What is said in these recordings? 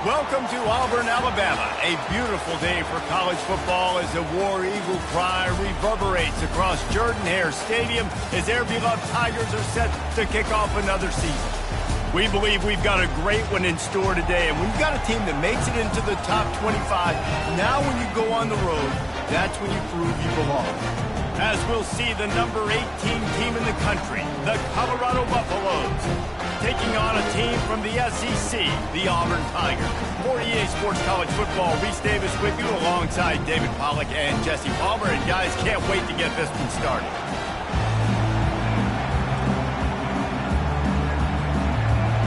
Welcome to Auburn, Alabama. A beautiful day for college football as the War Eagle cry reverberates across Jordan-Hare Stadium as their beloved Tigers are set to kick off another season. We believe we've got a great one in store today, and when you've got a team that makes it into the top 25, now when you go on the road, that's when you prove you belong. As we'll see the number 18 team in the country, the Colorado Buffaloes, taking on a team from the SEC, the Auburn Tigers. For EA Sports College Football, Reese Davis with you alongside David Pollack and Jesse Palmer. And guys, can't wait to get this one started.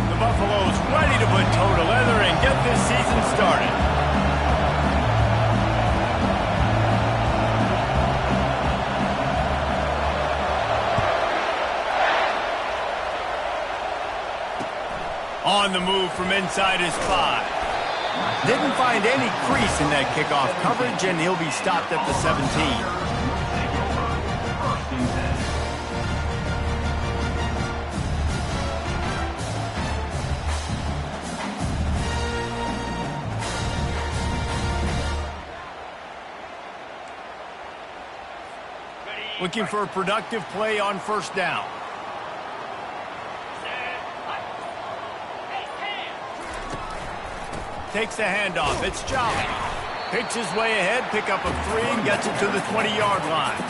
The Buffaloes ready to put toe to leather and get this season started. On the move from inside his 5. Didn't find any crease in that kickoff coverage, and he'll be stopped at the 17. Looking for a productive play on first down. Takes the handoff. It's Jolly. Picks his way ahead, pick up a 3, and gets it to the 20-yard line.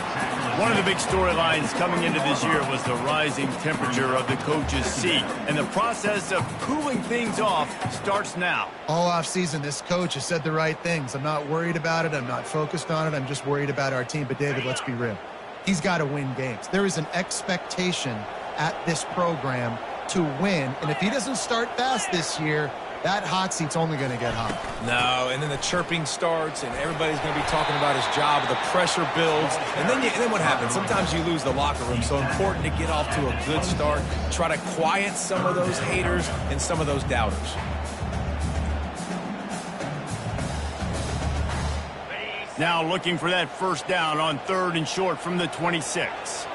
One of the big storylines coming into this year was the rising temperature of the coach's seat, and the process of cooling things off starts now. All offseason, this coach has said the right things. I'm not worried about it. I'm not focused on it. I'm just worried about our team. But, David, let's be real. He's got to win games. There is an expectation at this program to win, and if he doesn't start fast this year, that hot seat's only going to get hot. No, and then the chirping starts, and everybody's going to be talking about his job. The pressure builds, and then what happens? Sometimes you lose the locker room, so important to get off to a good start. Try to quiet some of those haters and some of those doubters. Now looking for that first down on 3rd and short from the 26.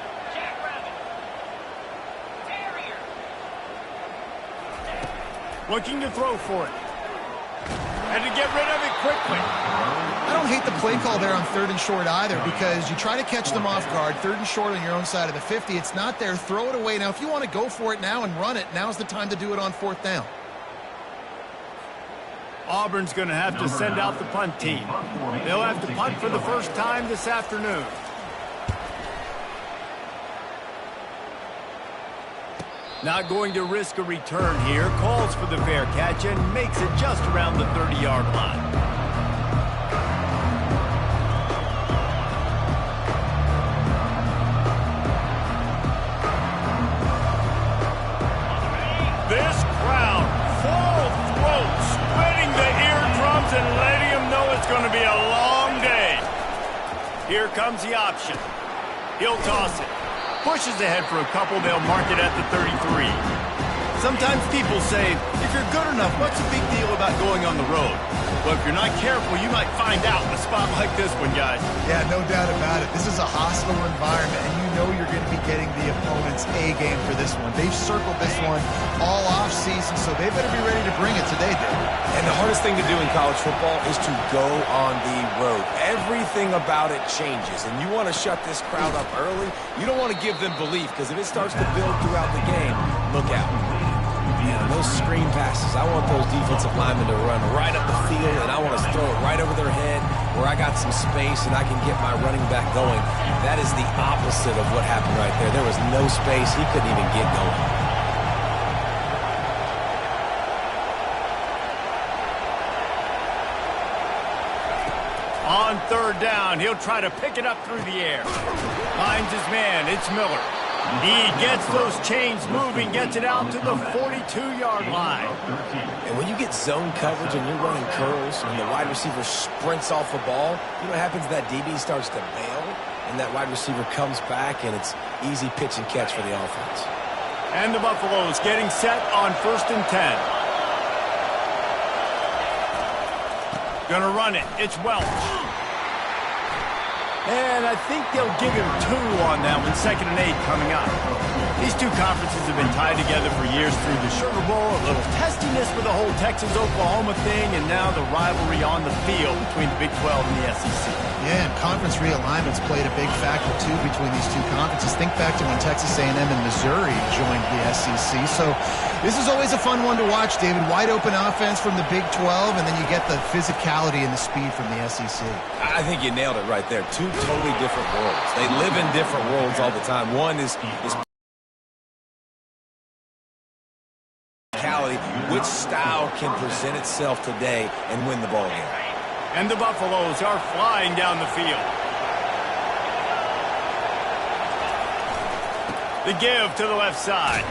Looking to throw for it. And to get rid of it quickly. I don't hate the play call there on 3rd and short either, because you try to catch them off guard. 3rd and short on your own side of the 50. It's not there. Throw it away. Now, if you want to go for it now and run it, now's the time to do it on 4th down. Auburn's going to have to send out the punt team. They'll have to punt for the first time this afternoon. Not going to risk a return here. Calls for the fair catch and makes it just around the 30-yard line. This crowd, full throat, splitting the eardrums and letting them know it's going to be a long day. Here comes the option. He'll toss it. Pushes ahead for a couple, they'll mark it at the 33. Sometimes people say, if you're good enough, what's the big deal about going on the road? Well, if you're not careful, you might find out in a spot like this one, guys. Yeah, no doubt about it. This is a hostile environment, and you know you're going to be getting the opponent's A game for this one. They've circled this one all off-season, so they better be ready to bring it today, David. And the hardest thing to do in college football is to go on the road. Everything about it changes, and you want to shut this crowd up early. You don't want to give them belief, because if it starts to build throughout the game, look out. Yeah, those screen passes, I want those defensive linemen to run right up the field, and I want to throw it right over their head where I got some space and I can get my running back going. That is the opposite of what happened right there. There was no space. He couldn't even get going. On 3rd down, he'll try to pick it up through the air. Finds his man. It's Miller. He gets those chains moving, gets it out to the 42-yard line. And when you get zone coverage and you're running curls and the wide receiver sprints off the ball, you know what happens? That DB starts to bail, and that wide receiver comes back, and it's easy pitch and catch for the offense. And the Buffaloes getting set on 1st and 10. Gonna run it. It's Welch. And I think they'll give him 2 on that one, 2nd and 8 coming up. These two conferences have been tied together for years through the Sugar Bowl, a little testiness with the whole Texas-Oklahoma thing, and now the rivalry on the field between the Big 12 and the SEC. Yeah, and conference realignments played a big factor, too, between these two conferences. Think back to when Texas A&M and Missouri joined the SEC. So this is always a fun one to watch, David. Wide-open offense from the Big 12, and then you get the physicality and the speed from the SEC. I think you nailed it right there. 2 totally different worlds. They live in different worlds all the time. One is which style can present itself today and win the ball game. And the Buffaloes are flying down the field. The give to the left side.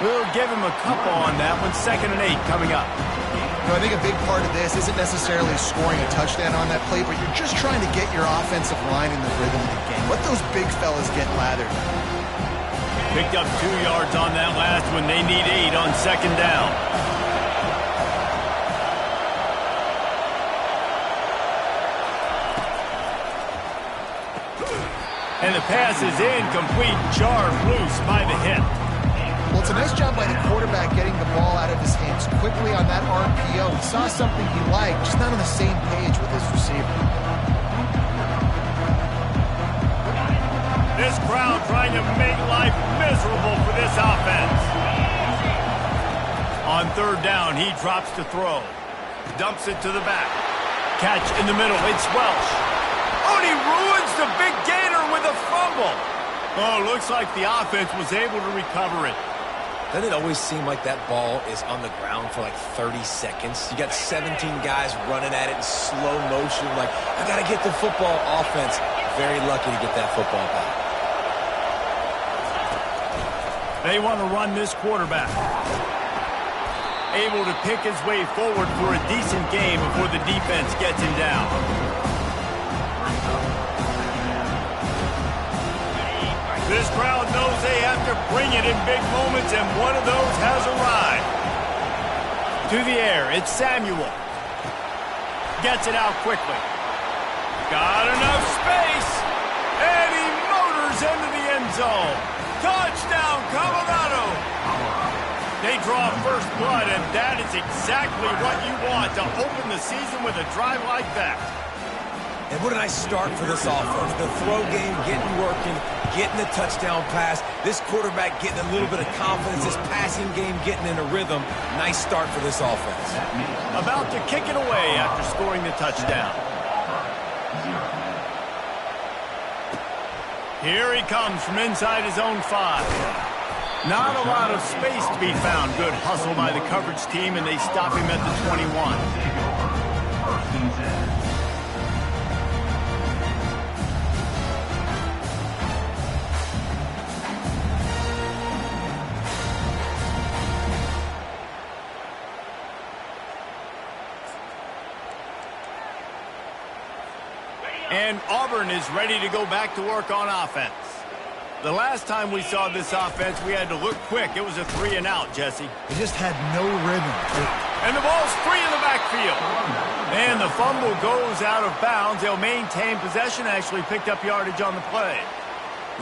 We'll give him a couple on that one. 2nd and 8 coming up. You know, I think a big part of this isn't necessarily scoring a touchdown on that play, but you're just trying to get your offensive line in the rhythm of the game. Let those big fellas get lathered. Picked up 2 yards on that last one. They need 8 on 2nd down. And the pass is incomplete, jarred loose by the hip. Well, it's a nice job by the quarterback getting the ball out of his hands quickly on that RPO. He saw something he liked, just not on the same page with his receiver. This crowd trying to make life miserable for this offense. On 3rd down, he drops to throw. Dumps it to the back. Catch in the middle. It's Welsh. Oh, and he ruins the big gainer with a fumble. Oh, looks like the offense was able to recover it. Doesn't it always seem like that ball is on the ground for like 30 seconds? You got 17 guys running at it in slow motion. Like, I got to get the football. Offense, very lucky to get that football back. They want to run this quarterback. Able to pick his way forward for a decent game before the defense gets him down. This crowd knows they have to bring it in big moments, and one of those has arrived. To the air, it's Samuel. Gets it out quickly. Got enough space, and he motors into the end zone. Touchdown, Colorado! They draw first blood, and that is exactly what you want to open the season with a drive like that. And what a nice start for this offense. The throw game getting working, getting the touchdown pass. This quarterback getting a little bit of confidence. This passing game getting in a rhythm. Nice start for this offense. About to kick it away after scoring the touchdown. Here he comes from inside his own 5. Not a lot of space to be found. Good hustle by the coverage team, and they stop him at the 21. And Auburn is ready to go back to work on offense. The last time we saw this offense, we had to look quick. It was a 3 and out, Jesse. They just had no rhythm. And the ball's free in the backfield. And the fumble goes out of bounds. They'll maintain possession, actually picked up yardage on the play.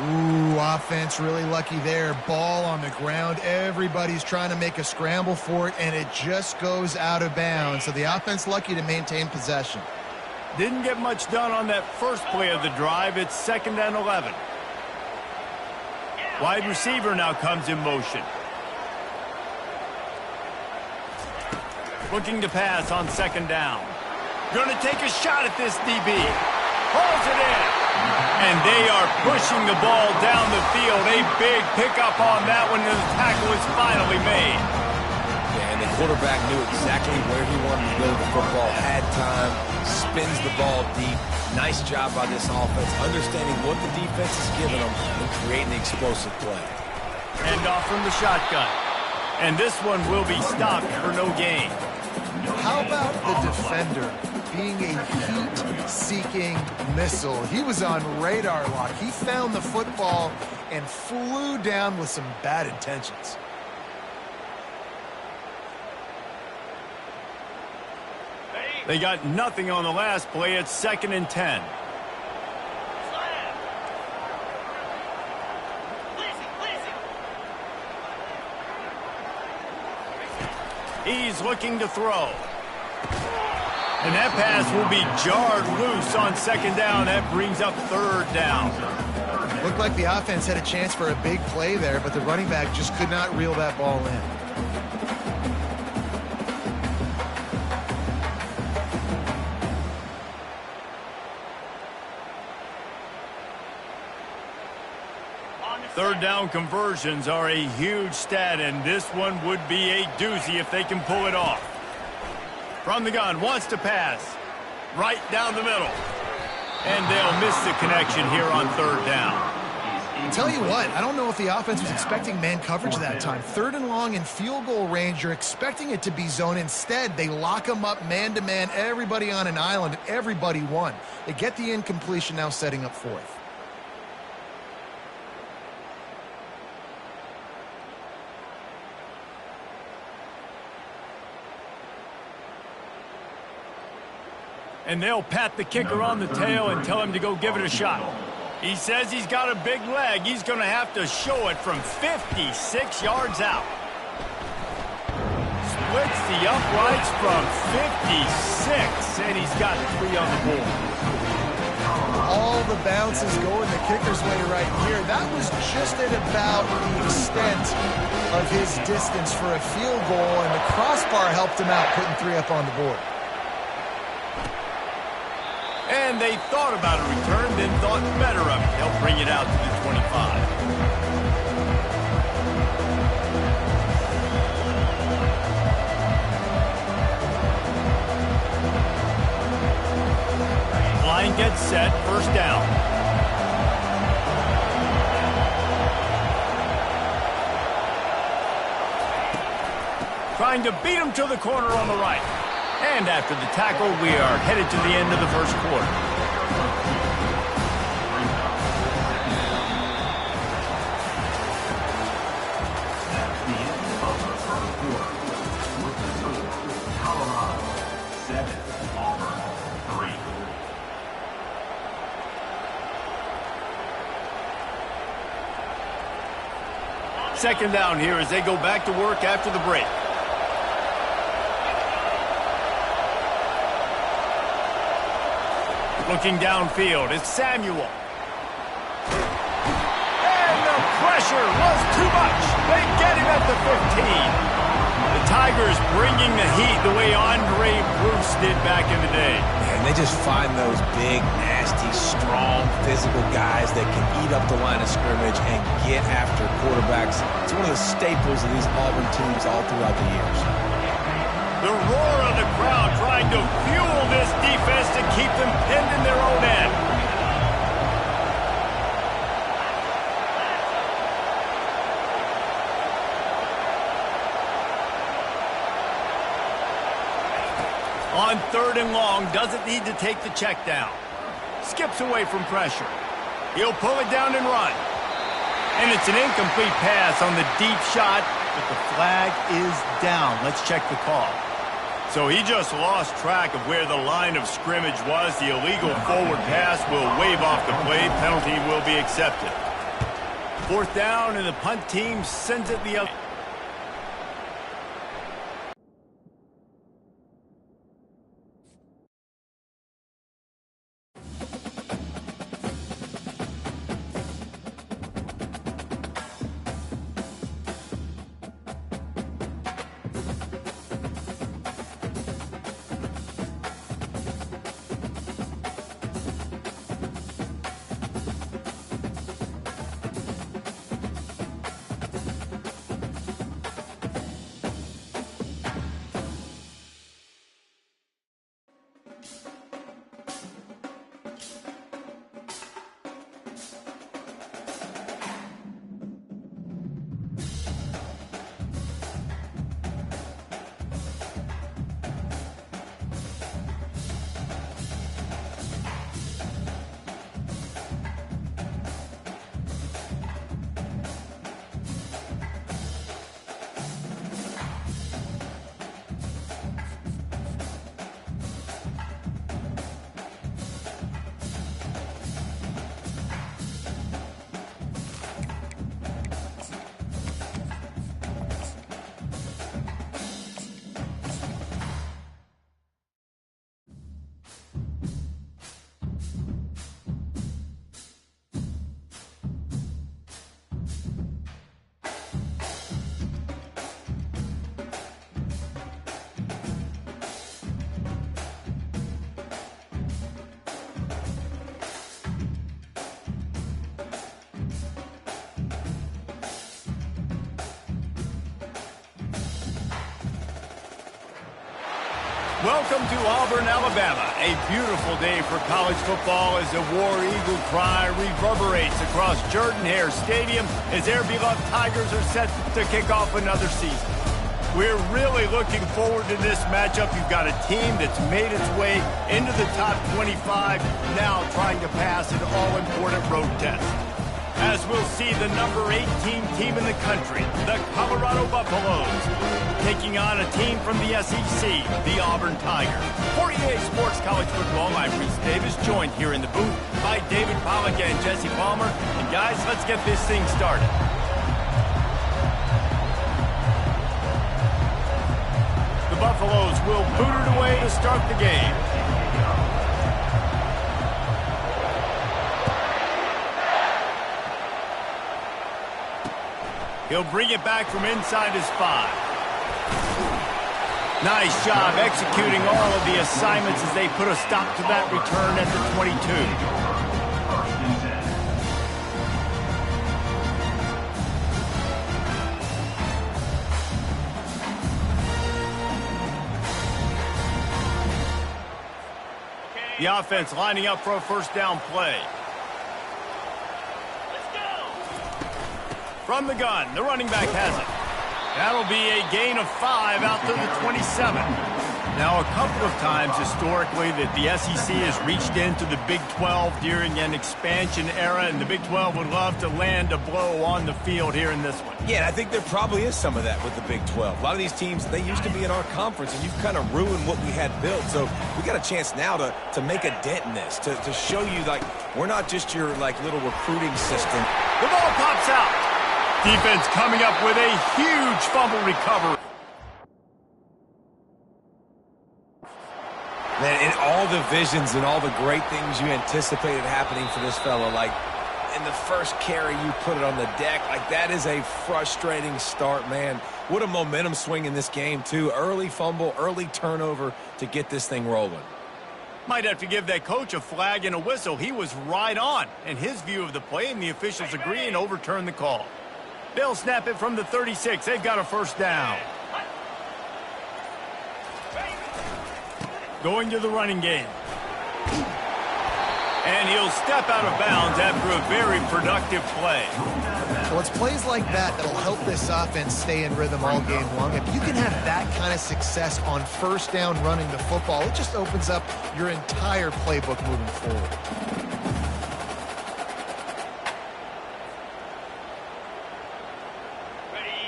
Ooh, offense really lucky there. Ball on the ground. Everybody's trying to make a scramble for it, and it just goes out of bounds. So the offense lucky to maintain possession. Didn't get much done on that first play of the drive. It's 2nd and 11. Wide receiver now comes in motion. Looking to pass on 2nd down. Going to take a shot at this DB. Hauls it in. And they are pushing the ball down the field. A big pickup on that one, and the tackle is finally made. Yeah, and the quarterback knew exactly where he wanted to go with the football. Had time, spins the ball deep. Nice job by this offense, understanding what the defense is giving them and creating the explosive play. And off from the shotgun. And this one will be stopped for no gain. How about the defender being a heat-seeking missile? He was on radar lock. He found the football and flew down with some bad intentions. They got nothing on the last play. It's 2nd and 10. He's looking to throw. And that pass will be jarred loose on second down. That brings up third down. Looked like the offense had a chance for a big play there, but the running back just could not reel that ball in. Third down conversions are a huge stat, and this one would be a doozy if they can pull it off. From the gun, wants to pass. Right down the middle. And they'll miss the connection here on third down. Tell you what, I don't know if the offense was expecting man coverage that time. Third and long in field goal range, you're expecting it to be zone. Instead, they lock them up man-to-man, everybody on an island, and everybody won. They get the incompletion, now setting up fourth. And they'll pat the kicker on the tail and tell him to go give it a shot. He says he's got a big leg. He's going to have to show it from 56 yards out. Splits the uprights from 56, and he's got 3 on the board. All the bounces going the kicker's way right here. That was just at about the extent of his distance for a field goal, and the crossbar helped him out, putting 3 up on the board. And they thought about a return, then thought better of it. They'll bring it out to the 25. Line gets set, first down. Trying to beat him to the corner on the right. And after the tackle, we are headed to the end of the first quarter. Colorado 7, Auburn 3. Second down here as they go back to work after the break. Looking downfield, it's Samuel. And the pressure was too much. They get him at the 15. The Tigers bringing the heat the way Andre Bruce did back in the day. And they just find those big, nasty, strong, physical guys that can eat up the line of scrimmage and get after quarterbacks. It's one of the staples of these Auburn teams all throughout the years. The roar of the crowd trying to fuel this defense to keep them pinned in their own end. On third and long, doesn't need to take the check down. Skips away from pressure. He'll pull it down and run. And it's an incomplete pass on the deep shot, but the flag is down. Let's check the call. So he just lost track of where the line of scrimmage was. The illegal forward pass will wave off the play. Penalty will be accepted. Fourth down, and the punt team sends it the other. Welcome to Auburn, Alabama. A beautiful day for college football as the War Eagle cry reverberates across Jordan-Hare Stadium as their beloved Tigers are set to kick off another season. We're really looking forward to this matchup. You've got a team that's made its way into the top 25, now trying to pass an all-important road test. As we'll see the number 18 team in the country, the Colorado Buffaloes, taking on a team from the SEC, the Auburn Tigers. For EA Sports College Football, I'm Reese Davis, joined here in the booth by David Pollack and Jesse Palmer. And guys, let's get this thing started. The Buffaloes will boot it away to start the game. He'll bring it back from inside his 5. Nice job executing all of the assignments as they put a stop to that return at the 22. The offense lining up for a first down play. From the gun, the running back has it. That'll be a gain of 5 out to the 27. Now, a couple of times historically that the SEC has reached into the Big 12 during an expansion era, and the Big 12 would love to land a blow on the field here in this one. Yeah, I think there probably is some of that with the Big 12. A lot of these teams, they used to be in our conference, and you've kind of ruined what we had built. So we got a chance now to make a dent in this, to show you, like, we're not just your, like, little recruiting system. The ball pops out. Defense coming up with a huge fumble recovery. Man, and all the visions and all the great things you anticipated happening for this fella, like in the first carry you put it on the deck, like that is a frustrating start, man. What a momentum swing in this game, too. Early fumble, early turnover to get this thing rolling. Might have to give that coach a flag and a whistle. He was right on in his view of the play, and the officials agree and overturn the call. They'll snap it from the 36. They've got a first down. Going to the running game. And he'll step out of bounds after a very productive play. Well, it's plays like that that'll help this offense stay in rhythm all game long. If you can have that kind of success on first down running the football, it just opens up your entire playbook moving forward.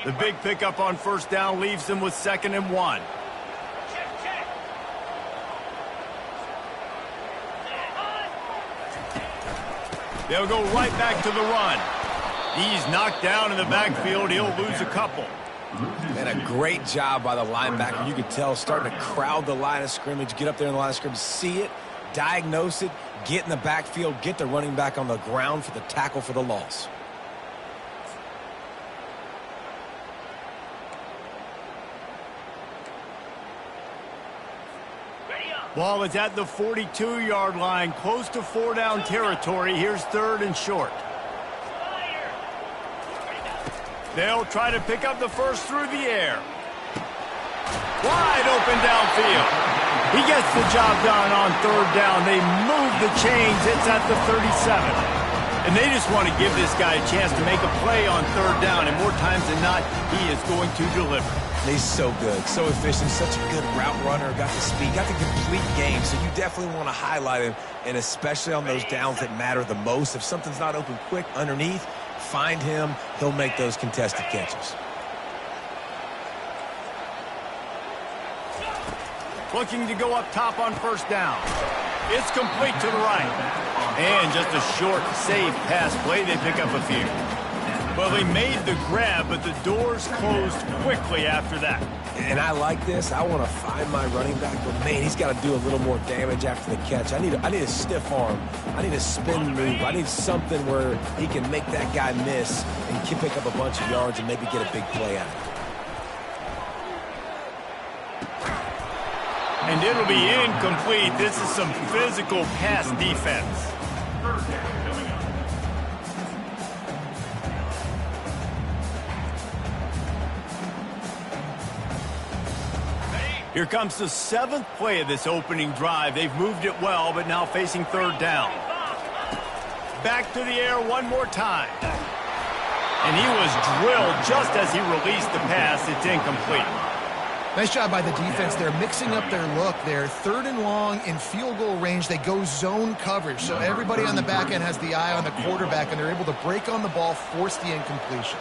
The big pickup on first down leaves them with 2nd and 1. They'll go right back to the run. He's knocked down in the backfield. He'll lose a couple. And a great job by the linebacker. You could tell starting to crowd the line of scrimmage, get up there in the line of scrimmage, see it, diagnose it, get in the backfield, get the running back on the ground for the tackle for the loss. Ball is at the 42-yard line, close to 4-down territory. Here's 3rd and short. They'll try to pick up the first through the air. Wide open downfield. He gets the job done on 3rd down. They move the chains. It's at the 37. And they just want to give this guy a chance to make a play on 3rd down. And more times than not, he is going to deliver. He's so good, so efficient, such a good route runner, got the speed, got the complete game, so you definitely want to highlight him, and especially on those downs that matter the most. If something's not open quick underneath, find him, he'll make those contested catches. Looking to go up top on first down. It's complete to the right. And just a short, safe pass play, they pick up a few. Well, they made the grab, but the doors closed quickly after that. And I like this. I want to find my running back, but man, he's got to do a little more damage after the catch. I need a stiff arm. I need a spin move. I need something where he can make that guy miss and can pick up a bunch of yards and maybe get a big play out of it. And it'll be incomplete. This is some physical pass defense. Here comes the 7th play of this opening drive. They've moved it well, but now facing 3rd down. Back to the air one more time. And he was drilled just as he released the pass. It's incomplete. Nice job by the defense. They're mixing up their look. They're 3rd and long in field goal range. They go zone coverage. So everybody on the back end has the eye on the quarterback, and they're able to break on the ball, force the incompletion.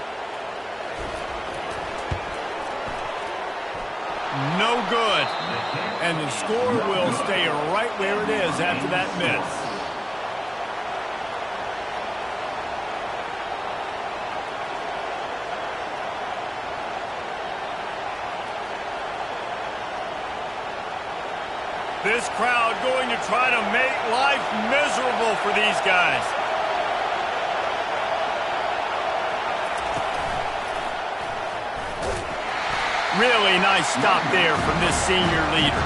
No good. And the score will stay right where it is after that miss. This crowd going to try to make life miserable for these guys. Really nice stop there from this senior leader.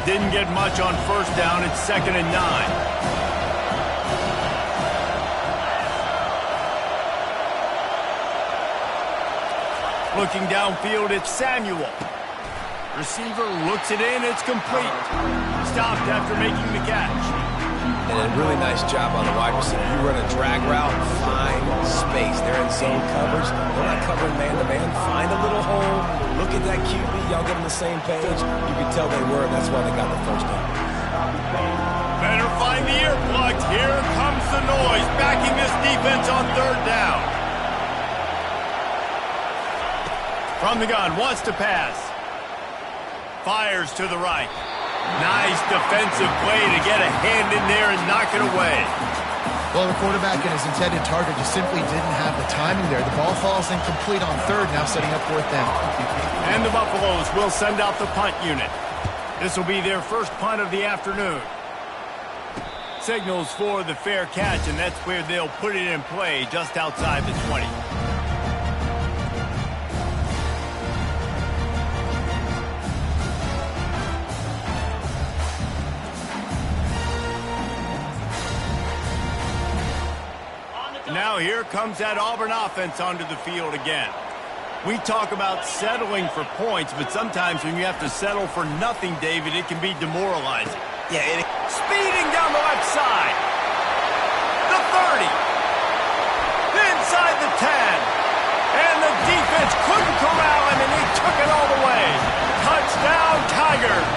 Didn't get much on 1st down. It's 2nd and 9. Looking downfield, it's Samuel. Receiver looks it in, it's complete. Stopped after making the catch. And a really nice job on the wide receiver. You run a drag route, find space. They're in zone coverage. They're not covering man-to-man. Find a little hole. Look at that QB. Y'all get on the same page. You can tell they were. That's why they got the 1st down. Better find the earplugs. Here comes the noise, backing this defense on 3rd down. From the gun, wants to pass. Fires to the right. Nice defensive play to get a hand in there and knock it away. Well, the quarterback and his intended target just simply didn't have the timing there. The ball falls incomplete on 3rd, now setting up 4th down. And the Buffaloes will send out the punt unit. This will be their first punt of the afternoon. Signals for the fair catch, and that's where they'll put it in play, just outside the 20. Now here comes that Auburn offense onto the field again. We talk about settling for points, but sometimes when you have to settle for nothing, David, it can be demoralizing. Yeah, Speeding down the left side. The 30. Inside the 10. And the defense couldn't corral him, and he took it all the way. Touchdown, Tigers.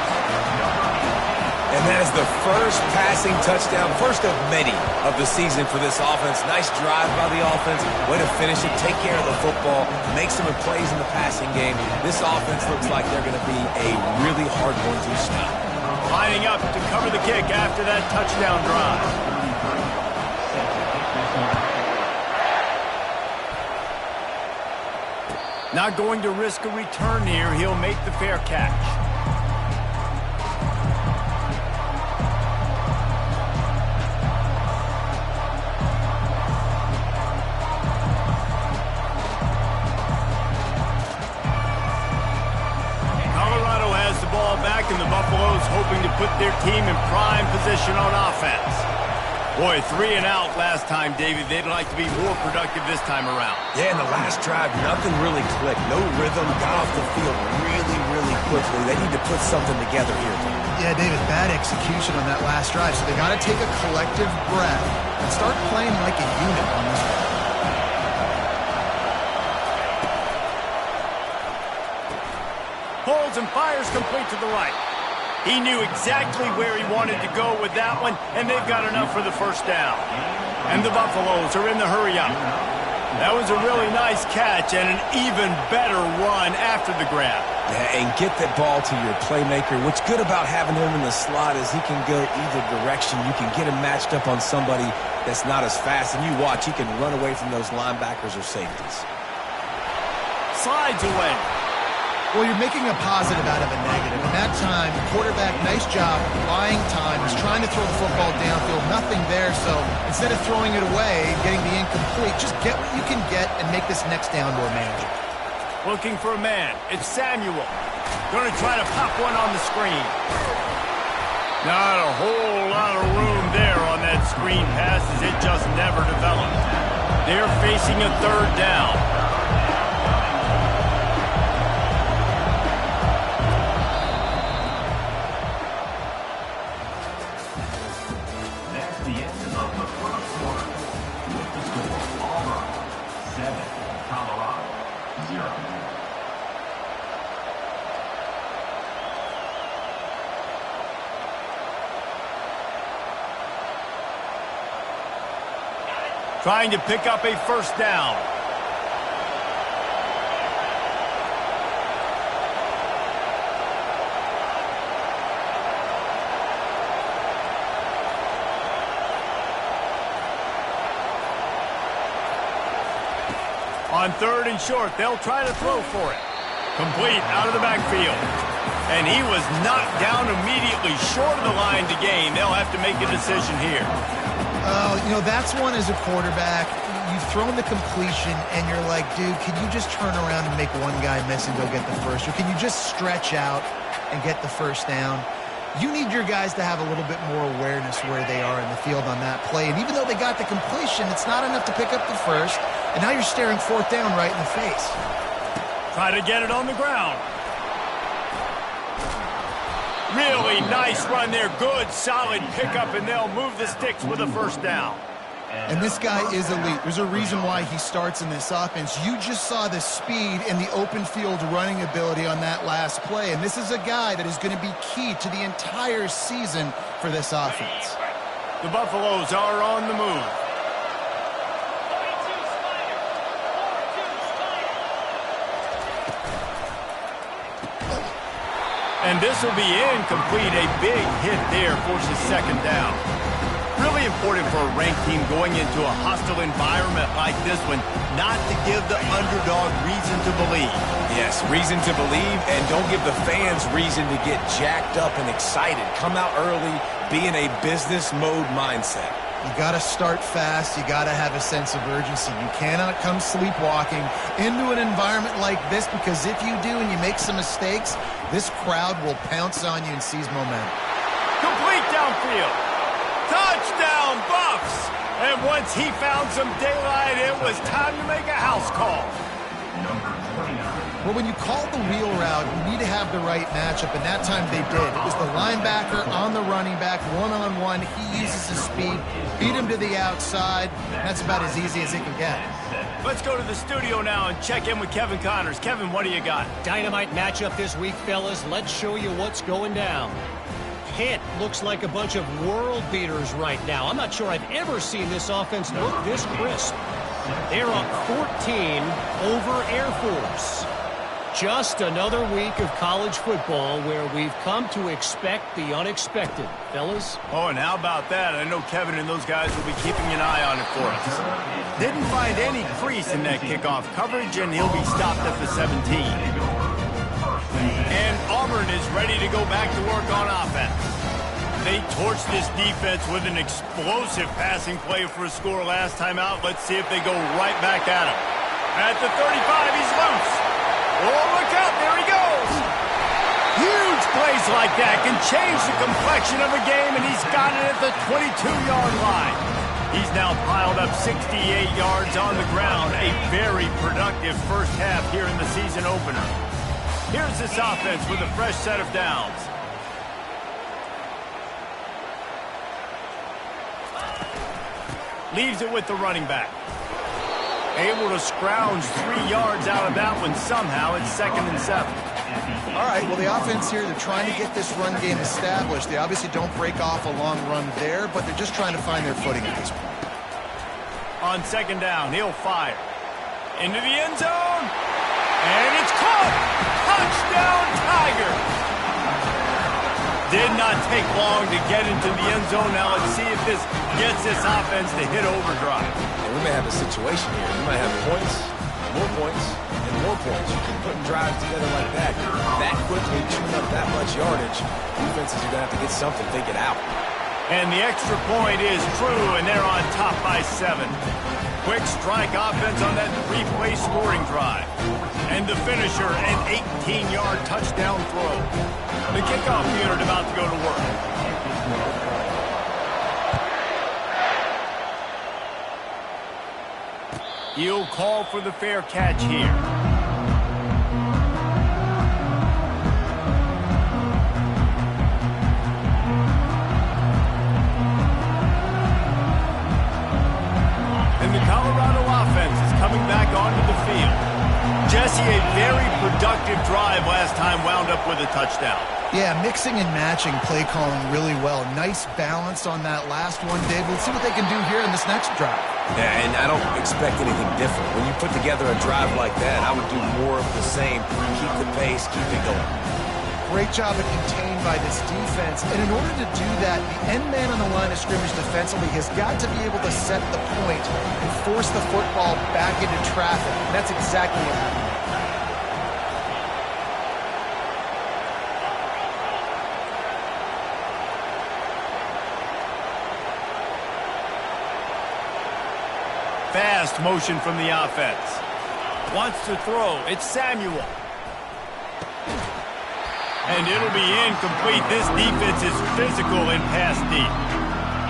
and that is the first passing touchdown, first of many of the season for this offense. Nice drive by the offense. Way to finish it, take care of the football, make some plays in the passing game. This offense looks like they're going to be a really hard one to stop. Lining up to cover the kick after that touchdown drive. Not going to risk a return here. He'll make the fair catch. Colorado has the ball back, and the Buffaloes hoping to put their team in prime position on offense. Boy, 3 and out last time, David. They'd like to be more productive this time around. Yeah, in the last drive, nothing really clicked. No rhythm, got off the field really quickly. They need to put something together here. Yeah, David, bad execution on that last drive. So they got to take a collective breath and start playing like a unit on this one. Pulls and fires complete to the right. He knew exactly where he wanted to go with that one, and they've got enough for the first down. And the Buffaloes are in the hurry-up. That was a really nice catch and an even better run after the grab. Yeah, and get that ball to your playmaker. What's good about having him in the slot is he can go either direction. You can get him matched up on somebody that's not as fast, and you watch, he can run away from those linebackers or safeties. Slides away. Well, you're making a positive out of a negative. And that time, the quarterback, nice job, buying time. He's trying to throw the football downfield. Nothing there, so instead of throwing it away, getting the incomplete, just get what you can get and make this next down more manageable. Looking for a man. It's Samuel. Going to try to pop one on the screen. Not a whole lot of room there on that screen pass as it just never developed. They're facing a third down. That's the end of the first quarter. With the score, Auburn 7, Colorado 0. Trying to pick up a first down. On third and short, they'll try to throw for it. Complete out of the backfield. And he was knocked down immediately short of the line to gain. They'll have to make a decision here. You know, that's one as a quarterback. You've thrown the completion, and you're like, dude, can you just turn around and make one guy miss and go get the first? Or can you just stretch out and get the first down? You need your guys to have a little bit more awareness where they are in the field on that play. And even though they got the completion, it's not enough to pick up the first. And now you're staring fourth down right in the face. Try to get it on the ground. Really nice run there. Good, solid pickup, and they'll move the sticks with a first down. And this guy is elite. There's a reason why he starts in this offense. You just saw the speed and the open field running ability on that last play. And this is a guy that is going to be key to the entire season for this offense. The Buffaloes are on the move. And this will be incomplete. A big hit there forces second down. Really important for a ranked team going into a hostile environment like this one not to give the underdog reason to believe. Yes, reason to believe, and don't give the fans reason to get jacked up and excited. Come out early, be in a business mode mindset. You got to start fast. You got to have a sense of urgency. You cannot come sleepwalking into an environment like this, because if you do and you make some mistakes, this crowd will pounce on you and seize momentum. Complete downfield. Touchdown, Buffs! And once he found some daylight, it was time to make a house call. Well, when you call the wheel route, you need to have the right matchup, and that time they did. It was the linebacker on the running back, one-on-one. He uses his speed, beat him to the outside. That's about as easy as it can get. Let's go to the studio now and check in with Kevin Connors. Kevin, what do you got? Dynamite matchup this week, fellas. Let's show you what's going down. Pitt looks like a bunch of world beaters right now. I'm not sure I've ever seen this offense look this crisp. They're up 14 over Air Force. Just another week of college football where we've come to expect the unexpected. Fellas? Oh, and how about that? I know Kevin and those guys will be keeping an eye on it for us. Didn't find any crease in that kickoff coverage, and he'll be stopped at the 17. And Auburn is ready to go back to work on offense. They torched this defense with an explosive passing play for a score last time out. Let's see if they go right back at him. At the 35, he's loose. Oh, look out, there he goes. Huge plays like that can change the complexion of a game, and he's got it at the 22-yard line. He's now piled up 68 yards on the ground. A very productive first half here in the season opener. Here's this offense with a fresh set of downs. Leaves it with the running back. Able to scrounge 3 yards out of that one somehow. It's 2nd and 7. All right, well, the offense here, they're trying to get this run game established. They obviously don't break off a long run there, but they're just trying to find their footing at this point. On 2nd down, he'll fire. Into the end zone. And it's caught. Touchdown, Tiger. Did not take long to get into the end zone. Now let's see if this gets this offense to hit overdrive. And we may have a situation here. We might have points, and more points. You can put drives together like that quickly, chewing up that much yardage. Defenses are going to have to get something figured out. And the extra point is true, and they're on top by 7. Quick strike offense on that three-play scoring drive. And the finisher, an 18-yard touchdown throw. The kickoff unit about to go to work. He'll call for the fair catch here. And the Colorado offense is coming back onto the field. Jesse, a very productive drive last time, wound up with a touchdown. Yeah, mixing and matching play calling really well. Nice balance on that last one, Dave. Let's see what they can do here in this next drive. Yeah, and I don't expect anything different. When you put together a drive like that, I would do more of the same. Keep the pace, keep it going. Great job of contained by this defense. And in order to do that, the end man on the line of scrimmage defensively has got to be able to set the point and force the football back into traffic. And that's exactly what happened. Fast motion from the offense. Wants to throw. It's Samuel. And it'll be incomplete. This defense is physical and pass deep.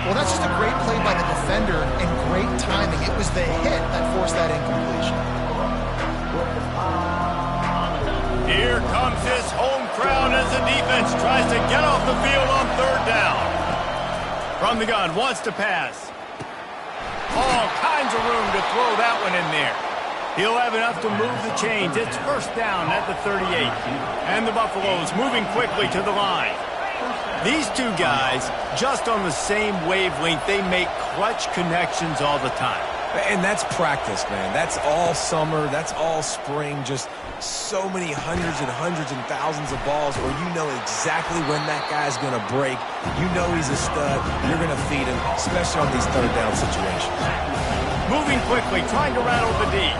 Well, that's just a great play by the defender and great timing. It was the hit that forced that incompletion. Here comes this home crowd as the defense tries to get off the field on third down. From the gun, wants to pass. All kinds of room to throw that one in there. He'll have enough to move the chains. It's first down at the 38. And the Buffaloes moving quickly to the line. These two guys, just on the same wavelength, they make clutch connections all the time. And that's practice, man. That's all summer. That's all spring. Just so many hundreds and thousands of balls where you know exactly when that guy's going to break. You know he's a stud. You're going to feed him, especially on these third down situations. Moving quickly, trying to rattle the D.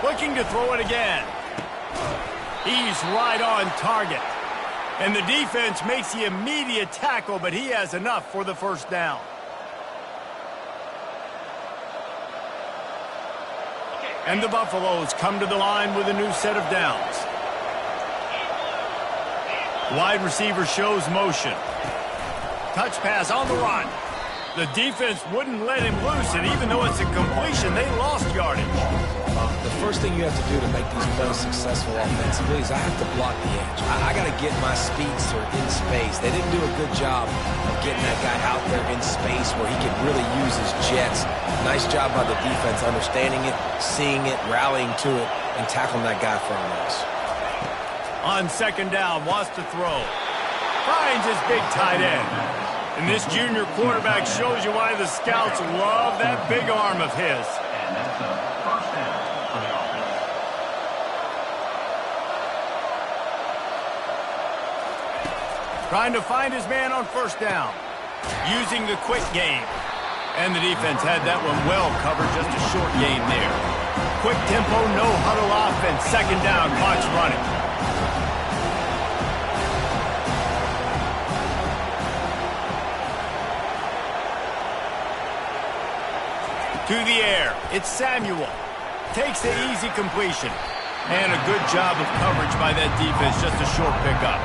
Looking to throw it again. He's right on target. And the defense makes the immediate tackle, but he has enough for the first down. And the Buffaloes come to the line with a new set of downs. Wide receiver shows motion. Touch pass on the run. The defense wouldn't let him loose, and even though it's a completion, they lost yardage. The first thing you have to do to make these plays successful offensively is I have to block the edge. I got to get my speedster in space. They didn't do a good job of getting that guy out there in space where he could really use his jets. Nice job by the defense understanding it, seeing it, rallying to it, and tackling that guy for a loss. On second down, wants to throw. Finds his big tight end. And this junior quarterback shows you why the scouts love that big arm of his. And that's a first down for the offense. Trying to find his man on first down. Using the quick game. And the defense had that one well covered, just a short game there. Quick tempo, no huddle offense. Second down, clock's running. To the air, it's Samuel. Takes the easy completion. And a good job of coverage by that defense, just a short pickup.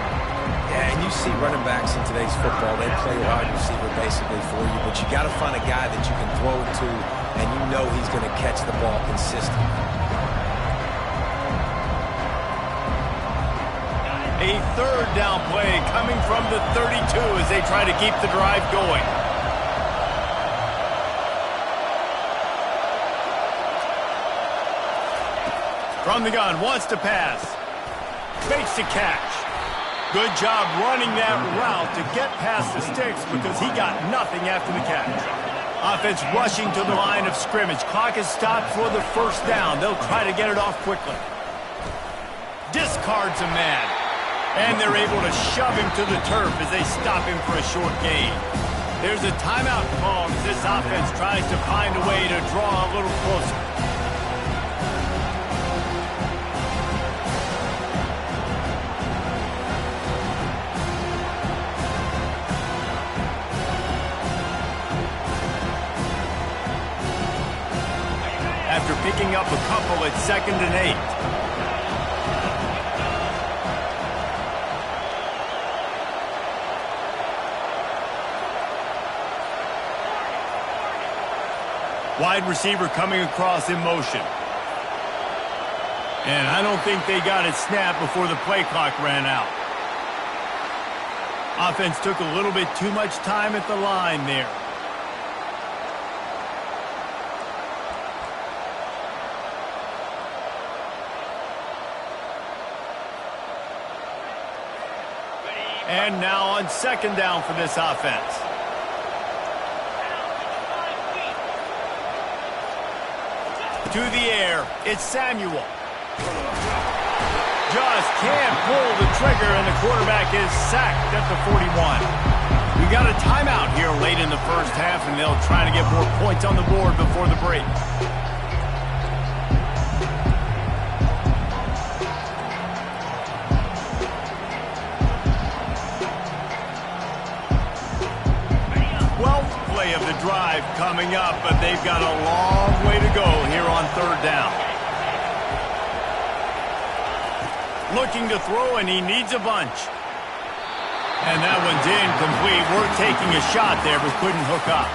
Yeah, and you see running backs in today's football, they play wide receiver basically for you, but you got to find a guy that you can throw it to, and you know he's going to catch the ball consistently. A third down play coming from the 32 as they try to keep the drive going. From the gun, wants to pass. Fakes to catch. Good job running that route to get past the sticks because he got nothing after the catch. Offense rushing to the line of scrimmage. Clock is stopped for the first down. They'll try to get it off quickly. Discards a man. And they're able to shove him to the turf as they stop him for a short gain. There's a timeout call as this offense tries to find a way to draw a little closer. picking up a couple at 2nd and 8. Wide receiver coming across in motion. And I don't think they got it snapped before the play clock ran out. Offense took a little bit too much time at the line there. And now on 2nd down for this offense. To the air, it's Samuel. Just can't pull the trigger, and the quarterback is sacked at the 41. We got a timeout here late in the first half, and they'll try to get more points on the board before the break. Of the drive coming up, but they've got a long way to go here on 3rd down. Looking to throw, and he needs a bunch. And that one's incomplete. We're taking a shot there, but couldn't hook up.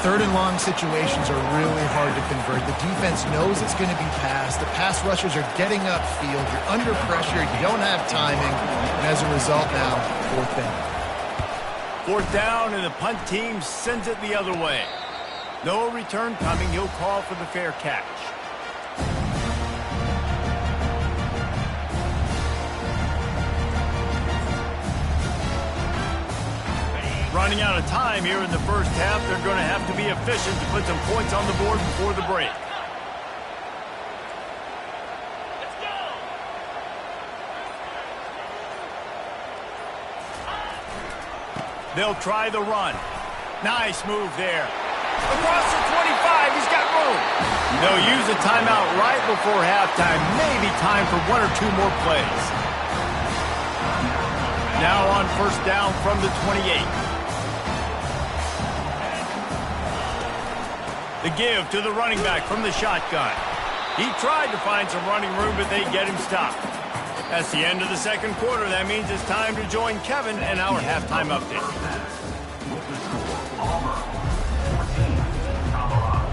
3rd and long situations are really hard to convert. The defense knows it's going to be passed. The pass rushers are getting upfield. You're under pressure. You don't have timing. And as a result now, 4th down. 4th down, and the punt team sends it the other way. No return coming. He'll call for the fair catch. Running out of time here in the first half. They're going to have to be efficient to put some points on the board before the break. They'll try the run. Nice move there. Across the 25, he's got room. They'll use a timeout right before halftime. Maybe time for 1 or 2 more plays. Now on 1st down from the 28. The give to the running back from the shotgun. He tried to find some running room, but they get him stopped. That's the end of the 2nd quarter. That means it's time to join Kevin and our halftime update. With the score, Auburn 14, Colorado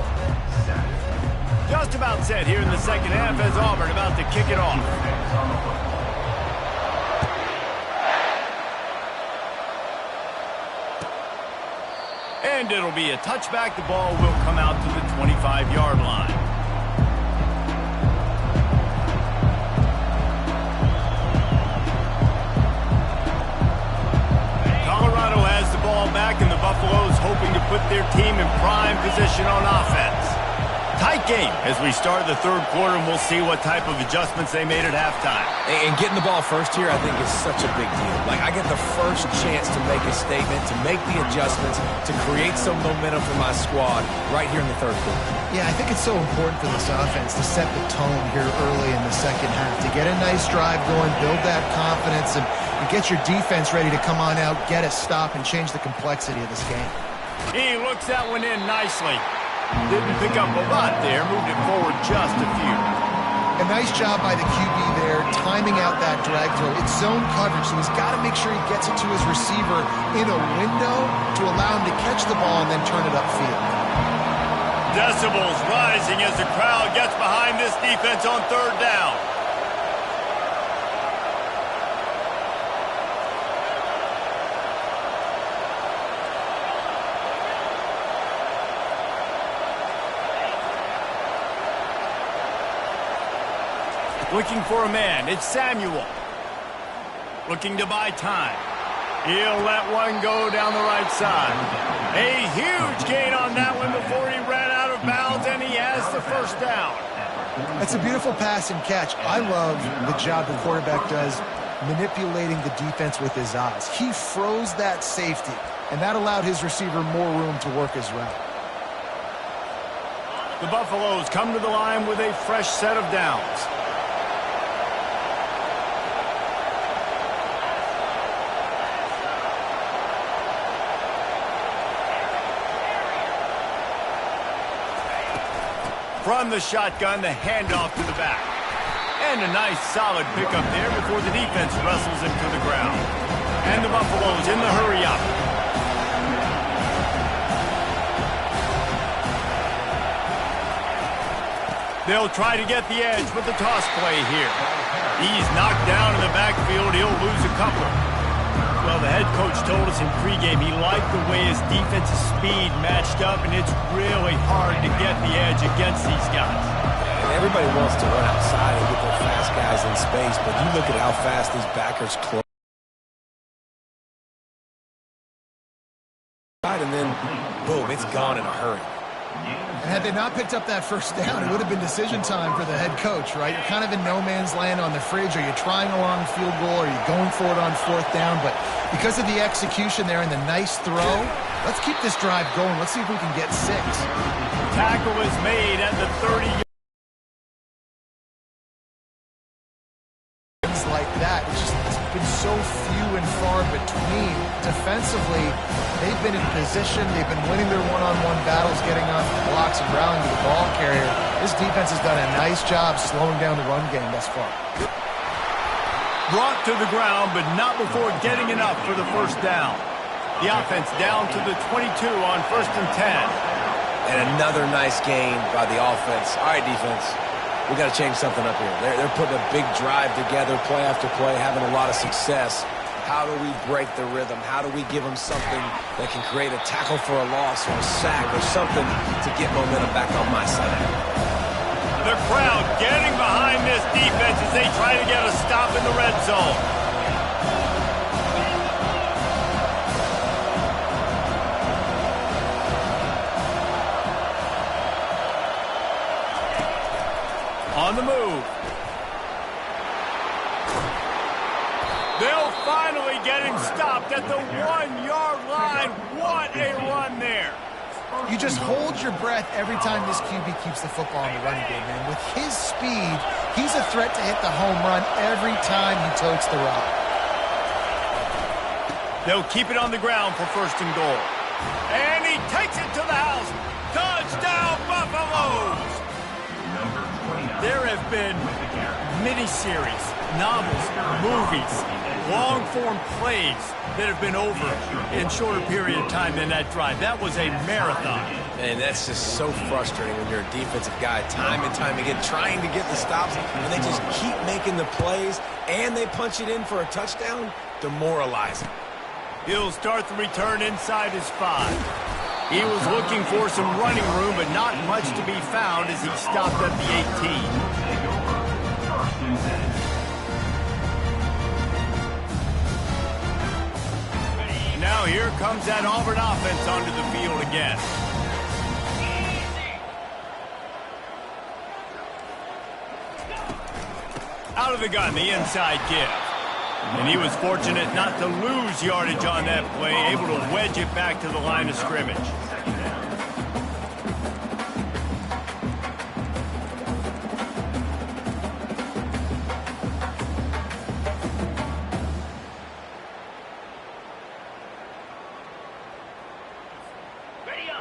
7. Just about set here in the 2nd half as Auburn about to kick it off. And it'll be a touchback. The ball will come out to the 25-yard line. Back, and the Buffaloes hoping to put their team in prime position on offense. Tight game as we start the 3rd quarter, and we'll see what type of adjustments they made at halftime. And getting the ball first here, I think, is such a big deal. Like, I get the first chance to make a statement, to make the adjustments, to create some momentum for my squad right here in the 3rd quarter. Yeah, I think it's so important for this offense to set the tone here early in the 2nd half, to get a nice drive going, build that confidence, and get your defense ready to come on out, get a stop, and change the complexity of this game. He looks that one in nicely. Didn't pick up a lot there, moved it forward just a few. A nice job by the QB there, timing out that drag throw. It's zone coverage, so he's got to make sure he gets it to his receiver in a window to allow him to catch the ball and then turn it upfield. Decibels rising as the crowd gets behind this defense on 3rd down. Looking for a man. It's Samuel. Looking to buy time. He'll let one go down the right side. A huge gain on that one before he ran out of bounds, and he has the 1st down. That's a beautiful pass and catch. I love the job the quarterback does manipulating the defense with his eyes. He froze that safety, and that allowed his receiver more room to work his route. The Buffaloes come to the line with a fresh set of downs. From the shotgun, the handoff to the back. And a nice solid pickup there before the defense wrestles him to the ground. And the Buffaloes in the hurry up. They'll try to get the edge with the toss play here. He's knocked down in the backfield. He'll lose a couple. Well, the head coach told us in pregame he liked the way his defensive speed matched up, and it's really hard to get the edge against these guys. And everybody wants to run outside and get their fast guys in space, but you look at how fast these backers close. And then, boom, it's gone in a hurry. And had they not picked up that first down, it would have been decision time for the head coach, right? You're kind of in no man's land on the fridge. Are you trying a long field goal? Are you going for it on fourth down? But because of the execution there and the nice throw, let's keep this drive going. Let's see if we can get 6. Tackle is made at the 30. Like that, it's been so few and far between. Defensively, they've been in position. They've been winning their one-on-one battles, getting off the blocks and rallying to the ball carrier. This defense has done a nice job slowing down the run game thus far. Brought to the ground, but not before getting enough for the first down. The offense down to the 22 on 1st and 10. And another nice gain by the offense. All right, defense. We got to change something up here. They're putting a big drive together, play after play, having a lot of success. How do we break the rhythm? How do we give them something that can create a tackle for a loss or a sack or something to get momentum back on my side? The crowd getting behind this defense as they try to get a stop in the red zone. On the move. They'll finally get him stopped at the 1-yard line. What a run there. You just hold your breath every time this QB keeps the football in the running game, man. With his speed, he's a threat to hit the home run every time he totes the rock. They'll keep it on the ground for 1st and goal. And he takes it to the house. Touchdown, Buffaloes! There have been mini-series, novels, movies, long-form plays that have been over in shorter period of time than that drive. That was a marathon. And that's just so frustrating when you're a defensive guy time and time again trying to get the stops, and they just keep making the plays, and they punch it in for a touchdown. Demoralizing. He'll start the return inside his 5. He was looking for some running room, but not much to be found as he stopped at the 18. Now here comes that Auburn offense onto the field again. Out of the gun, the inside give. And he was fortunate not to lose yardage on that play, able to wedge it back to the line of scrimmage.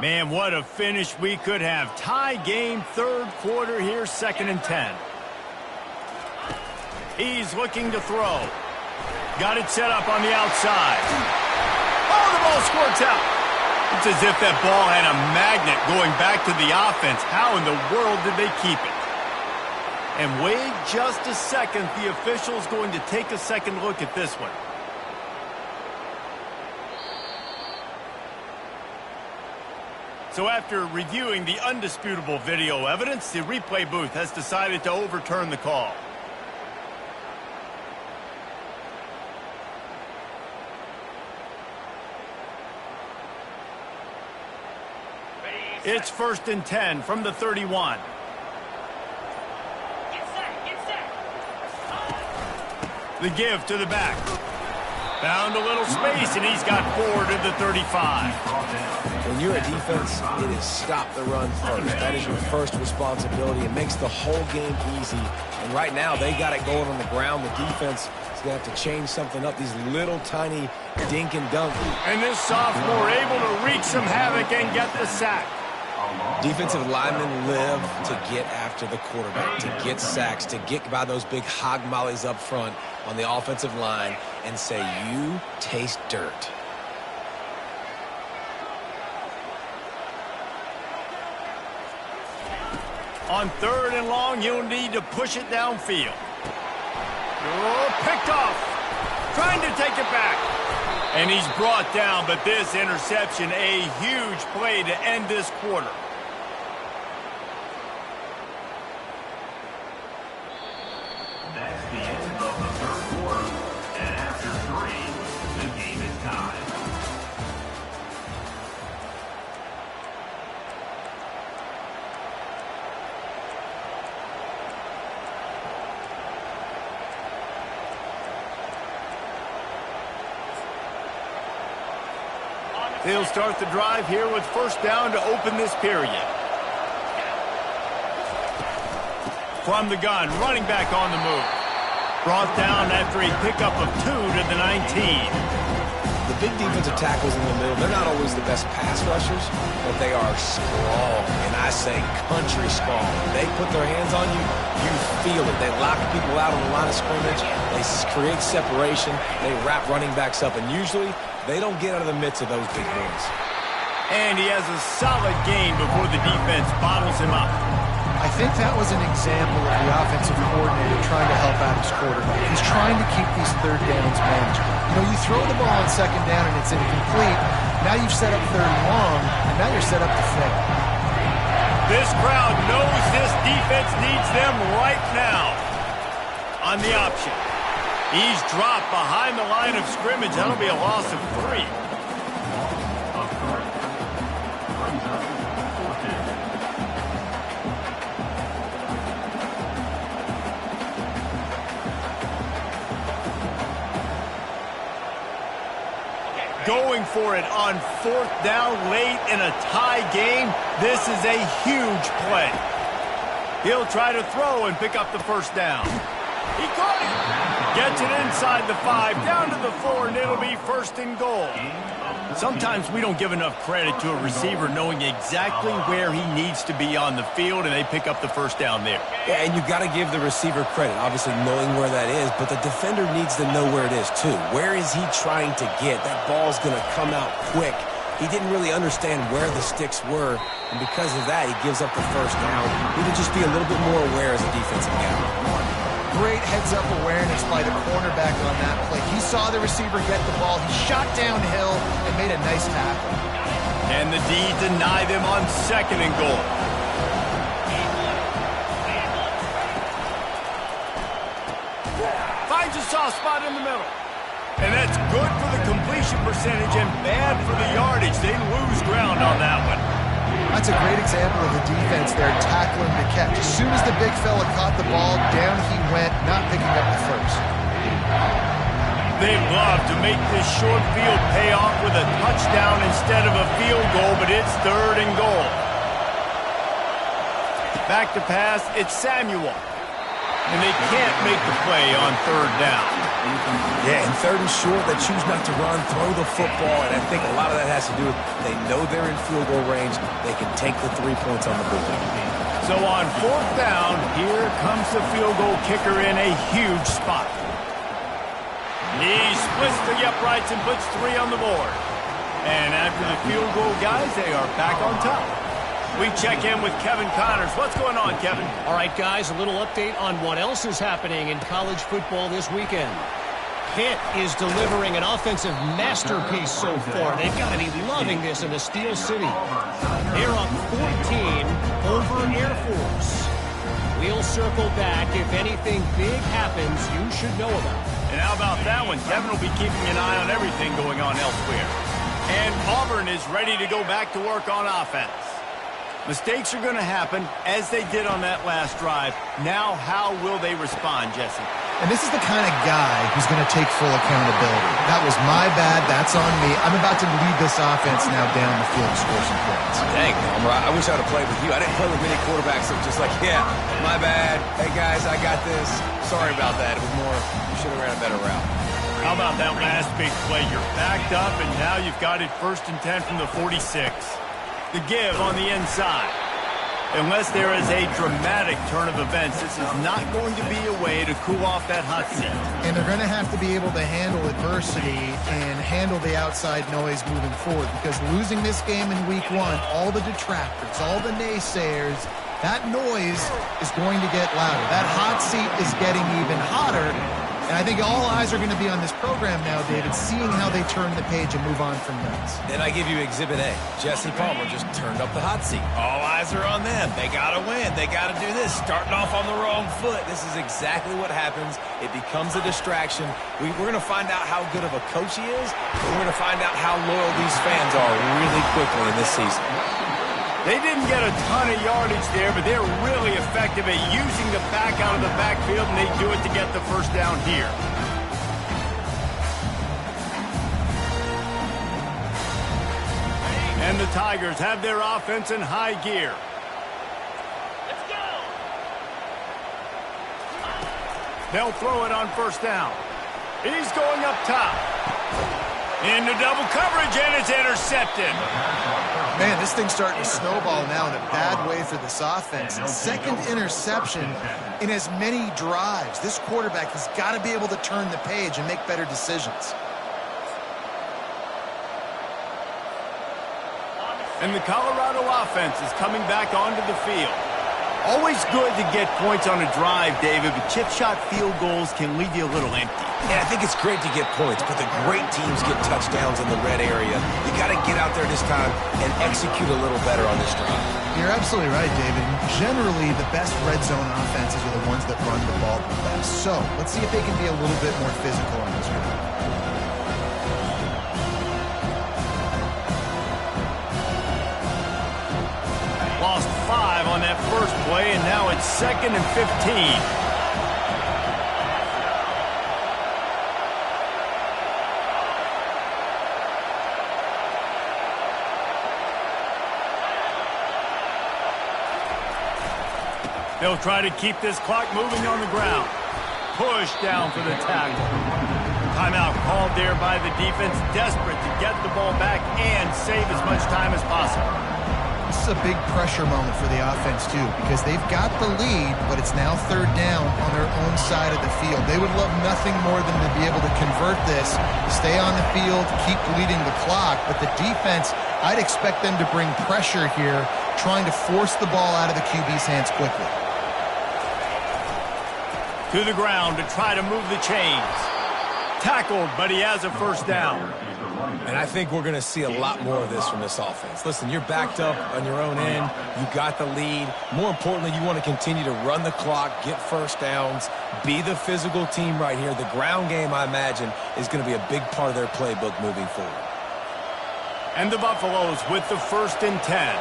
Man, what a finish we could have. Tie game, 3rd quarter here, 2nd and 10. He's looking to throw. Got it set up on the outside. Oh, the ball squirts out. It's as if that ball had a magnet going back to the offense. How in the world did they keep it? And wait just a second. The official's going to take a second look at this one. So after reviewing the undisputable video evidence, the replay booth has decided to overturn the call. It's 1st and 10 from the 31. The give to the back. Found a little space, and he's got 4 to the 35. When you're a defense, it is stop the run first. That is your first responsibility. It makes the whole game easy. And right now, they got it going on the ground. The defense is going to have to change something up. These little tiny dink and dunk. And this sophomore able to wreak some havoc and get the sack. Defensive linemen live to get after the quarterback, to get sacks, to get by those big hog mollies up front on the offensive line and say, you taste dirt. On 3rd and long, you'll need to push it downfield. Oh, picked off. Trying to take it back. And he's brought down, but this interception, a huge play to end this quarter. That's the end of the 3rd quarter. And after 3, the game is tied. They'll start the drive here with 1st down to open this period. From the gun, running back on the move. Brought down after a pickup of 2 to the 19. The big defensive tackles in the middle, they're not always the best pass rushers, but they are strong, and I say country strong. They put their hands on you, you feel it. They lock people out on the line of scrimmage. They create separation. They wrap running backs up, and usually they don't get out of the midst of those big boys. And he has a solid gain before the defense bottles him up. I think that was an example of the offensive coordinator trying to help out his quarterback. He's trying to keep these 3rd downs managed. You know, you throw the ball on 2nd down and it's incomplete. Now you've set up 3rd and long, and now you're set up to fail. This crowd knows this defense needs them right now. On the option. He's dropped behind the line of scrimmage. That'll be a loss of 3. Going for it on 4th down late in a tie game. This is a huge play. He'll try to throw and pick up the 1st down. He caught it. Gets it inside the 5, down to the 4, and it'll be 1st and goal. Sometimes we don't give enough credit to a receiver knowing exactly where he needs to be on the field, and they pick up the 1st down there. Yeah, and you've got to give the receiver credit, obviously knowing where that is, but the defender needs to know where it is too. Where is he trying to get? That ball's going to come out quick. He didn't really understand where the sticks were, and because of that, he gives up the 1st down. He would just be a little bit more aware as a defensive guy. Great heads-up awareness by the cornerback on that play. He saw the receiver get the ball. He shot downhill and made a nice tackle. And the D deny them on 2nd and goal. Finds a soft spot in the middle. And that's good for the completion percentage and bad for the yardage. They lose ground on that one. That's a great example of the defense there tackling the catch. As soon as the big fella caught the ball, down he went, not picking up the 1st. They love to make this short field pay off with a touchdown instead of a field goal, but it's 3rd and goal. Back to pass, it's Samuel. And they can't make the play on 3rd down. Yeah, and 3rd and short, they choose not to run, throw the football, and I think a lot of that has to do with they know they're in field goal range. They can take the 3 points on the board. So on 4th down, here comes the field goal kicker in a huge spot. He splits the uprights and puts 3 on the board. And after the field goal, guys, they are back on top. We check in with Kevin Connors. What's going on, Kevin? All right, guys, a little update on what else is happening in college football this weekend. Pitt is delivering an offensive masterpiece so far. They've got to be loving this in the Steel City. They're up 14 over Air Force. We'll circle back. If anything big happens, you should know about it. And how about that one? Kevin will be keeping an eye on everything going on elsewhere. And Auburn is ready to go back to work on offense. Mistakes are going to happen, as they did on that last drive. Now, how will they respond, Jesse? And this is the kind of guy who's going to take full accountability. That was my bad. That's on me. I'm about to lead this offense now down the field to score some points. Dang, Palmer, I wish I would have played with you. I didn't play with many quarterbacks that were just like, yeah, my bad. Hey, guys, I got this. Sorry about that. It was more, you should have ran a better route. How about that last big play? You're backed up, and now you've got it 1st and 10 from the 46. The give on the inside. Unless there is a dramatic turn of events, this is not going to be a way to cool off that hot seat. And they're going to have to be able to handle adversity and handle the outside noise moving forward, because losing this game in week 1, all the detractors, all the naysayers, that noise is going to get louder. That hot seat is getting even hotter. And I think all eyes are going to be on this program now, David, seeing how they turn the page and move on from this. Then I give you Exhibit A. Jesse Palmer just turned up the hot seat. All eyes are on them. They got to win. They got to do this. Starting off on the wrong foot. This is exactly what happens. It becomes a distraction. We're going to find out how good of a coach he is. We're going to find out how loyal these fans are really quickly in this season. They didn't get a ton of yardage there, but they're really effective at using the back out of the backfield, and they do it to get the first down here. And the Tigers have their offense in high gear. Let's go! They'll throw it on first down. He's going up top. Into double coverage, and it's intercepted. Man, this thing's starting to snowball now in a bad way for this offense. Second interception in as many drives. This quarterback has got to be able to turn the page and make better decisions. And the Colorado offense is coming back onto the field. Always good to get points on a drive, David, but chip shot field goals can leave you a little empty. Yeah, I think it's great to get points, but the great teams get touchdowns in the red area. You got to get out there this time and execute a little better on this drive. You're absolutely right, David. Generally, the best red zone offenses are the ones that run the ball the best. So, let's see if they can be a little bit more physical on this one. Lost 5 on that first play, and now it's 2nd and 15. They'll try to keep this clock moving on the ground. Push down for the tackle. Timeout called there by the defense, desperate to get the ball back and save as much time as possible. This is a big pressure moment for the offense, too, because they've got the lead, but it's now 3rd down on their own side of the field. They would love nothing more than to be able to convert this, stay on the field, keep bleeding the clock. But the defense, I'd expect them to bring pressure here, trying to force the ball out of the QB's hands quickly. To the ground to try to move the chains. Tackled, but he has a first down. And I think we're going to see a lot more of this from this offense. Listen, you're backed up on your own end. You got the lead. More importantly, you want to continue to run the clock, get first downs, be the physical team right here. The ground game, I imagine, is going to be a big part of their playbook moving forward. And the Buffaloes with the 1st and 10.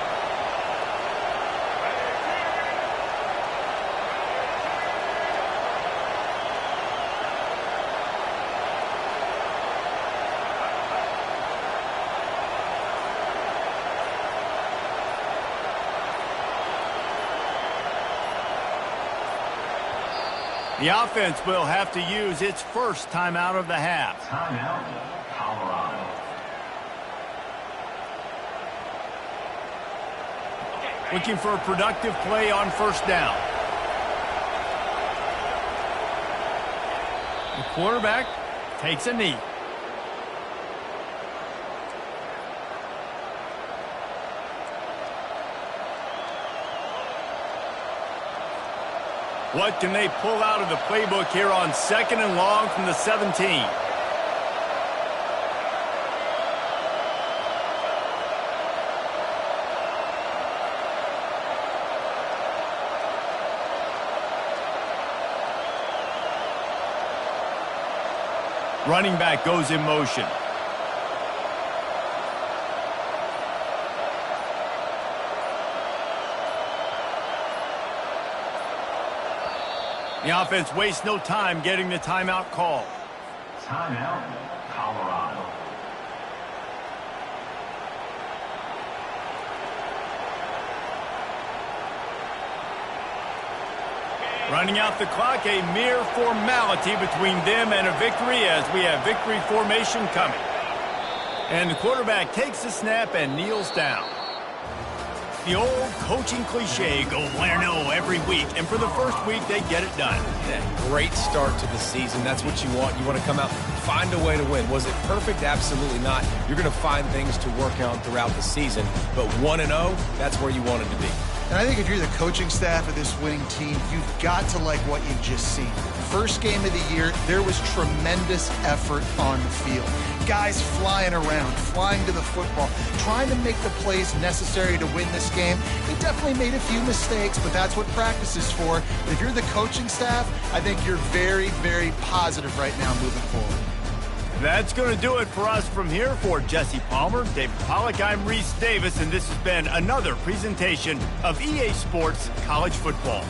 The offense will have to use its first timeout of the half. Timeout, Colorado. Looking for a productive play on first down. The quarterback takes a knee. What can they pull out of the playbook here on 2nd and long from the 17? Running back goes in motion. The offense wastes no time getting the timeout call. Timeout, Colorado. Running out the clock, a mere formality between them and a victory as we have victory formation coming. And the quarterback takes the snap and kneels down. the old coaching cliche, go win-0 every week, and for the first week, they get it done. Yeah, great start to the season. That's what you want. You want to come out, find a way to win. Was it perfect? Absolutely not. You're going to find things to work on throughout the season, but 1-0, that's where you want it to be. And I think if you're the coaching staff of this winning team, you've got to like what you've just seen. First game of the year, there was tremendous effort on the field. Guys flying around, flying to the football, trying to make the plays necessary to win this game. They definitely made a few mistakes, but that's what practice is for. If you're the coaching staff, I think you're very, very positive right now moving forward. That's going to do it for us from here. For Jesse Palmer, David Pollack, I'm Reese Davis, and this has been another presentation of EA Sports College Football.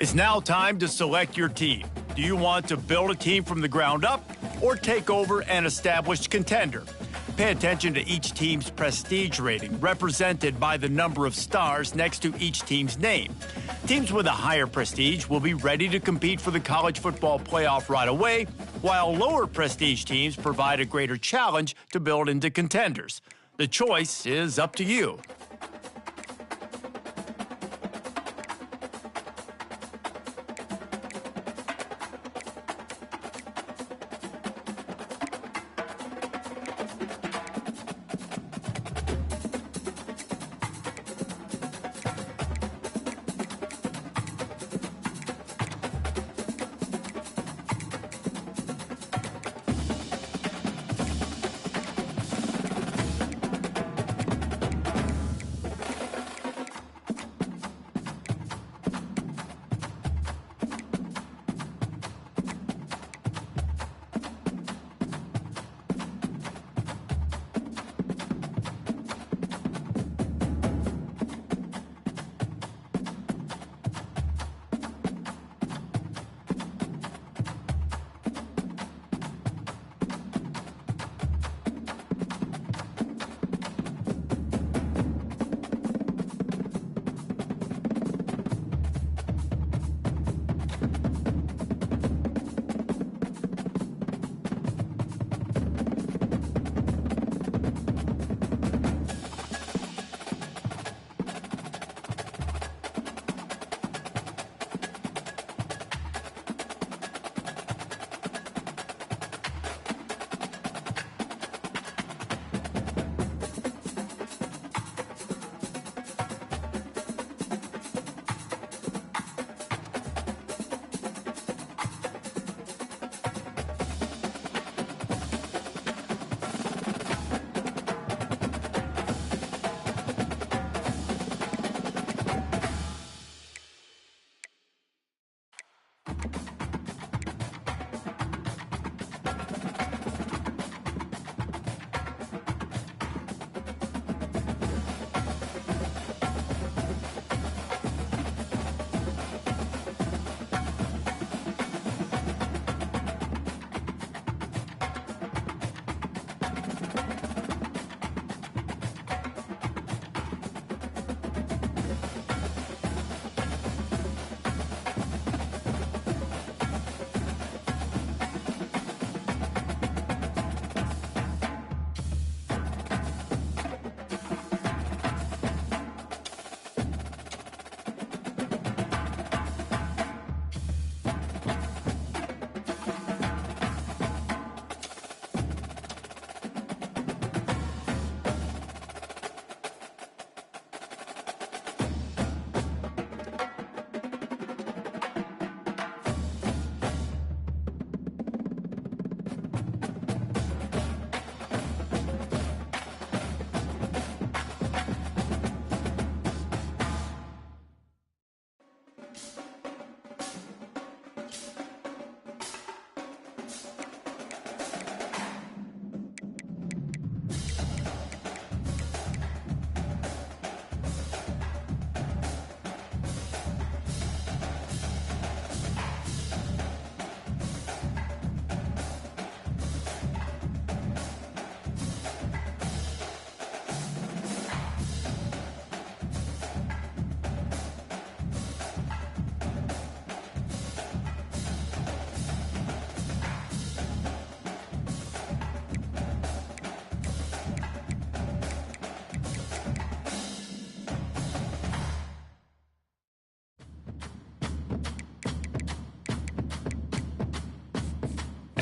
It's now time to select your team. Do you want to build a team from the ground up or take over an established contender? Pay attention to each team's prestige rating, represented by the number of stars next to each team's name. Teams with a higher prestige will be ready to compete for the college football playoff right away, while lower prestige teams provide a greater challenge to build into contenders. The choice is up to you.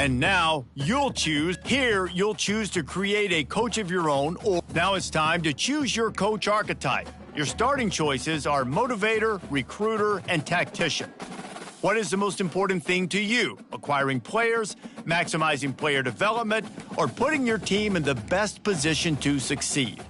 And now you'll choose. Here, you'll choose to create a coach of your own, or now it's time to choose your coach archetype. Your starting choices are motivator, recruiter, and tactician. What is the most important thing to you? Acquiring players, maximizing player development, or putting your team in the best position to succeed?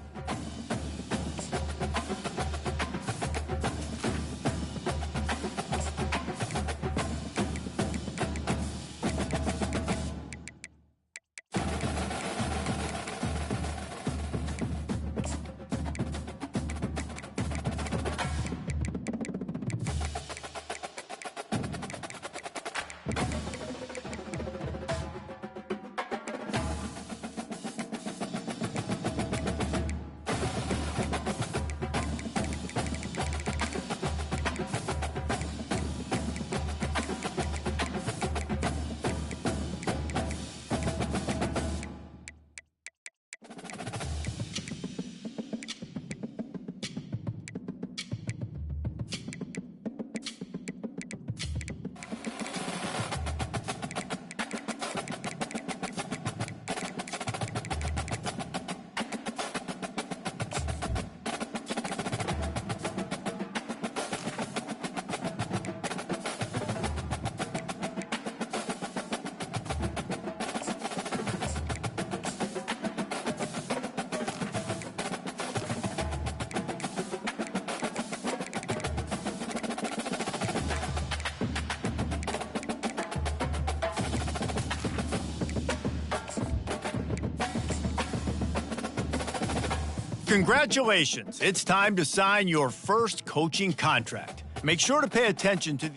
Congratulations. It's time to sign your first coaching contract. Make sure to pay attention to...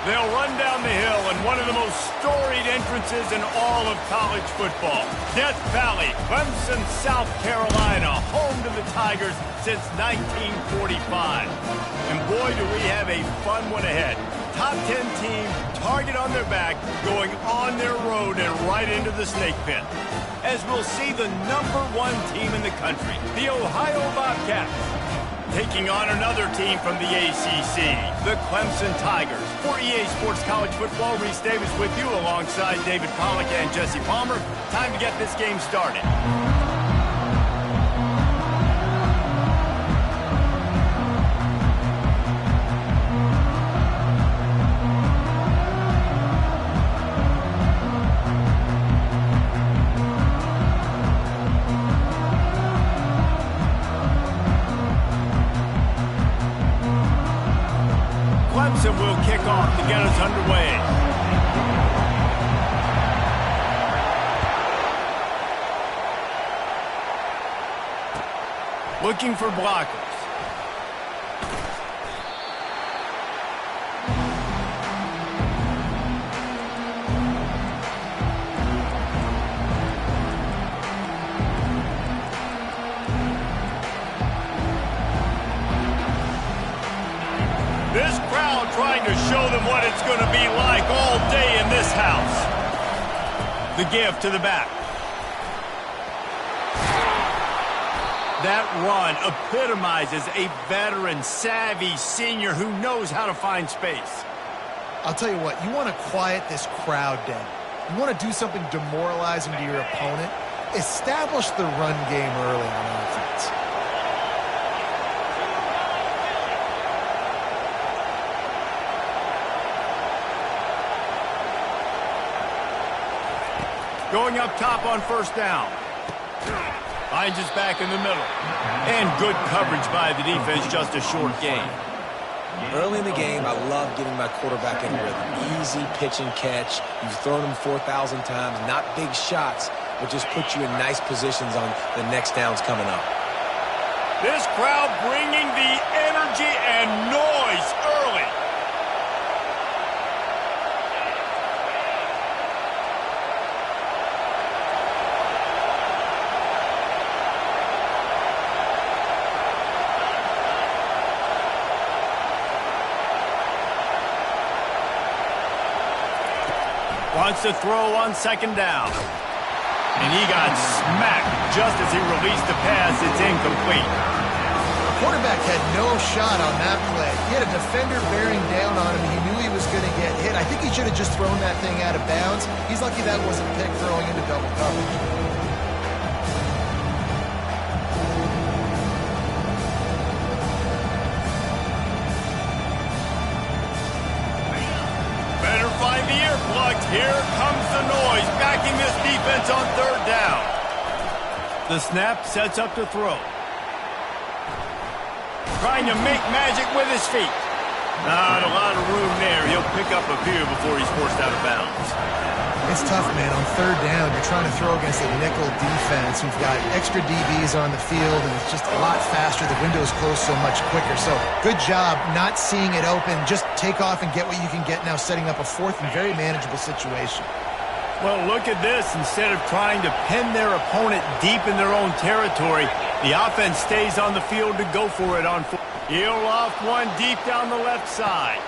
They'll run down the hill in one of the most storied entrances in all of college football. Death Valley, Clemson, South Carolina, home to the Tigers since 1945. And boy, do we have a fun one ahead. Top 10 team, target on their back, going on their road and right into the snake pit. As we'll see the #1 team in the country, the Ohio Bobcats, taking on another team from the ACC, the Clemson Tigers. For EA Sports College Football, Reese Davis with you alongside David Pollack and Jesse Palmer. Time to get this game started. Clemson will kick off to get us underway. Looking for blockers. This crowd trying to show them what it's going to be like all day in this house. The give to the back. That run epitomizes a veteran, savvy senior who knows how to find space. I'll tell you what, you want to quiet this crowd down. You want to do something demoralizing to your opponent. Establish the run game early on offense. Going up top on first down. Finds his back in the middle. And good coverage by the defense, just a short gain. Early in the game, I love getting my quarterback in rhythm. Easy pitch and catch. You've thrown him 4,000 times. Not big shots, but just put you in nice positions on the next downs coming up. This crowd bringing the energy and noise early. Wants to throw on second down. And he got smacked just as he released the pass. It's incomplete. The quarterback had no shot on that play. He had a defender bearing down on him. He knew he was going to get hit. I think he should have just thrown that thing out of bounds. He's lucky that wasn't picked throwing into double coverage. Here comes the noise, backing this defense on third down. The snap sets up to throw. Trying to make magic with his feet. Not a lot of room there. He'll pick up a few before he's forced out of bounds. It's tough, man. On third down, you're trying to throw against a nickel defense who've got extra DBs on the field, and it's just a lot faster. The window's closed so much quicker. So good job not seeing it open. Just take off and get what you can get now, setting up a fourth and very manageable situation. Well, look at this. Instead of trying to pin their opponent deep in their own territory, the offense stays on the field to go for it on fourth. He'll loft one deep down the left side.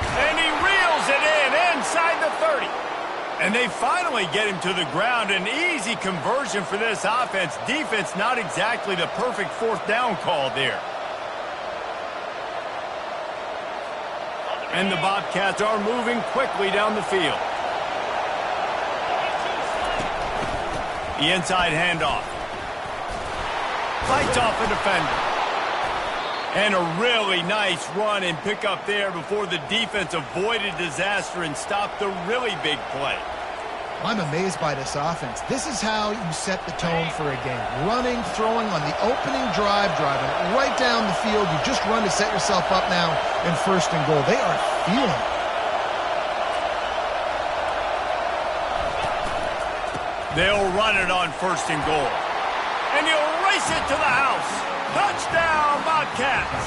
And he reels it in inside the 30. And they finally get him to the ground. An easy conversion for this offense. Defense not exactly the perfect fourth down call there. And the Bobcats are moving quickly down the field. The inside handoff. Fights off a defender. And a really nice run and pick up there before the defense avoided disaster and stopped the really big play. I'm amazed by this offense. This is how you set the tone for a game. Running, throwing on the opening drive, driving right down the field. You just run to set yourself up now in first and goal. They are feeling it. They'll run it on first and goal. And he'll race it to the house. Touchdown, Bobcats.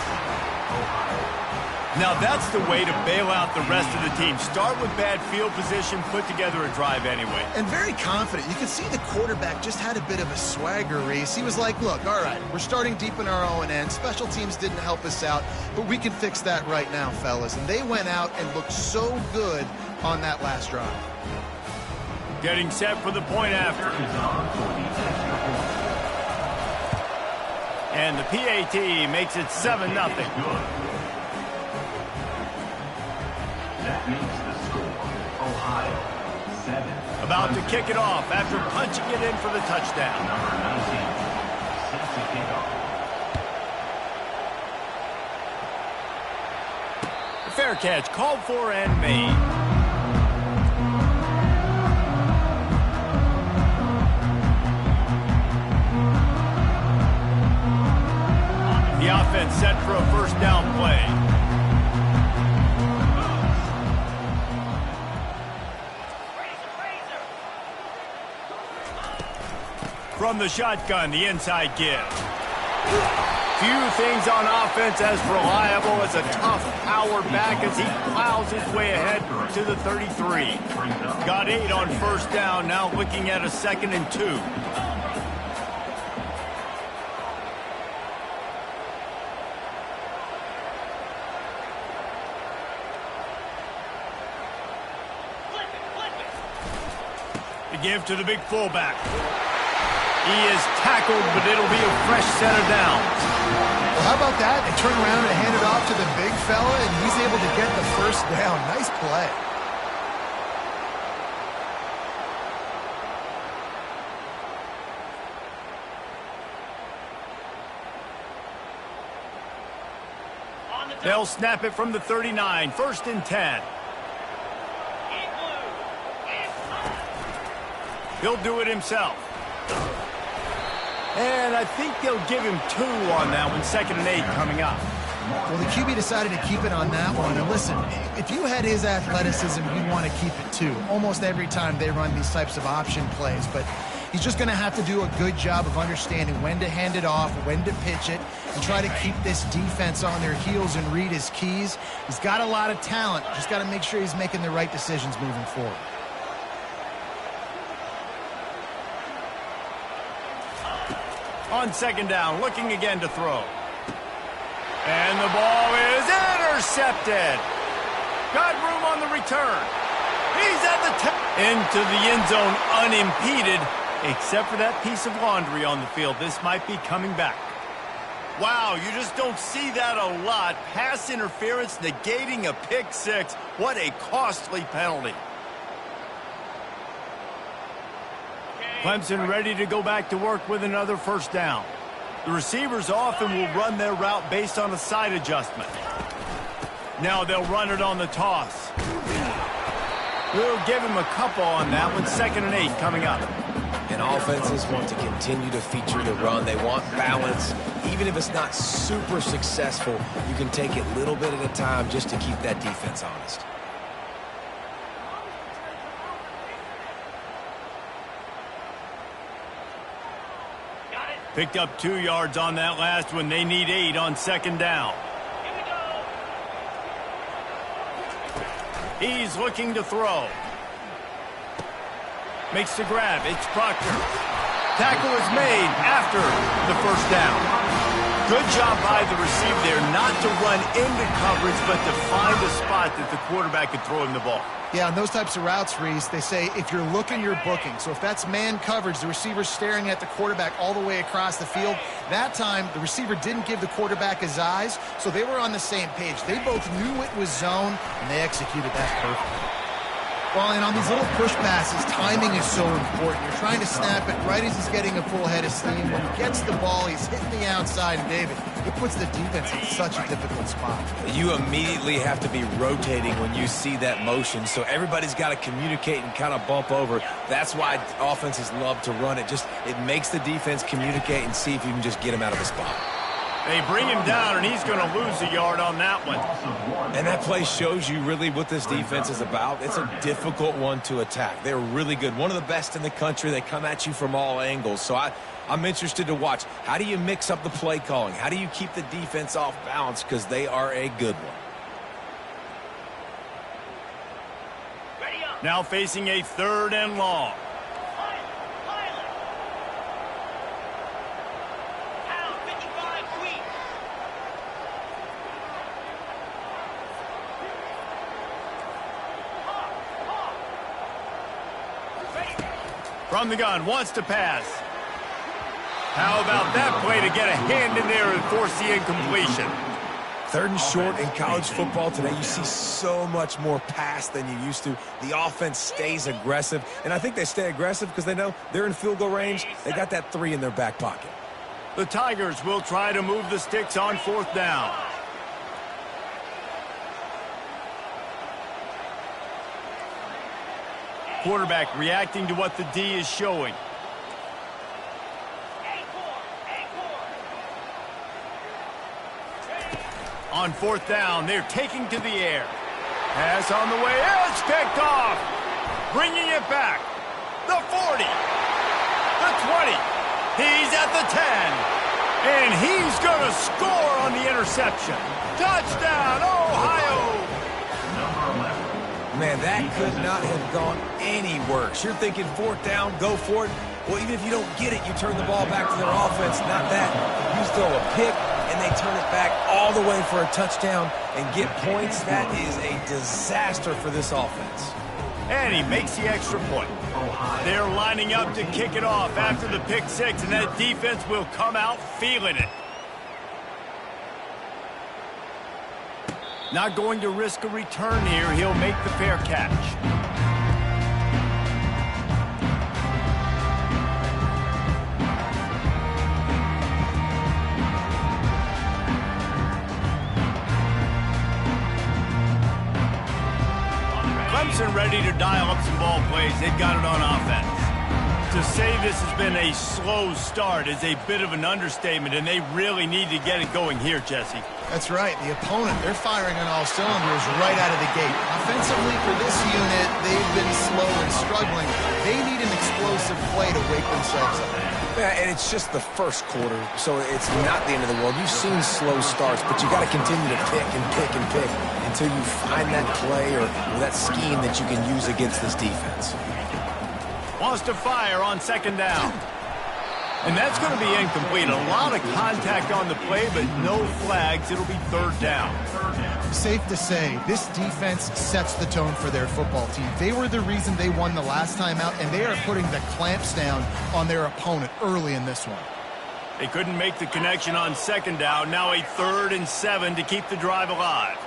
Now that's the way to bail out the rest of the team. Start with bad field position, put together a drive anyway. And very confident. You could see the quarterback just had a bit of a swagger, Reese. He was like, look, all right, we're starting deep in our own end. Special teams didn't help us out, but we can fix that right now, fellas. And they went out and looked so good on that last drive. Getting set for the point after. And the PAT makes it 7-0. That makes the score Ohio 7. About to kick it off after punching it in for the touchdown. Number 19 set to kick off. The fair catch called for and made. The offense set for a first down play. From the shotgun, the inside give. Few things on offense as reliable as a tough power back as he plows his way ahead to the 33. Got 8 on first down, now looking at a 2nd and 2. The give to the big fullback. He is tackled, but it'll be a fresh set of downs. Well, how about that? They turn around and hand it off to the big fella, and he's able to get the first down. Nice play. They'll snap it from the 39, 1st and 10. He'll do it himself. And I think they'll give him 2 on that one, 2nd and 8 coming up. Well, the QB decided to keep it on that one. And listen, if you had his athleticism, you'd want to keep it too. Almost every time they run these types of option plays. But he's just going to have to do a good job of understanding when to hand it off, when to pitch it, and try to keep this defense on their heels and read his keys. He's got a lot of talent. Just got to make sure he's making the right decisions moving forward. On 2nd down, looking again to throw. And the ball is intercepted. Got room on the return. He's at the into the end zone unimpeded, except for that piece of laundry on the field. This might be coming back. Wow, you just don't see that a lot. Pass interference negating a pick 6. What a costly penalty. Clemson ready to go back to work with another first down. The receivers often will run their route based on a side adjustment. Now they'll run it on the toss. We'll give him a couple on that one, 2nd and 8 coming up. And offenses want to continue to feature the run. They want balance. Even if it's not super successful, you can take it a little bit at a time just to keep that defense honest. Picked up 2 yards on that last one. They need 8 on 2nd down. Here we go. He's looking to throw. Makes the grab. It's Proctor. Tackle is made after the first down. Good job by the receiver there not to run into coverage, but to find a spot that the quarterback could throw him the ball. Yeah, on those types of routes, Reese, they say if you're looking, you're booking. So if that's man coverage, the receiver's staring at the quarterback all the way across the field. That time, the receiver didn't give the quarterback his eyes, so they were on the same page. They both knew it was zone, and they executed that perfectly. Well, and on these little push passes, timing is so important. You're trying to snap it right as he's getting a full head of steam. When he gets the ball, he's hitting the outside, and David, it puts the defense in such a difficult spot. You immediately have to be rotating when you see that motion, so everybody's got to communicate and kind of bump over. That's why offenses love to run it. It makes the defense communicate and see if you can just get him out of a spot. They bring him down, and he's going to lose a yard on that one. And that play shows you really what this defense is about. It's a difficult one to attack. They're really good. One of the best in the country. They come at you from all angles. So I'm interested to watch. How do you mix up the play calling? How do you keep the defense off balance? Because they are a good one. Now facing a 3rd and long. From the gun, wants to pass. How about that play to get a hand in there and force the incompletion? 3rd and short in college football today. You see so much more pass than you used to. The offense stays aggressive, and I think they stay aggressive because they know they're in field goal range. They got that 3 in their back pocket. The Tigers will try to move the sticks on 4th down. Quarterback reacting to what the D is showing. On 4th down, they're taking to the air. Pass on the way. It's picked off. Bringing it back. The 40. The 20. He's at the 10. And he's going to score on the interception. Touchdown, Ohio. Man, that could not have gone any worse. You're thinking 4th down, go for it. Well, even if you don't get it, you turn the ball back to their offense. Not that. You throw a pick, and they turn it back all the way for a touchdown and get points. That is a disaster for this offense. And he makes the extra point. They're lining up to kick it off after the pick 6, and that defense will come out feeling it. Not going to risk a return here. He'll make the fair catch. Clemson ready to dial up some ball plays. They've got it on offense. To say this has been a slow start is a bit of an understatement, and they really need to get it going here, Jesse. That's right. The opponent, they're firing on all cylinders right out of the gate. Offensively, for this unit, they've been slow and struggling. They need an explosive play to wake themselves up. Yeah, and it's just the first quarter, so it's not the end of the world. You've seen slow starts, but you got to continue to pick and pick and pick until you find that play or that scheme that you can use against this defense. Wants to fire on 2nd down. And that's going to be incomplete. A lot of contact on the play, but no flags. It'll be 3rd down. Safe to say, this defense sets the tone for their football team. They were the reason they won the last time out, and they are putting the clamps down on their opponent early in this one. They couldn't make the connection on 2nd down. Now a 3rd and 7 to keep the drive alive.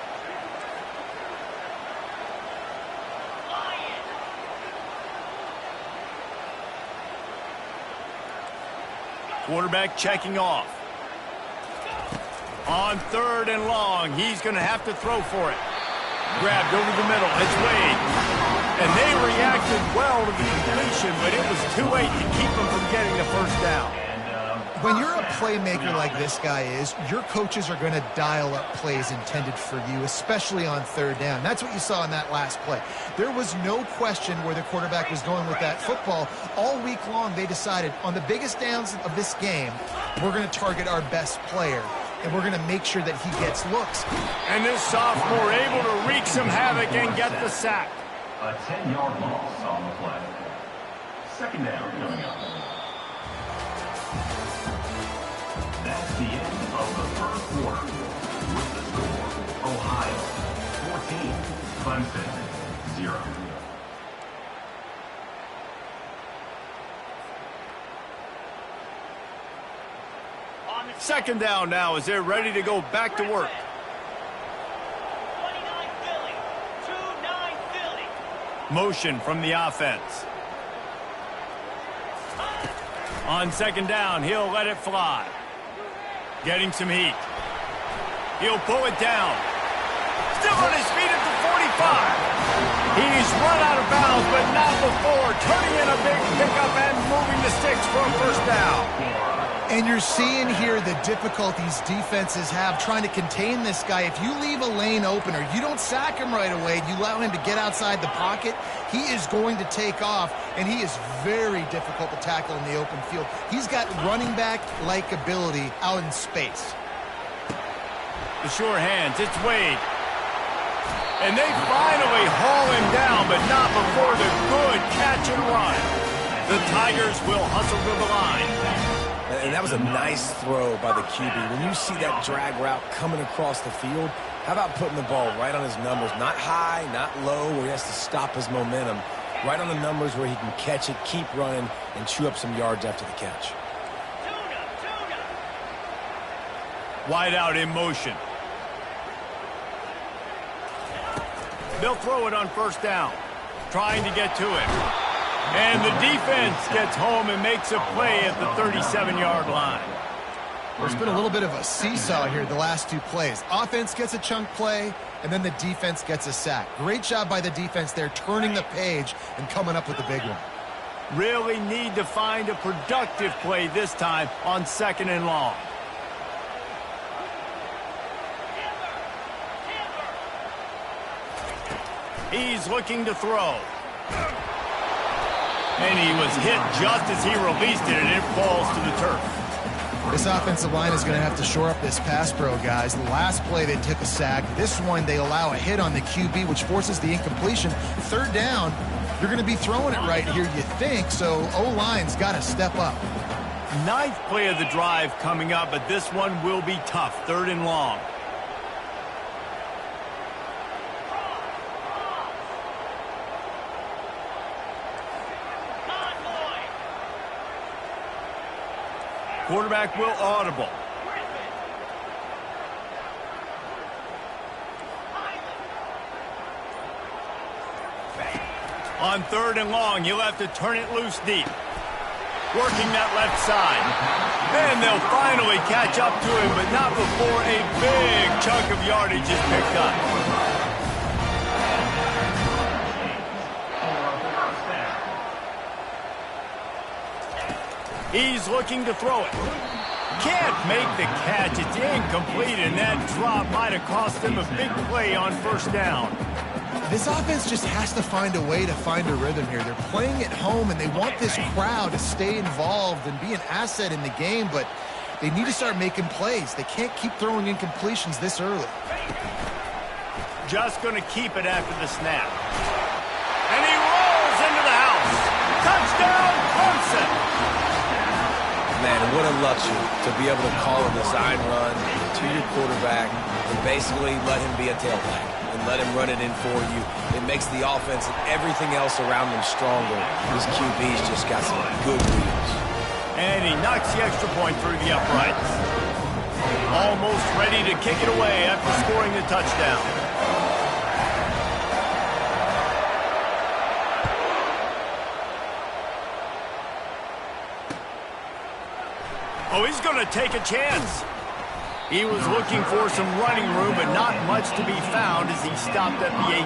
Quarterback checking off. On 3rd and long, he's going to have to throw for it. Grabbed over the middle. It's Wade. And they reacted well to the completion, but it was too late to keep them from getting the 1st down. When you're a playmaker like this guy is, your coaches are going to dial up plays intended for you, especially on 3rd down. That's what you saw in that last play. There was no question where the quarterback was going with that football. All week long, they decided on the biggest downs of this game, we're going to target our best player, and we're going to make sure that he gets looks. And this sophomore able to wreak some havoc and get the sack. A 10-yard loss on the play. 2nd down coming up. That's the end of the 1st quarter. With the score, Ohio 14, Clemson 0. On 2nd down now as they're ready to go back to work. 29 Philly. 2-9 Philly. Motion from the offense. On 2nd down, he'll let it fly. Getting some heat. He'll pull it down. Still on his feet at the 45. He's run out of bounds, but not before. Turning in a big pickup and moving the sticks for a 1st down. And you're seeing here the difficulties defenses have trying to contain this guy. If you leave a lane open or you don't sack him right away, you allow him to get outside the pocket, he is going to take off, and he is very difficult to tackle in the open field. He's got running back-like ability out in space. The sure hands, it's Wade. And they finally haul him down, but not before the good catch and run. The Tigers will hustle to the line. And that was a nice throw by the QB. When you see that drag route coming across the field, how about putting the ball right on his numbers? Not high, not low, where he has to stop his momentum. Right on the numbers where he can catch it, keep running, and chew up some yards after the catch. Wide out in motion. They'll throw it on first down. Trying to get to it. And the defense gets home and makes a play at the 37-yard line. There's been a little bit of a seesaw here the last two plays. Offense gets a chunk play, and then the defense gets a sack. Great job by the defense there, turning the page and coming up with the big one. Really need to find a productive play this time on 2nd and long. He's looking to throw. And he was hit just as he released it, and it falls to the turf. This offensive line is going to have to shore up this pass pro, guys. The last play they took a sack. This one they allow a hit on the QB, which forces the incompletion. 3rd down, you're going to be throwing it right here, you think, so O-line's got to step up. 9th play of the drive coming up, but this one will be tough. 3rd and long. Quarterback will audible. On 3rd and long, you'll have to turn it loose deep. Working that left side. And they'll finally catch up to him, but not before a big chunk of yardage is picked up. He's looking to throw it. Can't make the catch. It's incomplete, and that drop might have cost them a big play on 1st down. This offense just has to find a way to find a rhythm here. They're playing at home, and they want this crowd to stay involved and be an asset in the game, but they need to start making plays. They can't keep throwing incompletions this early. Just going to keep it after the snap. And he rolls into the house. Touchdown, Clemson. Man, what a luxury to be able to call a design run to your quarterback and basically let him be a tailback and let him run it in for you. It makes the offense and everything else around them stronger. This QB's just got some good wheels. And he knocks the extra point through the uprights. Almost ready to kick it away after scoring the touchdown. Oh, he's going to take a chance. He was looking for some running room, but not much to be found as he stopped at the 18.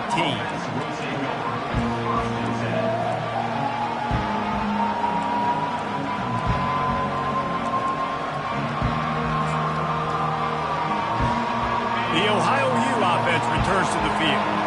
The Ohio U offense returns to the field.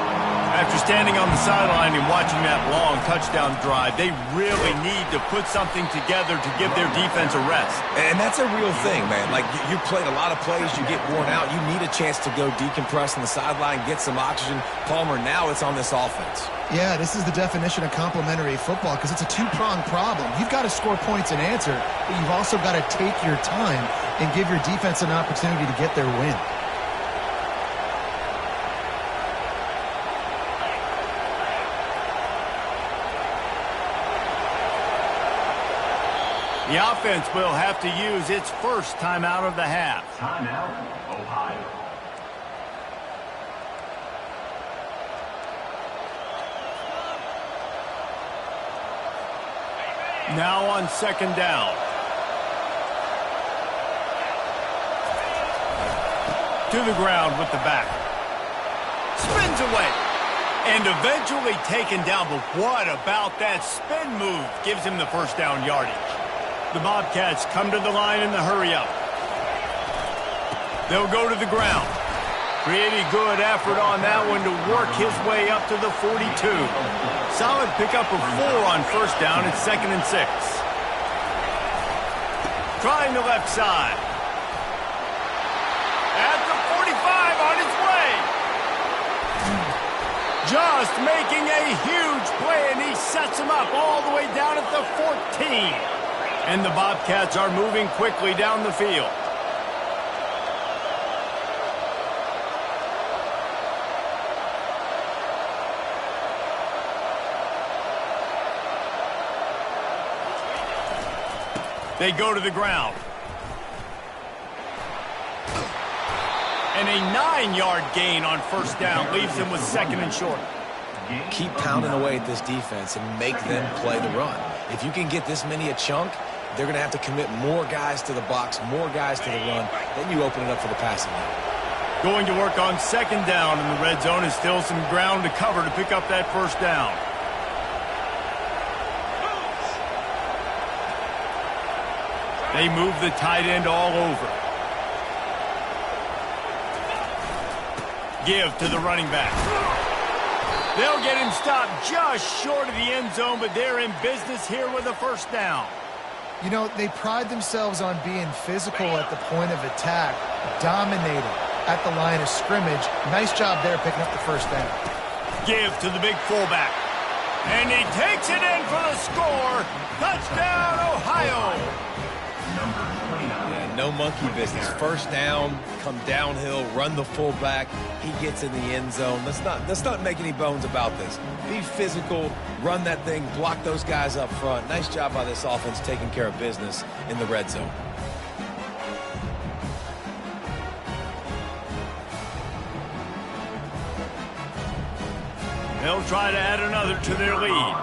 After standing on the sideline and watching that long touchdown drive, they really need to put something together to give their defense a rest. And that's a real thing, man. Like, you played a lot of plays, you get worn out. You need a chance to go decompress on the sideline, get some oxygen. Palmer, now it's on this offense. Yeah, this is the definition of complementary football because it's a two-pronged problem. You've got to score points and answer, but you've also got to take your time and give your defense an opportunity to get their win. The offense will have to use its first timeout of the half. Timeout, Ohio. Now on 2nd down. To the ground with the back. Spins away. And eventually taken down, but what about that spin move? Gives him the 1st down yardage. The Bobcats come to the line in the hurry-up. They'll go to the ground. Pretty good effort on that one to work his way up to the 42. Solid pickup of 4 on 1st down. It's 2nd and 6. Trying the left side. At the 45 on his way. Just making a huge play, and he sets him up all the way down at the 14. And the Bobcats are moving quickly down the field. They go to the ground. And a 9-yard gain on first down leaves them with second and short. Keep pounding away at this defense and make them play the run. If you can get this many a chunk, they're going to have to commit more guys to the box, more guys to the run. Then you open it up for the passing game. Going to work on second down, and the red zone is still some ground to cover to pick up that first down. They move the tight end all over. Give to the running back. They'll get him stopped just short of the end zone, but they're in business here with a first down. You know, they pride themselves on being physical at the point of attack, dominating at the line of scrimmage. Nice job there picking up the first down. Give to the big fullback. And he takes it in for the score. Touchdown, Ohio. Yeah, no monkey business. First down, come downhill, run the fullback. He gets in the end zone. Let's not make any bones about this. Be physical, run that thing, block those guys up front. Nice job by this offense taking care of business in the red zone. They'll try to add another to their lead.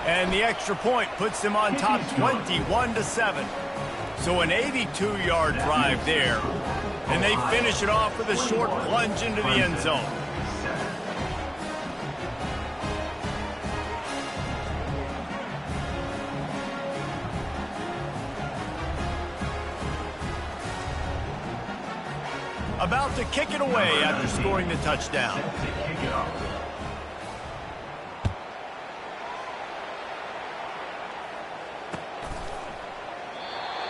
And the extra point puts them on top 21-7. So an 82-yard drive there. And they finish it off with a short plunge into the end zone. About to kick it away after scoring the touchdown.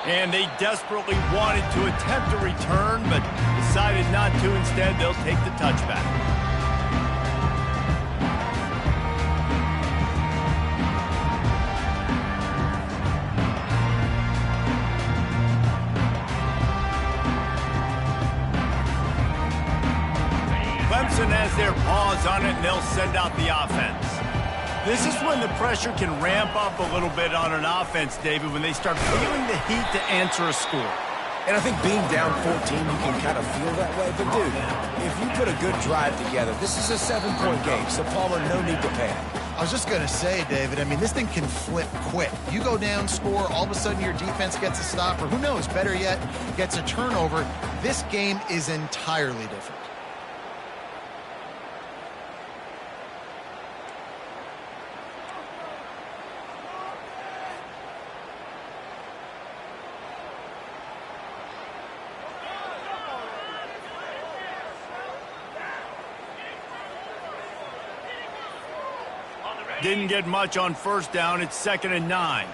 And they desperately wanted to attempt a return, but decided not to. Instead, they'll take the touchback. Clemson has their paws on it, and they'll send out the offense. This is when the pressure can ramp up a little bit on an offense, David, when they start feeling the heat to answer a score. And I think being down 14, you can kind of feel that way. But, dude, if you put a good drive together, this is a 7-point game, so Palmer, no need to panic. I was just going to say, David, I mean, this thing can flip quick. You go down, score, all of a sudden your defense gets a stop, or who knows, better yet, gets a turnover. This game is entirely different. Didn't get much on first down. It's 2nd and 9.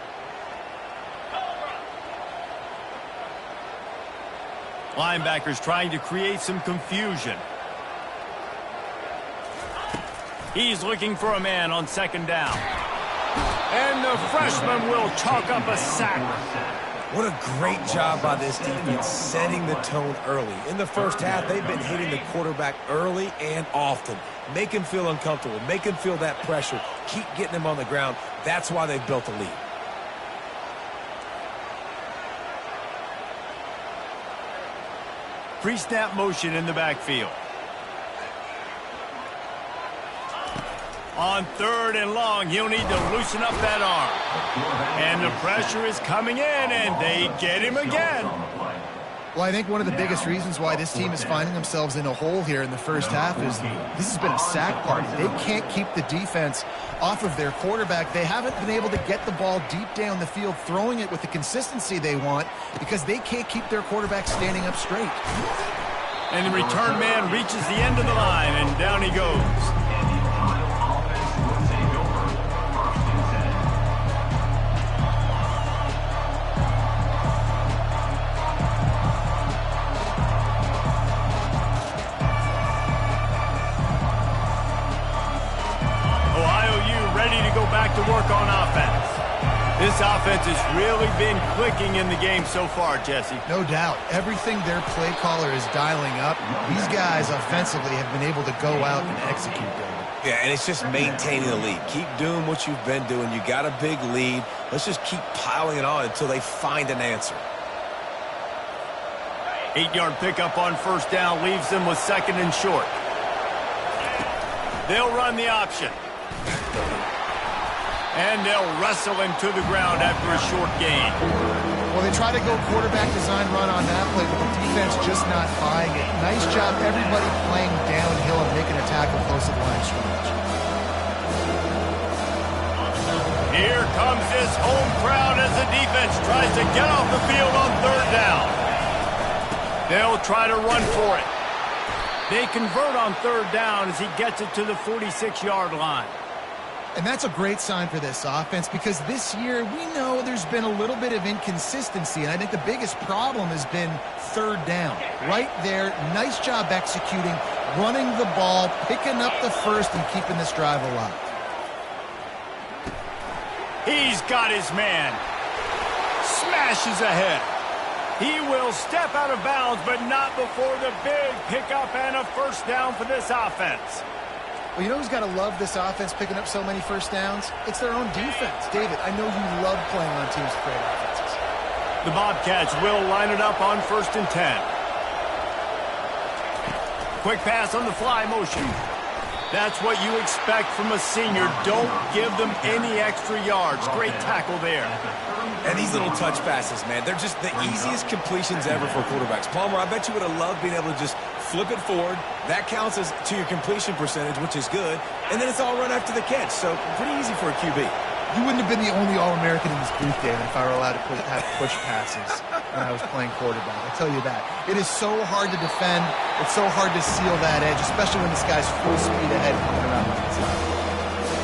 Linebackers trying to create some confusion. He's looking for a man on 2nd down. And the freshman will chalk up a sack. What a great job by this defense setting the tone early. In the first half, they've been hitting the quarterback early and often. Make him feel uncomfortable. Make him feel that pressure. Keep getting him on the ground. That's why they've built a lead. Pre-snap motion in the backfield. On 3rd and long, he'll need to loosen up that arm. And the pressure is coming in, and they get him again. Well, I think one of the biggest reasons why this team is finding themselves in a hole here in the first half is this has been a sack party. They can't keep the defense off of their quarterback. They haven't been able to get the ball deep down the field, throwing it with the consistency they want because they can't keep their quarterback standing up straight. And the return man reaches the end of the line, and down he goes. This offense has really been clicking in the game so far, Jesse. No doubt. Everything their play caller is dialing up, these guys offensively have been able to go out and execute, David. Yeah, and it's just maintaining the lead. Keep doing what you've been doing. You got a big lead. Let's just keep piling it on until they find an answer. 8-yard pickup on first down leaves them with second and short. They'll run the option. And they'll wrestle him to the ground after a short gain. Well, they try to go quarterback design run on that play, but the defense just not buying it. Nice job, everybody playing downhill and making a tackle close to the line of scrimmage. Here comes this home crowd as the defense tries to get off the field on third down. They'll try to run for it. They convert on third down as he gets it to the 46-yard line. And that's a great sign for this offense because this year we know there's been a little bit of inconsistency, and I think the biggest problem has been third down. Right there, nice job executing, running the ball, picking up the first, and keeping this drive alive. He's got his man. Smashes ahead. He will step out of bounds, but not before the big pickup and a first down for this offense. Well, you know who's got to love this offense picking up so many first downs? It's their own defense. David, I know you love playing on teams with great offenses. The Bobcats will line it up on 1st and 10. Quick pass on the fly motion. That's what you expect from a senior. Don't give them any extra yards. Great tackle there. And these little touch passes, man, they're just the easiest completions ever for quarterbacks. Palmer, I bet you would have loved being able to just flip it forward. That counts as to your completion percentage, which is good. And then it's all run after the catch. So pretty easy for a QB. You wouldn't have been the only All-American in this booth, David, if I were allowed to have push passes when I was playing quarterback. I'll tell you that. It is so hard to defend. It's so hard to seal that edge, especially when this guy's full speed ahead coming around the inside.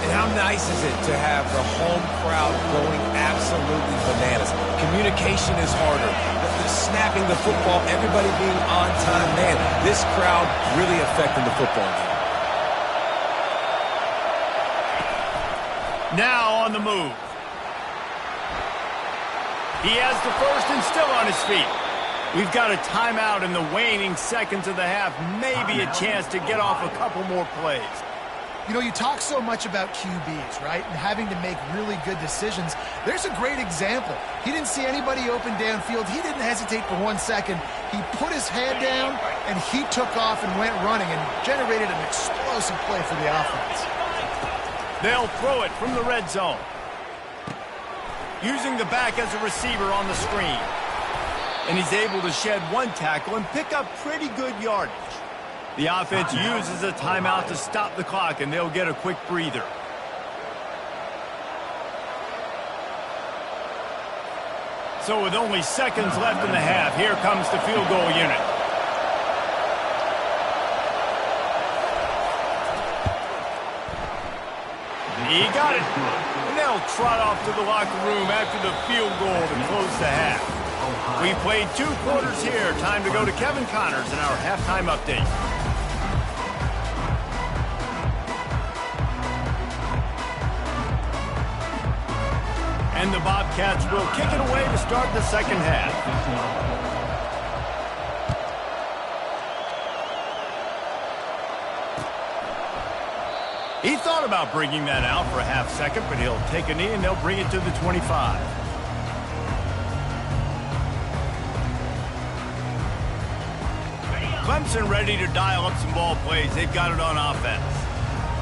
And how nice is it to have the home crowd going absolutely bananas? Communication is harder. The snapping the football, everybody being on time. Man, this crowd really affecting the football game. Now on the move. He has the first and still on his feet. We've got a timeout in the waning seconds of the half. Maybe a chance to get off a couple more plays. You know, you talk so much about QBs, right, and having to make really good decisions. There's a great example. He didn't see anybody open downfield. He didn't hesitate for 1 second. He put his head down, and he took off and went running and generated an explosive play for the offense. They'll throw it from the red zone. Using the back as a receiver on the screen. And he's able to shed one tackle and pick up pretty good yardage. The offense uses a timeout to stop the clock, and they'll get a quick breather. So with only seconds left in the half, here comes the field goal unit. He got it. And they'll trot off to the locker room after the field goal to close the half. We played 2 quarters here. Time to go to Kevin Connors in our halftime update. And the Bobcats will kick it away to start the second half. He thought about bringing that out for a half second, but he'll take a knee and they'll bring it to the 25. Clemson ready to dial up some ball plays. They've got it on offense.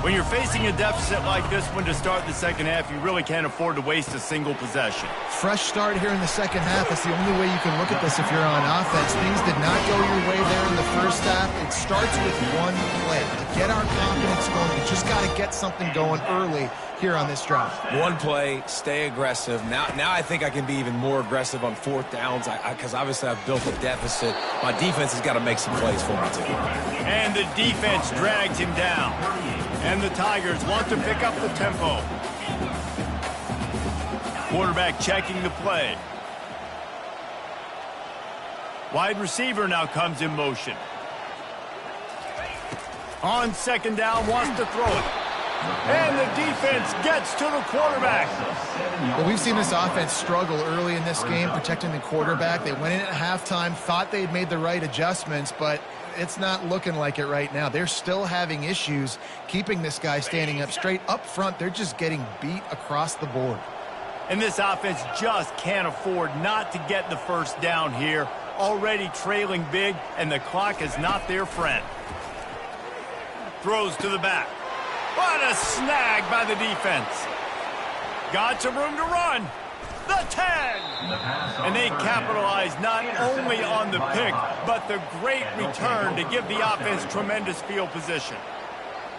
When you're facing a deficit like this one to start the second half, you really can't afford to waste a single possession. Fresh start here in the second half. That's the only way you can look at this if you're on offense. Things did not go your way there in the first half. It starts with one play. To get our confidence going, you just got to get something going early here on this drive. One play, stay aggressive. Now I think I can be even more aggressive on 4th downs because obviously I've built a deficit. My defense has got to make some plays for me too. And the defense drags him down. And the Tigers want to pick up the tempo. Quarterback checking the play. Wide receiver now comes in motion. On second down, wants to throw it. And the defense gets to the quarterback. Well, we've seen this offense struggle early in this game protecting the quarterback. They went in at halftime, thought they'd made the right adjustments, but it's not looking like it right now. They're still having issues keeping this guy standing up straight. Up front, they're just getting beat across the board. And this offense just can't afford not to get the first down here. Already trailing big, and the clock is not their friend. Throws to the back. What a snag by the defense. Got some room to run. The 10. And they capitalize not only on the pick, but the great return to give the offense tremendous field position.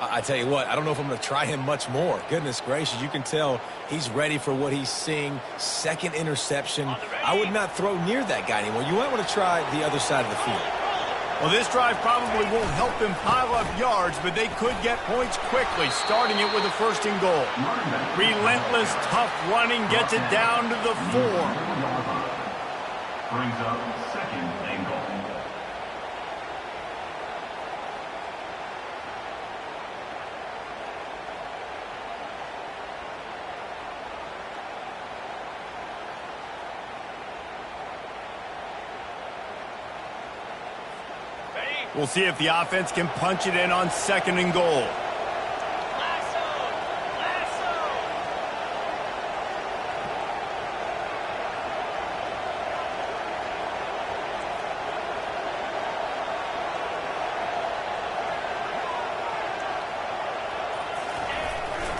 I tell you what, I don't know if I'm going to try him much more. Goodness gracious, you can tell he's ready for what he's seeing. Second interception. I would not throw near that guy anymore. You might want to try the other side of the field. Well, this drive probably won't help them pile up yards, but they could get points quickly, starting it with a first and goal. Relentless, tough running gets it down to the 4. Brings up second and goal. We'll see if the offense can punch it in on second and goal. Lasso!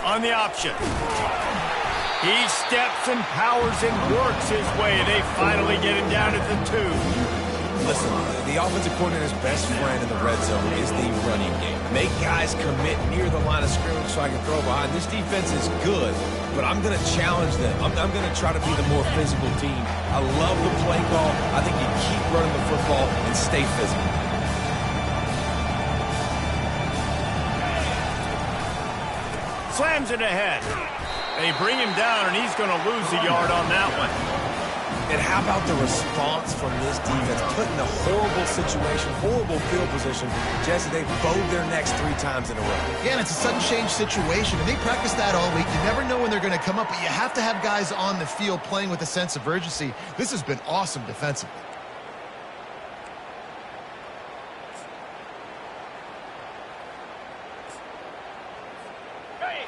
On the option. He steps and powers and works his way. They finally get him down at the 2. Listen, the offensive coordinator's best friend in the red zone is the running game. Make guys commit near the line of scrimmage so I can throw behind. This defense is good, but I'm going to challenge them. I'm going to try to be the more physical team. I love the play call. I think you keep running the football and stay physical. Slams it ahead. They bring him down, and he's going to lose a yard on that one. And how about the response from this defense? Put in a horrible situation, horrible field position. Jesse, they bowed their necks 3 times in a row. Yeah, and it's a sudden change situation, and they practice that all week. You never know when they're going to come up, but you have to have guys on the field playing with a sense of urgency. This has been awesome defensively.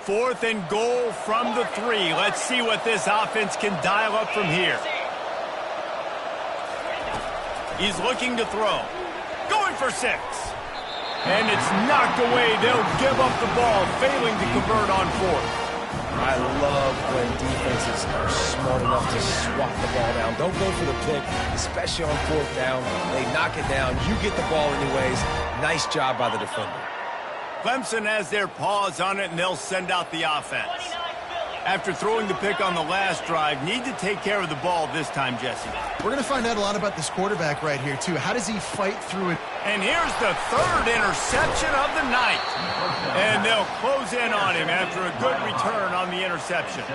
Fourth and goal from the 3. Let's see what this offense can dial up from here. He's looking to throw. Going for 6. And it's knocked away. They'll give up the ball, failing to convert on 4th. I love when defenses are smart enough to swat the ball down. Don't go for the pick, especially on 4th down. They knock it down. You get the ball anyways. Nice job by the defender. Clemson has their paws on it, and they'll send out the offense. After throwing the pick on the last drive, need to take care of the ball this time, Jesse. We're going to find out a lot about this quarterback right here, too. How does he fight through it? And here's the 3rd interception of the night. And they'll close in on him after a good return on the interception.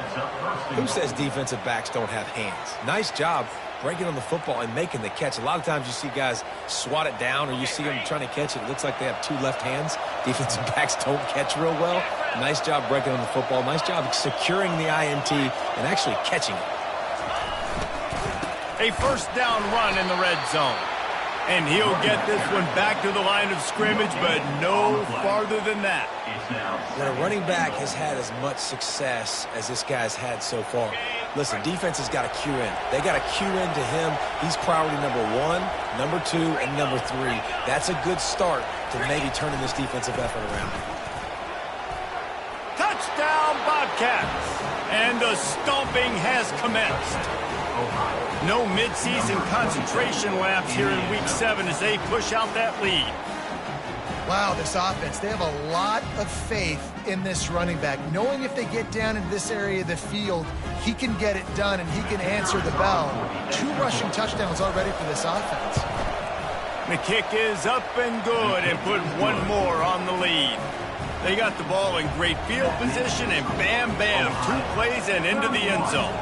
Who says defensive backs don't have hands? Nice job breaking on the football and making the catch. A lot of times you see guys swat it down or you see them trying to catch it. It looks like they have 2 left hands. Defensive backs don't catch real well. Nice job breaking on the football. Nice job securing the INT and actually catching it. A first down run in the red zone. And he'll get this one back to the line of scrimmage, but no farther than that. When a running back has had as much success as this guy's had so far, listen, defense has got to cue in. They got to cue in to him. He's priority number 1, number 2, and number 3. That's a good start to maybe turning this defensive effort around. Touchdown, Bobcats! And the stomping has commenced. No midseason concentration laps here in Week 7 as they push out that lead. Wow, this offense, they have a lot of faith in this running back, knowing if they get down into this area of the field, he can get it done and he can answer the bell. 2 rushing touchdowns already for this offense. The kick is up and good and put 1 more on the lead. They got the ball in great field position and bam, bam, 2 plays and into the end zone.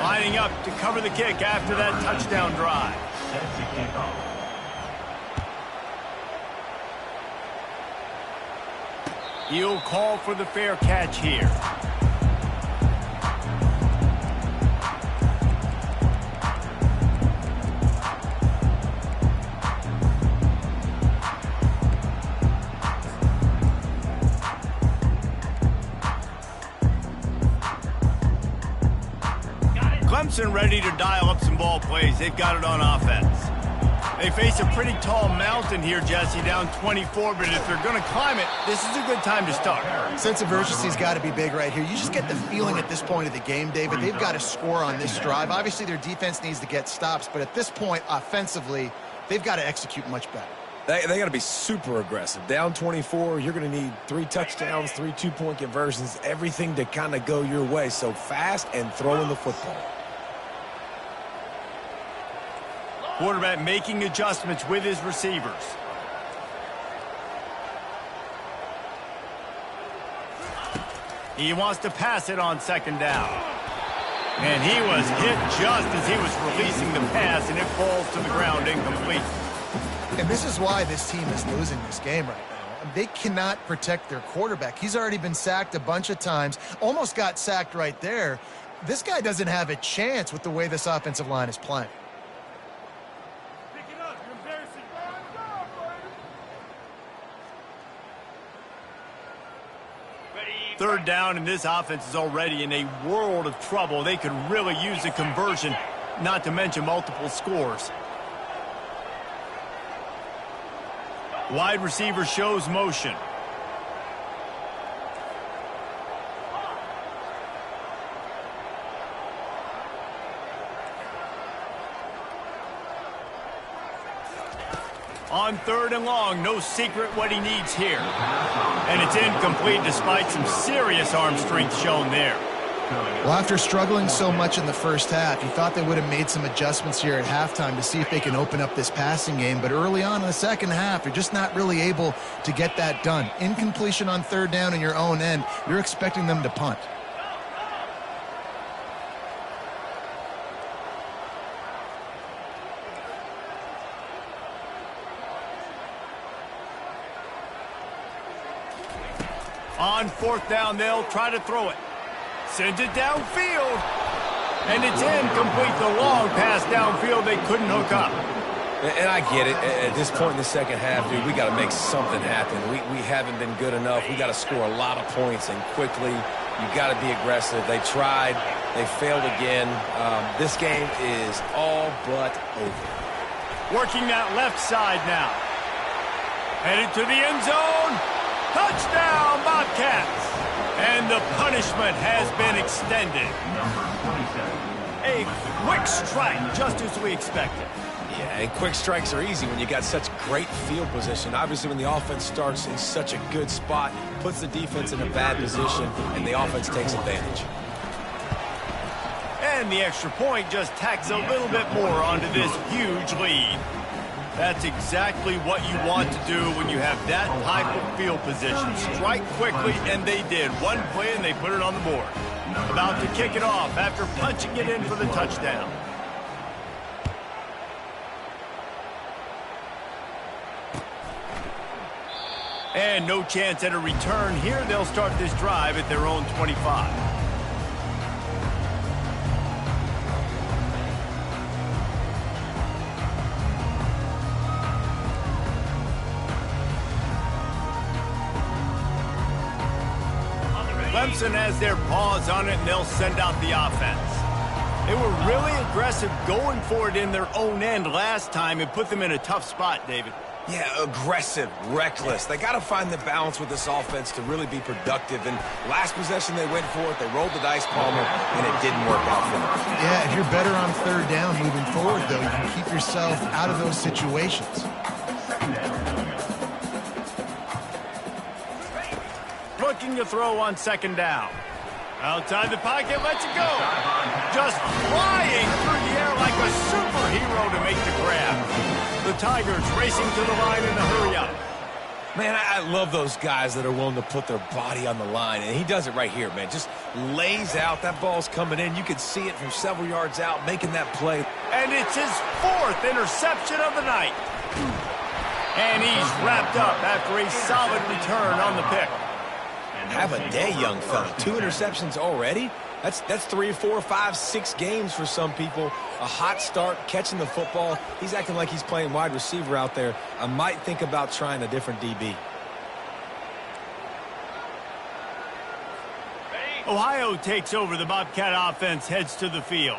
Lining up to cover the kick after that touchdown drive. Set to kick off. He'll call for the fair catch here. Clemson ready to dial up some ball plays. They've got it on offense. They face a pretty tall mountain here, Jesse, down 24, but if they're going to climb it, this is a good time to start. Sense of urgency's got to be big right here. You just get the feeling at this point of the game, David, they've got to score on this drive. Obviously, their defense needs to get stops, but at this point, offensively, they've got to execute much better. They got to be super aggressive. Down 24, you're going to need 3 touchdowns, 3 two-point conversions, everything to kind of go your way. So fast and throwing the football. Quarterback making adjustments with his receivers. He wants to pass it on second down. And he was hit just as he was releasing the pass, and it falls to the ground incomplete. And this is why this team is losing this game right now. They cannot protect their quarterback. He's already been sacked a bunch of times, almost got sacked right there. This guy doesn't have a chance with the way this offensive line is playing. Third down, and this offense is already in a world of trouble. They could really use a conversion, not to mention multiple scores. Wide receiver shows motion. On third and long, no secret what he needs here. And it's incomplete despite some serious arm strength shown there. Well, after struggling so much in the first half, you thought they would have made some adjustments here at halftime to see if they can open up this passing game. But early on in the second half, you're just not really able to get that done. Incompletion on third down in your own end, you're expecting them to punt. On fourth down, they'll try to throw it. Sends it downfield. And it's incomplete. The long pass downfield, they couldn't hook up. And I get it. At this point in the second half, dude, we got to make something happen. We haven't been good enough. We got to score a lot of points and quickly. You got to be aggressive. They tried. They failed again. This game is all but over. Working that left side now. Headed to the end zone. Touchdown, Bobcats! And the punishment has been extended. A quick strike, just as we expected. Yeah, and quick strikes are easy when you got such great field position. Obviously, when the offense starts in such a good spot, puts the defense in a bad position, and the offense takes advantage. And the extra point just tacks a little bit more onto this huge lead. That's exactly what you want to do when you have that type of field position. Strike quickly, and they did. One play, and they put it on the board. About to kick it off after punching it in for the touchdown. And no chance at a return here. They'll start this drive at their own 25. Clemson has their paws on it, and they'll send out the offense. They were really aggressive going for it in their own end last time and put them in a tough spot, David. Yeah, aggressive, reckless. They got to find the balance with this offense to really be productive. And last possession they went for it. They rolled the dice, Palmer, and it didn't work out for them. Yeah, if you're better on third down moving forward, though, you can keep yourself out of those situations. Looking to throw on second down. Outside the pocket, lets it go. Just flying through the air like a superhero to make the grab. The Tigers racing to the line in a hurry-up. Man, I love those guys that are willing to put their body on the line, and he does it right here, man. Just lays out. That ball's coming in. You can see it from several yards out, making that play. And it's his fourth interception of the night. And he's wrapped up after a solid return on the pick. Have a day, young fella. 2 interceptions already? That's 3, 4, 5, 6 games for some people. A hot start, catching the football. He's acting like he's playing wide receiver out there. I might think about trying a different DB. Ohio takes over. The Bobcat offense heads to the field.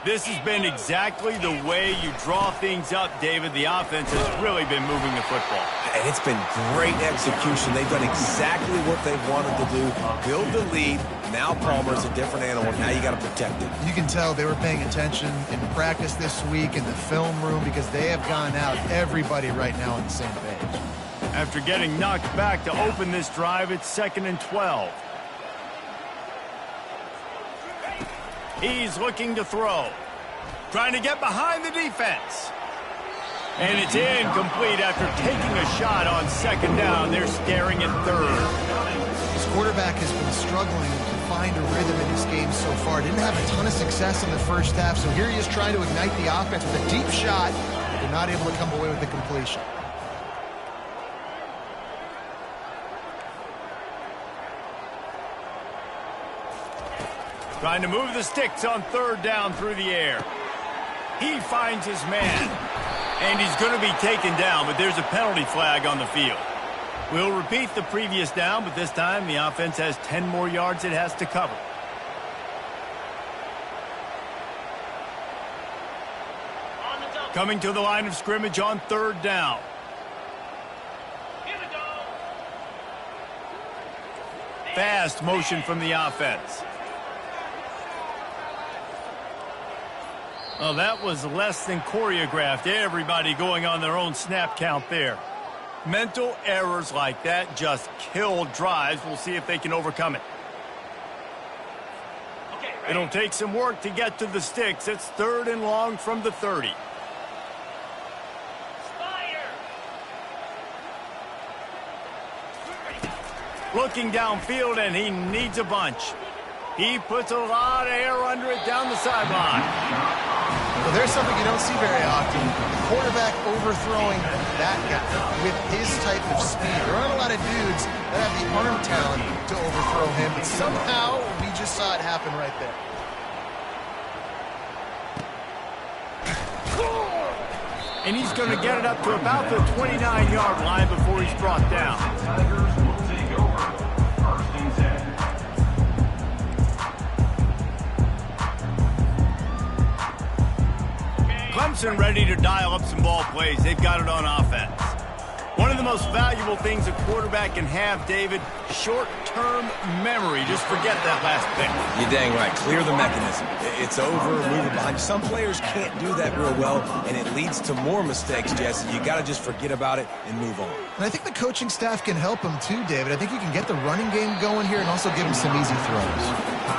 This has been exactly the way you draw things up, David. The offense has really been moving the football. And it's been great execution. They've done exactly what they wanted to do. Build the lead. Now Palmer's a different animal. Now you got to protect it. You can tell they were paying attention in practice this week in the film room because they have gone out, everybody right now on the same page. After getting knocked back to open this drive, it's 2nd and 12. He's looking to throw. Trying to get behind the defense. And it's incomplete after taking a shot on 2nd down. They're staring at 3rd. This quarterback has been struggling to find a rhythm in his game so far. Didn't have a ton of success in the first half, so here he is trying to ignite the offense with a deep shot. They're not able to come away with the completion. Trying to move the sticks on 3rd down through the air. He finds his man. And he's going to be taken down, but there's a penalty flag on the field. We'll repeat the previous down, but this time the offense has 10 more yards it has to cover. Coming to the line of scrimmage on 3rd down. Fast motion from the offense. Well, that was less than choreographed. Everybody going on their own snap count there. Mental errors like that just kill drives. We'll see if they can overcome it. It'll take some work to get to the sticks. It's 3rd and long from the 30. Looking downfield, and he needs a bunch. He puts a lot of air under it down the sideline. Well, there's something you don't see very often. The quarterback overthrowing that guy with his type of speed. There aren't a lot of dudes that have the arm talent to overthrow him, but somehow we just saw it happen right there. And he's going to get it up to about the 29-yard line before he's brought down. Tigers will take over 1st and 10. Clemson ready to dial up some ball plays. They've got it on offense. One of the most valuable things a quarterback can have, David, short-term memory. Just forget that last pick. You're dang right. Clear the mechanism. It's over, move it behind. Some players can't do that real well, and it leads to more mistakes, Jesse. You got to just forget about it and move on. And I think the coaching staff can help him too, David. I think you can get the running game going here and also give him some easy throws.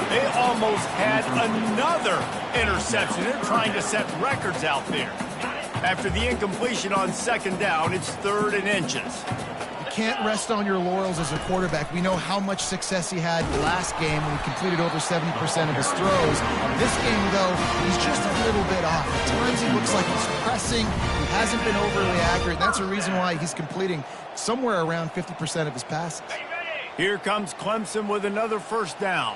They almost had another interception. They're trying to set records out there. After the incompletion on 2nd down, it's 3rd and inches. You can't rest on your laurels as a quarterback. We know how much success he had last game when he completed over 70% of his throws. This game, though, he's just a little bit off. At times he looks like he's pressing. He hasn't been overly accurate. That's a reason why he's completing somewhere around 50% of his passes. Here comes Clemson with another 1st down.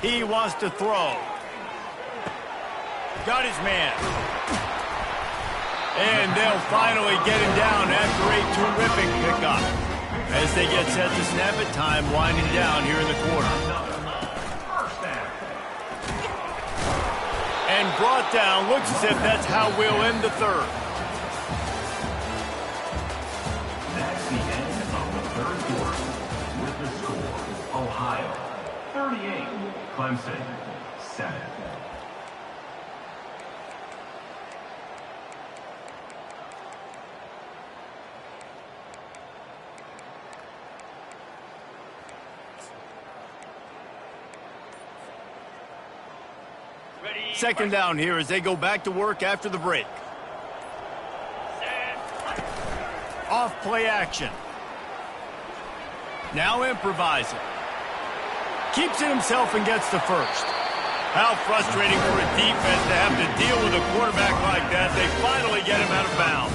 He wants to throw. Got his man. And they'll finally get him down after a terrific pickup. As they get set to snap it, time winding down here in the quarter. And brought down. Looks as if that's how we'll end the 3rd. That's the end of the 3rd quarter. With the score, Ohio 38, Clemson 7. Second down here as they go back to work after the break. Off play action. Now improvising. Keeps it himself and gets the 1st. How frustrating for a defense to have to deal with a quarterback like that. They finally get him out of bounds.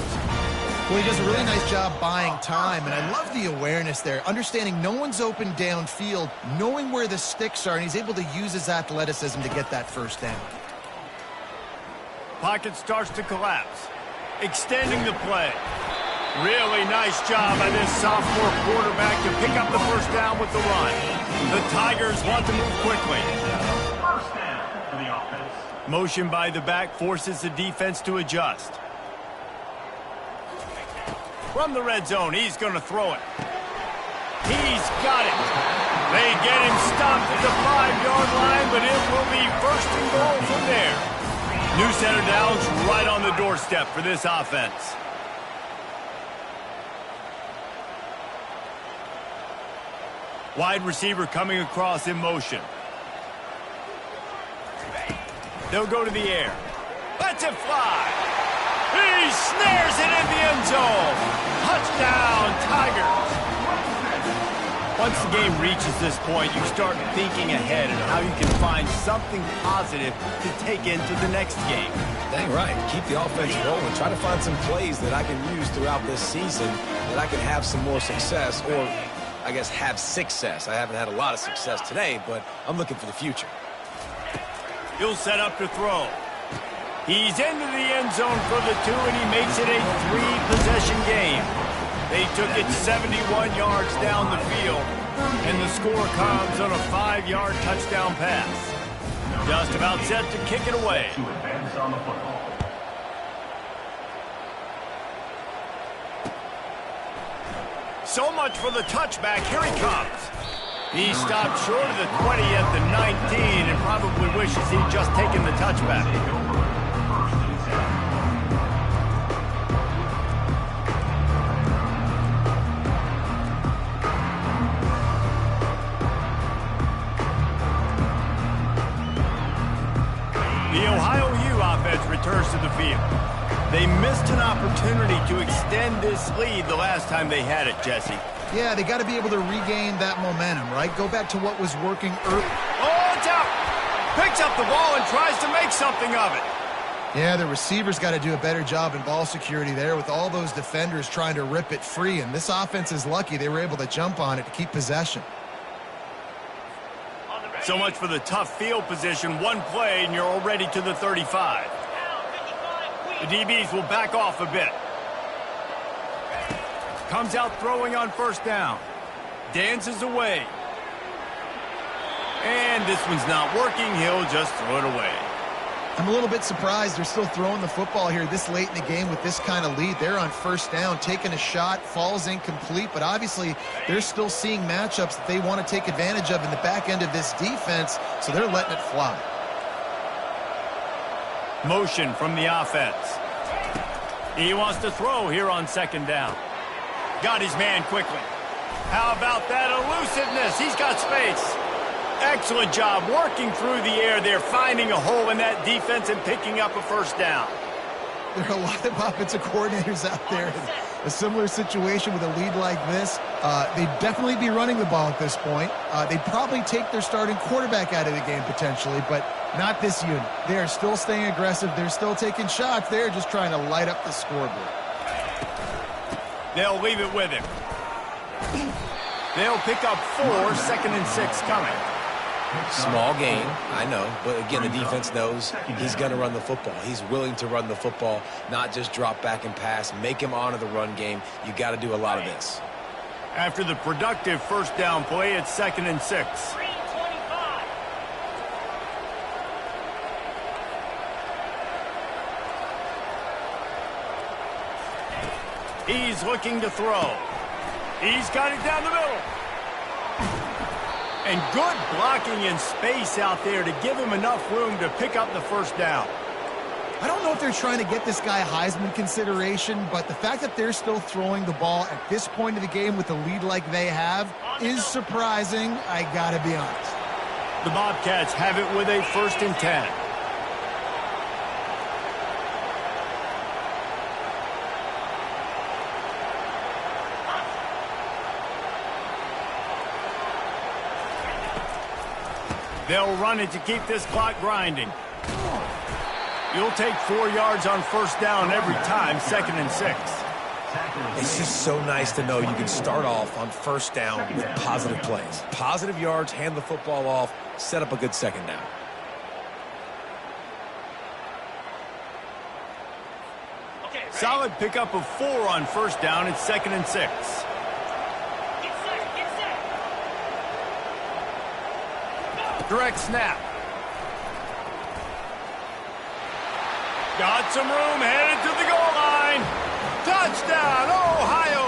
Well, he does a really nice job buying time, and I love the awareness there, understanding no one's open downfield, knowing where the sticks are, and he's able to use his athleticism to get that first down. Pocket starts to collapse. Extending the play. Really nice job by this sophomore quarterback to pick up the first down with the run. The Tigers want to move quickly. First down for the offense. Motion by the back forces the defense to adjust. From the red zone, he's going to throw it. He's got it. They get him stopped at the 5-yard line, but it will be first and goal from there. New center downs right on the doorstep for this offense. Wide receiver coming across in motion. They'll go to the air. Lets it fly. He snares it in the end zone. Touchdown, Tigers. Once the game reaches this point, you start thinking ahead and how you can find something positive to take into the next game. Dang right. Keep the offense rolling. Try to find some plays that I can use throughout this season that I can have some more success, or I guess have success. I haven't had a lot of success today, but I'm looking for the future. He'll set up to throw. He's into the end zone for the 2, and he makes it a 3-possession game. They took it 71 yards down the field, and the score comes on a 5-yard touchdown pass. Just about set to kick it away. To advance on the football. So much for the touchback. Here he comes. He stopped short of the 20 at the 19 and probably wishes he'd just taken the touchback. The Ohio U offense returns to the field. They missed an opportunity to extend this lead the last time they had it, Jesse. Yeah, they got to be able to regain that momentum, right? Go back to what was working early. Oh, it's out! Picks up the ball and tries to make something of it. Yeah, the receivers got to do a better job in ball security there with all those defenders trying to rip it free, and this offense is lucky they were able to jump on it to keep possession. So much for the tough field position. One play, and you're already to the 35. The DBs will back off a bit. Comes out throwing on first down. Dances away. And this one's not working. He'll just throw it away. I'm a little bit surprised they're still throwing the football here this late in the game with this kind of lead. They're on first down, taking a shot, falls incomplete, but obviously they're still seeing matchups that they want to take advantage of in the back end of this defense, so they're letting it fly. Motion from the offense. He wants to throw here on second down. Got his man quickly. How about that elusiveness? He's got space. Excellent job working through the air there, finding a hole in that defense and picking up a first down. There are a lot of offensive coordinators out there in a similar situation with a lead like this. They'd definitely be running the ball at this point. They'd probably take their starting quarterback out of the game potentially, but not this unit. They are still staying aggressive. They're still taking shots. They're just trying to light up the scoreboard. They'll leave it with him. They'll pick up 4, 2nd and 6 coming. Small gain, I know, but again, the defense knows he's going to run the football. He's willing to run the football, not just drop back and pass, make him honor the run game. You got to do a lot of this. After the productive first down play, it's 2nd and 6. 3:25. He's looking to throw. He's got it down the middle. And good blocking in space out there to give him enough room to pick up the first down. I don't know if they're trying to get this guy Heisman consideration, but the fact that they're still throwing the ball at this point of the game with a lead like they have is surprising, I gotta be honest. The Bobcats have it with a 1st and 10. They'll run it to keep this clock grinding. You'll take 4 yards on first down every time, 2nd and 6. It's just so nice to know you can start off on first down with positive plays. Positive yards, hand the football off, set up a good second down. Solid pickup of 4 on first down. It's 2nd and 6. Direct snap. Got some room, headed to the goal line. Touchdown, Ohio!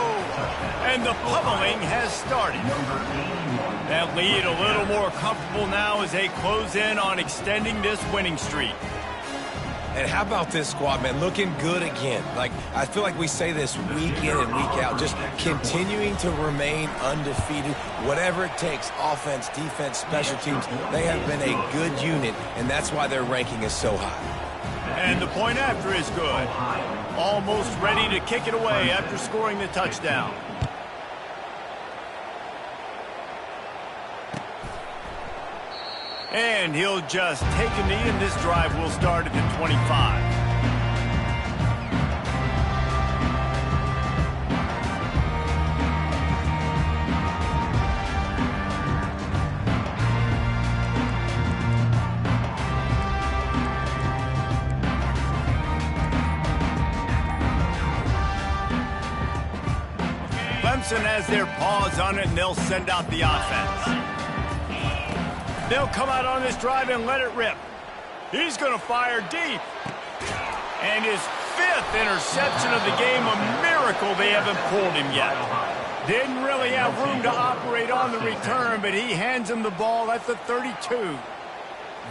And the pummeling has started. That lead a little more comfortable now as they close in on extending this winning streak. And how about this squad, man? Looking good again. Like, I feel like we say this week in and week out, just continuing to remain undefeated. Whatever it takes, offense, defense, special teams, they have been a good unit, and that's why their ranking is so high. And the point after is good. Almost ready to kick it away after scoring the touchdown. And he'll just take a knee, and this drive will start at the 25. Clemson has their paws on it, and they'll send out the offense. They'll come out on this drive and let it rip. He's going to fire deep. And his 5th interception of the game, a miracle they haven't pulled him yet. Didn't really have room to operate on the return, but he hands him the ball at the 32.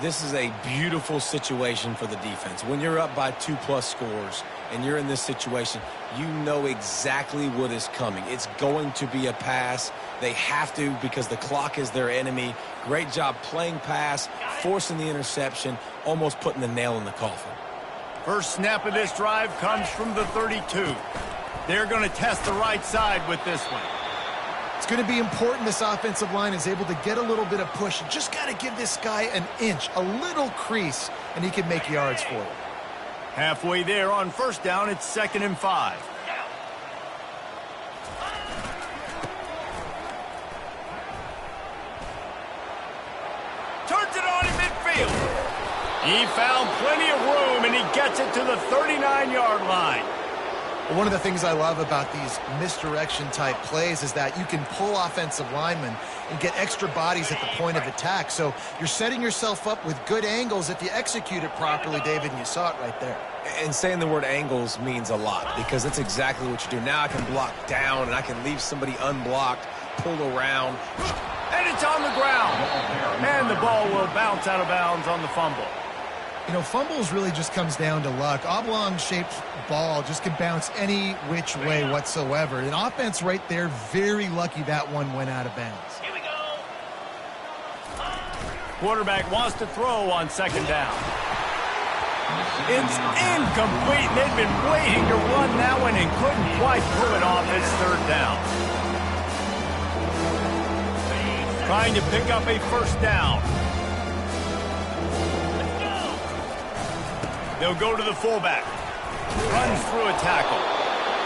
This is a beautiful situation for the defense. When you're up by 2+ scores and you're in this situation, you know exactly what is coming. It's going to be a pass. They have to because the clock is their enemy. Great job playing pass, forcing the interception, almost putting the nail in the coffin. First snap of this drive comes from the 32. They're going to test the right side with this one. It's going to be important this offensive line is able to get a little bit of push. You just got to give this guy an inch, a little crease, and he can make yards for it. Halfway there on first down, it's 2nd and 5. Turns it on in midfield. He found plenty of room, and he gets it to the 39-yard line. One of the things I love about these misdirection-type plays is that you can pull offensive linemen and get extra bodies at the point of attack. So you're setting yourself up with good angles if you execute it properly, David, and you saw it right there. And saying the word angles means a lot because that's exactly what you do. Now I can block down, and I can leave somebody unblocked, pull around. And it's on the ground. And the ball will bounce out of bounds on the fumble. You know, fumbles really just comes down to luck. Oblong-shaped ball just can bounce any which way whatsoever. An offense right there, very lucky that one went out of bounds. Here we go. Quarterback wants to throw on 2nd down. It's incomplete. They've been waiting to run that one and couldn't quite pull it off. It's 3rd down. Trying to pick up a first down. They'll go to the fullback. Runs through a tackle.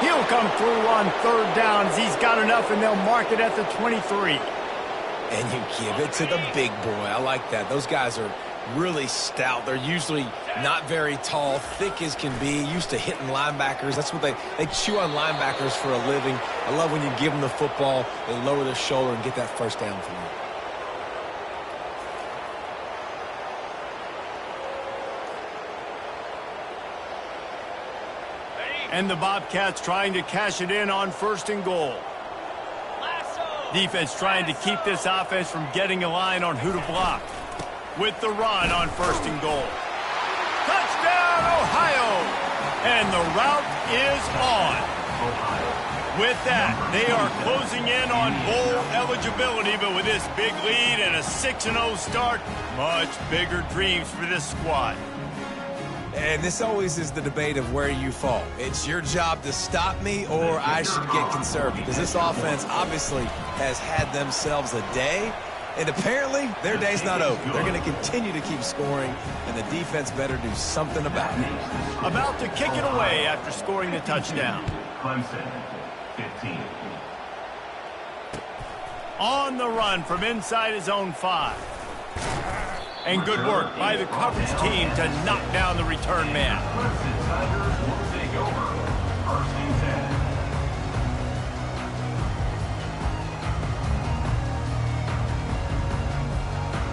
He'll come through on 3rd down as he's got enough, and they'll mark it at the 23. And you give it to the big boy. I like that. Those guys are really stout. They're usually not very tall, thick as can be, used to hitting linebackers. That's what they chew on linebackers for a living. I love when you give them the football, they lower their shoulder and get that first down for them. And the Bobcats trying to cash it in on 1st and goal. Defense trying to keep this offense from getting a line on who to block. With the run on 1st and goal. Touchdown, Ohio! And the route is on. With that, they are closing in on bowl eligibility, but with this big lead and a 6-0 start, much bigger dreams for this squad. And this always is the debate of where you fall. It's your job to stop me or I should get conservative because this offense obviously has had themselves a day, and apparently their day's not over. They're going to continue to keep scoring, and the defense better do something about it. About to kick it away after scoring the touchdown. Clemson, 15. On the run from inside his own 5. And good work by the coverage team to knock down the return man. Clemson Tigers will take over. First and 10.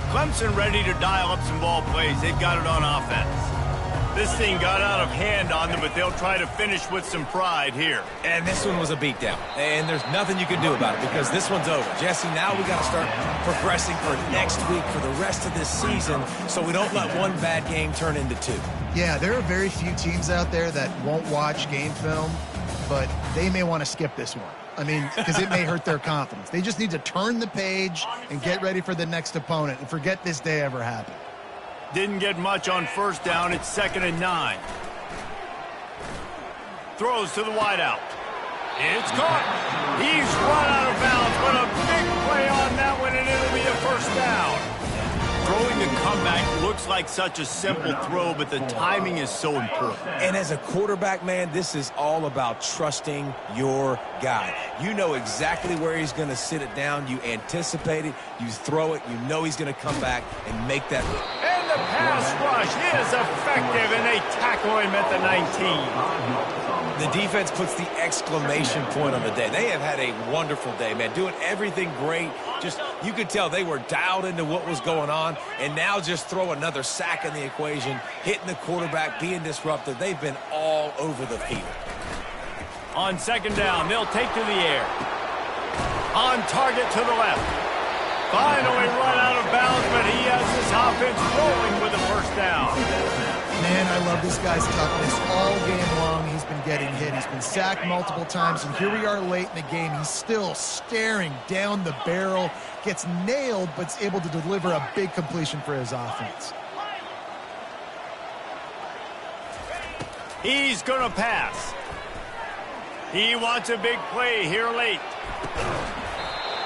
Clemson ready to dial up some ball plays. They've got it on offense. This thing got out of hand on them, but they'll try to finish with some pride here. And this one was a beatdown. And there's nothing you can do about it because this one's over. Jesse, now we got to start progressing for next week for the rest of this season so we don't let one bad game turn into 2. Yeah, there are very few teams out there that won't watch game film, but they may want to skip this one. I mean, because it may hurt their confidence. They just need to turn the page and get ready for the next opponent and forget this day ever happened. Didn't get much on first down. It's 2nd and 9. Throws to the wideout. It's caught. He's run out of bounds, but a big play on that one, and it'll be a first down. Throwing the comeback looks like such a simple throw, but the timing is so important. And as a quarterback, man, this is all about trusting your guy. You know exactly where he's going to sit it down. You anticipate it. You throw it. You know he's going to come back and make that. And the pass rush is effective, and they tackle him at the 19. The defense puts the exclamation point on the day. They have had a wonderful day, man, doing everything great. Just, you could tell they were dialed into what was going on, and now just throw another sack in the equation, hitting the quarterback, being disruptive. They've been all over the field. On 2nd down, they'll take to the air. On target to the left. Finally run out of bounds, but he has this offense rolling with a first down. Man, I love this guy's toughness. All game long, he's been getting hit. He's been sacked multiple times, and here we are late in the game. He's still staring down the barrel, gets nailed, but is able to deliver a big completion for his offense. He's going to pass. He wants a big play here late.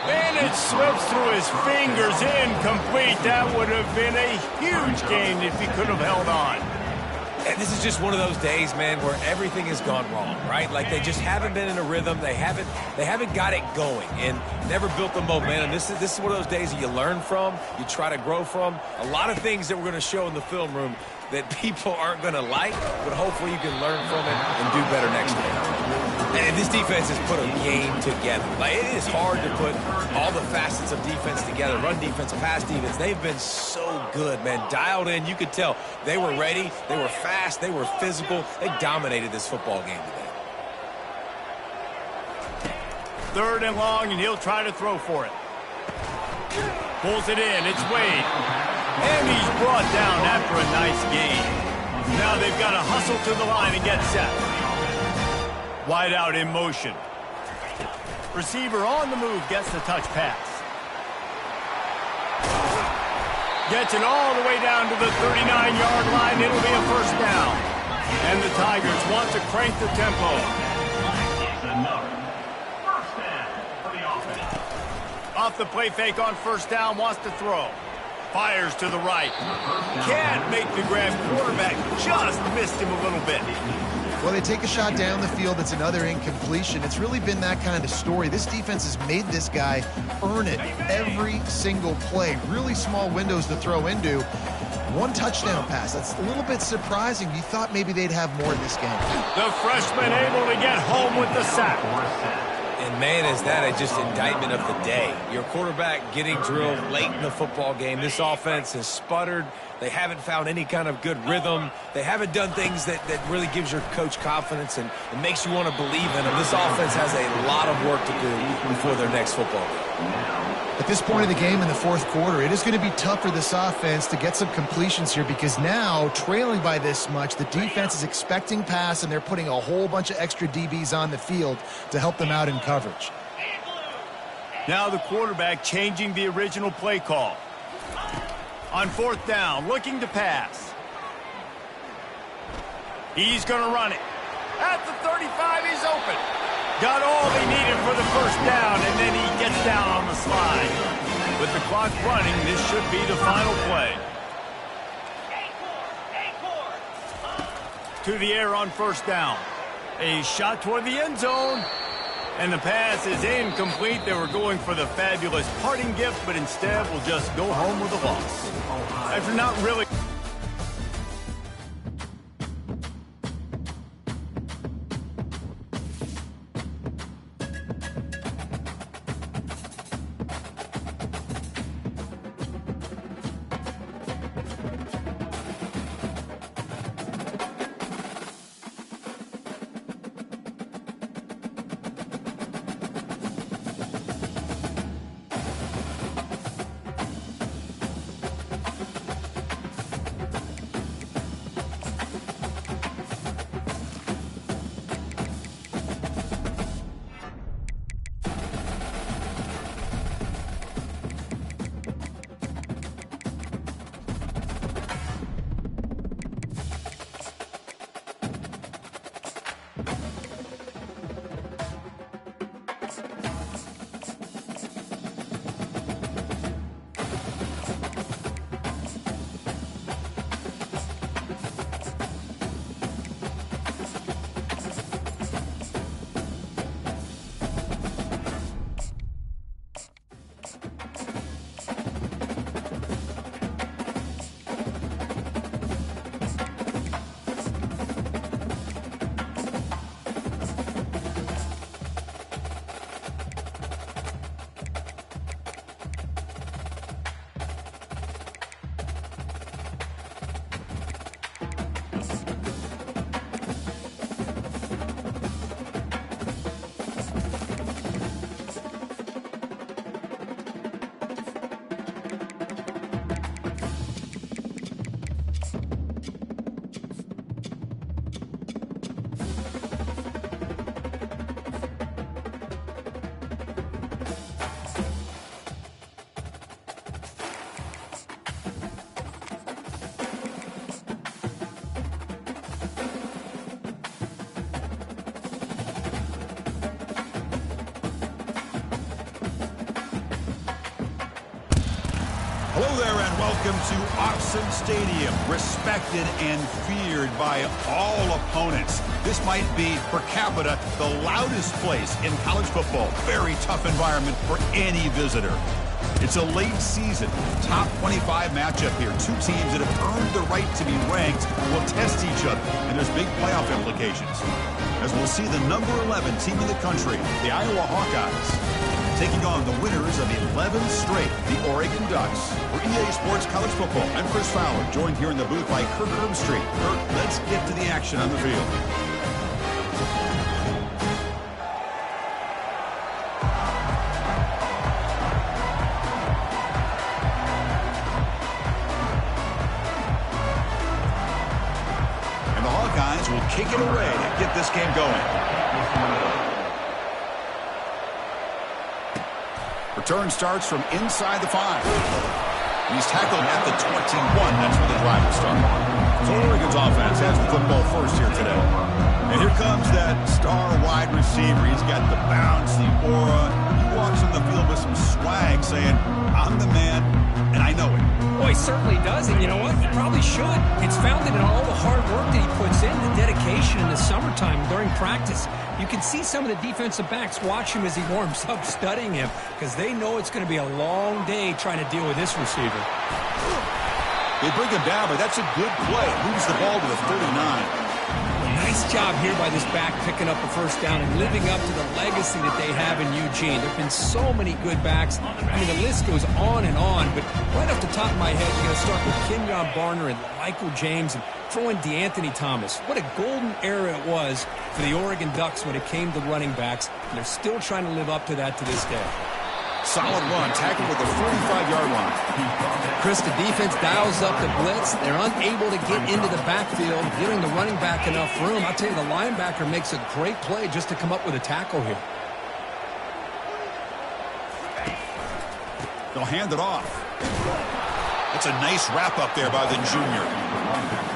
And it slips through his fingers, incomplete. That would have been a huge gain if he could have held on. And this is just one of those days, man, where everything has gone wrong, right? Like they just haven't been in a rhythm. They haven't got it going and never built the momentum. This is one of those days that you learn from, you try to grow from. A lot of things that we're going to show in the film room that people aren't going to like, but hopefully you can learn from it and do better next time. And this defense has put a game together. Like, it is hard to put all the facets of defense together. Run defense, pass defense. They've been so good, man. Dialed in. You could tell they were ready. They were fast. They were physical. They dominated this football game today. 3rd and long, and he'll try to throw for it. Pulls it in. It's Wade. And he's brought down after a nice gain. Now they've got to hustle to the line and get set. Wide out in motion. Receiver on the move gets the touch pass. Gets it all the way down to the 39-yard line. It'll be a first down. And the Tigers want to crank the tempo. Another first down for the offense. Off the play fake on first down, wants to throw. Fires to the right. Can't make the grab. Quarterback just missed him a little bit. Well, they take a shot down the field. It's another incompletion. It's really been that kind of story. This defense has made this guy earn it every single play. Really small windows to throw into. One touchdown pass. That's a little bit surprising. You thought maybe they'd have more in this game. The freshman able to get home with the sack. And, man, is that a just indictment of the day. Your quarterback getting drilled late in the football game. This offense has sputtered. They haven't found any kind of good rhythm. They haven't done things that really gives your coach confidence and makes you want to believe in them. This offense has a lot of work to do before their next football game. At this point of the game in the 4th quarter, it is going to be tough for this offense to get some completions here because now, trailing by this much, the defense is expecting pass and they're putting a whole bunch of extra DBs on the field to help them out in coverage. Now the quarterback changing the original play call. On 4th down, looking to pass. He's going to run it. At the 35, he's open. Got all they needed for the first down, and then he gets down on the slide. With the clock running, this should be the final play. To the air on first down. A shot toward the end zone. And the pass is incomplete. They were going for the fabulous parting gift, but instead will just go home with a loss. After not really... Hello there and welcome to Autzen Stadium, respected and feared by all opponents. This might be, per capita, the loudest place in college football. Very tough environment for any visitor. It's a late season, top 25 matchup here. Two teams that have earned the right to be ranked will test each other, and there's big playoff implications. As we'll see the number 11 team in the country, the Iowa Hawkeyes, taking on the winners of 11 straight, the Oregon Ducks. For EA Sports College Football, I'm Chris Fowler, joined here in the booth by Kirk Herbstreit. Kirk, let's get to the action on the field. And the Hawkeyes will kick it away to get this game going. Return starts from inside the 5. He's tackled at the 21. That's where the drive will start. So Oregon's offense has the football first here today. And here comes that star wide receiver. He's got the bounce, the aura. He walks on the field with some swag saying, I'm the man, and I know it. Well, he certainly does, and you know what? He probably should. It's founded in all the hard work that he puts in, the dedication in the summertime during practice. You can see some of the defensive backs watch him as he warms up, studying him, because they know it's going to be a long day trying to deal with this receiver. They bring him down, but that's a good play. Moves the ball to the 39. Nice job here by this back picking up a first down and living up to the legacy that they have in Eugene. There have been so many good backs. I mean, the list goes on and on, but right off the top of my head, you're going to start with Kenyon Barner and Michael James and throw in DeAnthony Thomas. What a golden era it was for the Oregon Ducks when it came to running backs, and they're still trying to live up to that to this day. Solid run, tackled at the 45-yard line. Chris, the defense dials up the blitz. They're unable to get into the backfield, giving the running back enough room. I'll tell you, the linebacker makes a great play just to come up with a tackle here. They'll hand it off. It's a nice wrap-up there by the junior.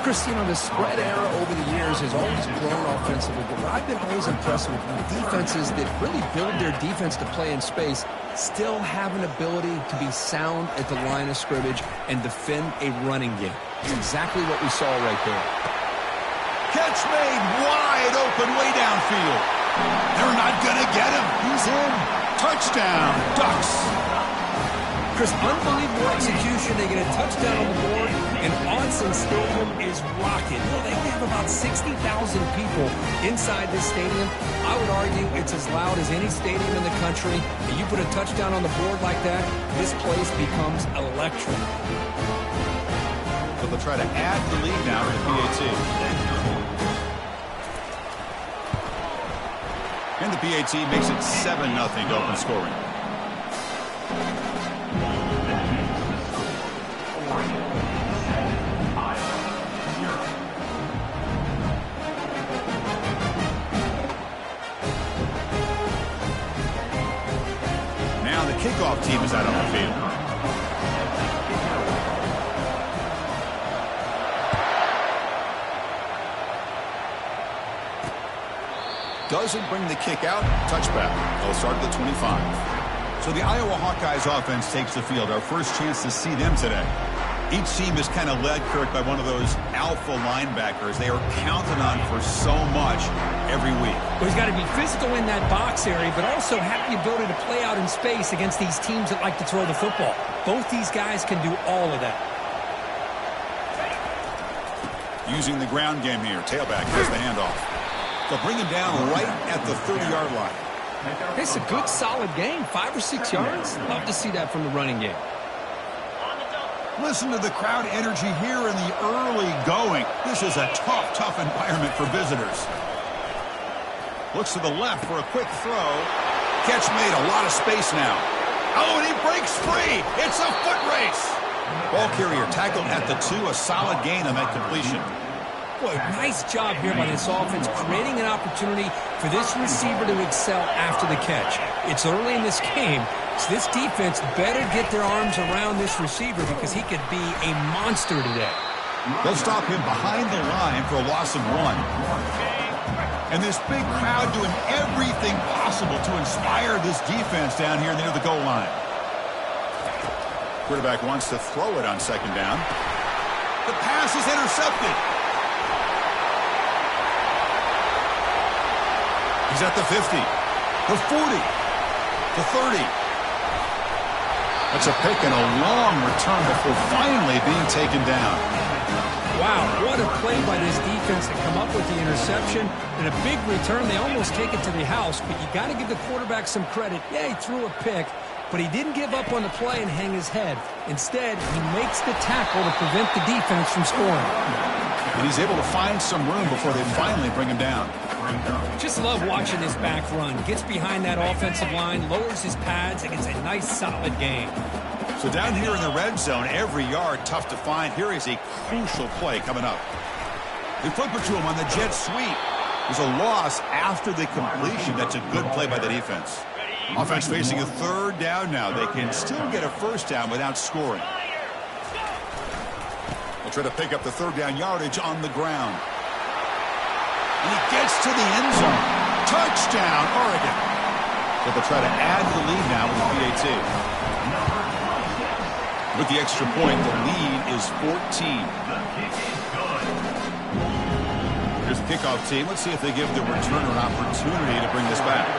Chris, you know, the spread era over the years has always grown offensively, but what I've been always impressed with defenses that really build their defense to play in space still have an ability to be sound at the line of scrimmage and defend a running game. It's exactly what we saw right there. Catch made wide open way downfield. They're not going to get him. He's in. Touchdown, Ducks. Chris, unbelievable execution. They get a touchdown on the board, and Autzen Stadium is rocking. You know, they have about 60,000 people inside this stadium. I would argue it's as loud as any stadium in the country. And you put a touchdown on the board like that, this place becomes electric. So they'll try to add the lead now to the PAT. And the PAT makes it 7-0 to open scoring. Now the kickoff team is out on the field. Doesn't bring the kick out. Touchback. They'll start at the 25. So the Iowa Hawkeyes offense takes the field. Our first chance to see them today. Each team is kind of led, Kirk, by one of those alpha linebackers. They are counted on for so much every week. Well, he's got to be physical in that box area, but also have the ability to play out in space against these teams that like to throw the football. Both these guys can do all of that. Using the ground game here. Tailback has the handoff. They'll bring him down right at the 30-yard line. It's a good, solid game. 5 or 6 yards. Love to see that from the running game. Listen to the crowd energy here in the early going. This is a tough environment for visitors. Looks to the left for a quick throw. Catch made, a lot of space now. Oh, and he breaks free. It's a foot race. Ball carrier tackled at the 2. A solid gain on that completion. Boy, nice job here by this offense, creating an opportunity for this receiver to excel after the catch. It's early in this game, so this defense better get their arms around this receiver because he could be a monster today. They'll stop him behind the line for a loss of 1. And this big crowd doing everything possible to inspire this defense down here near the goal line. Quarterback wants to throw it on second down. The pass is intercepted. He's at the 50, the 40, the 30. That's a pick and a long return before finally being taken down. Wow, what a play by this defense to come up with the interception and a big return. They almost take it to the house, but you got to give the quarterback some credit. Yeah, he threw a pick, but he didn't give up on the play and hang his head. Instead, he makes the tackle to prevent the defense from scoring. And he's able to find some room before they finally bring him down. Just love watching this back run. Gets behind that offensive line, lowers his pads, and gets a nice, solid gain. So down here in the red zone, every yard tough to find. Here is a crucial play coming up. They flip it to him on the jet sweep. There's a loss after the completion. That's a good play by the defense. Offense facing a third down now. They can still get a first down without scoring. They'll try to pick up the third down yardage on the ground. And he gets to the end zone. Touchdown, Oregon. So they'll try to add the lead now with the PAT. With the extra point, the lead is 14. Here's the kickoff team. Let's see if they give the returner an opportunity to bring this back.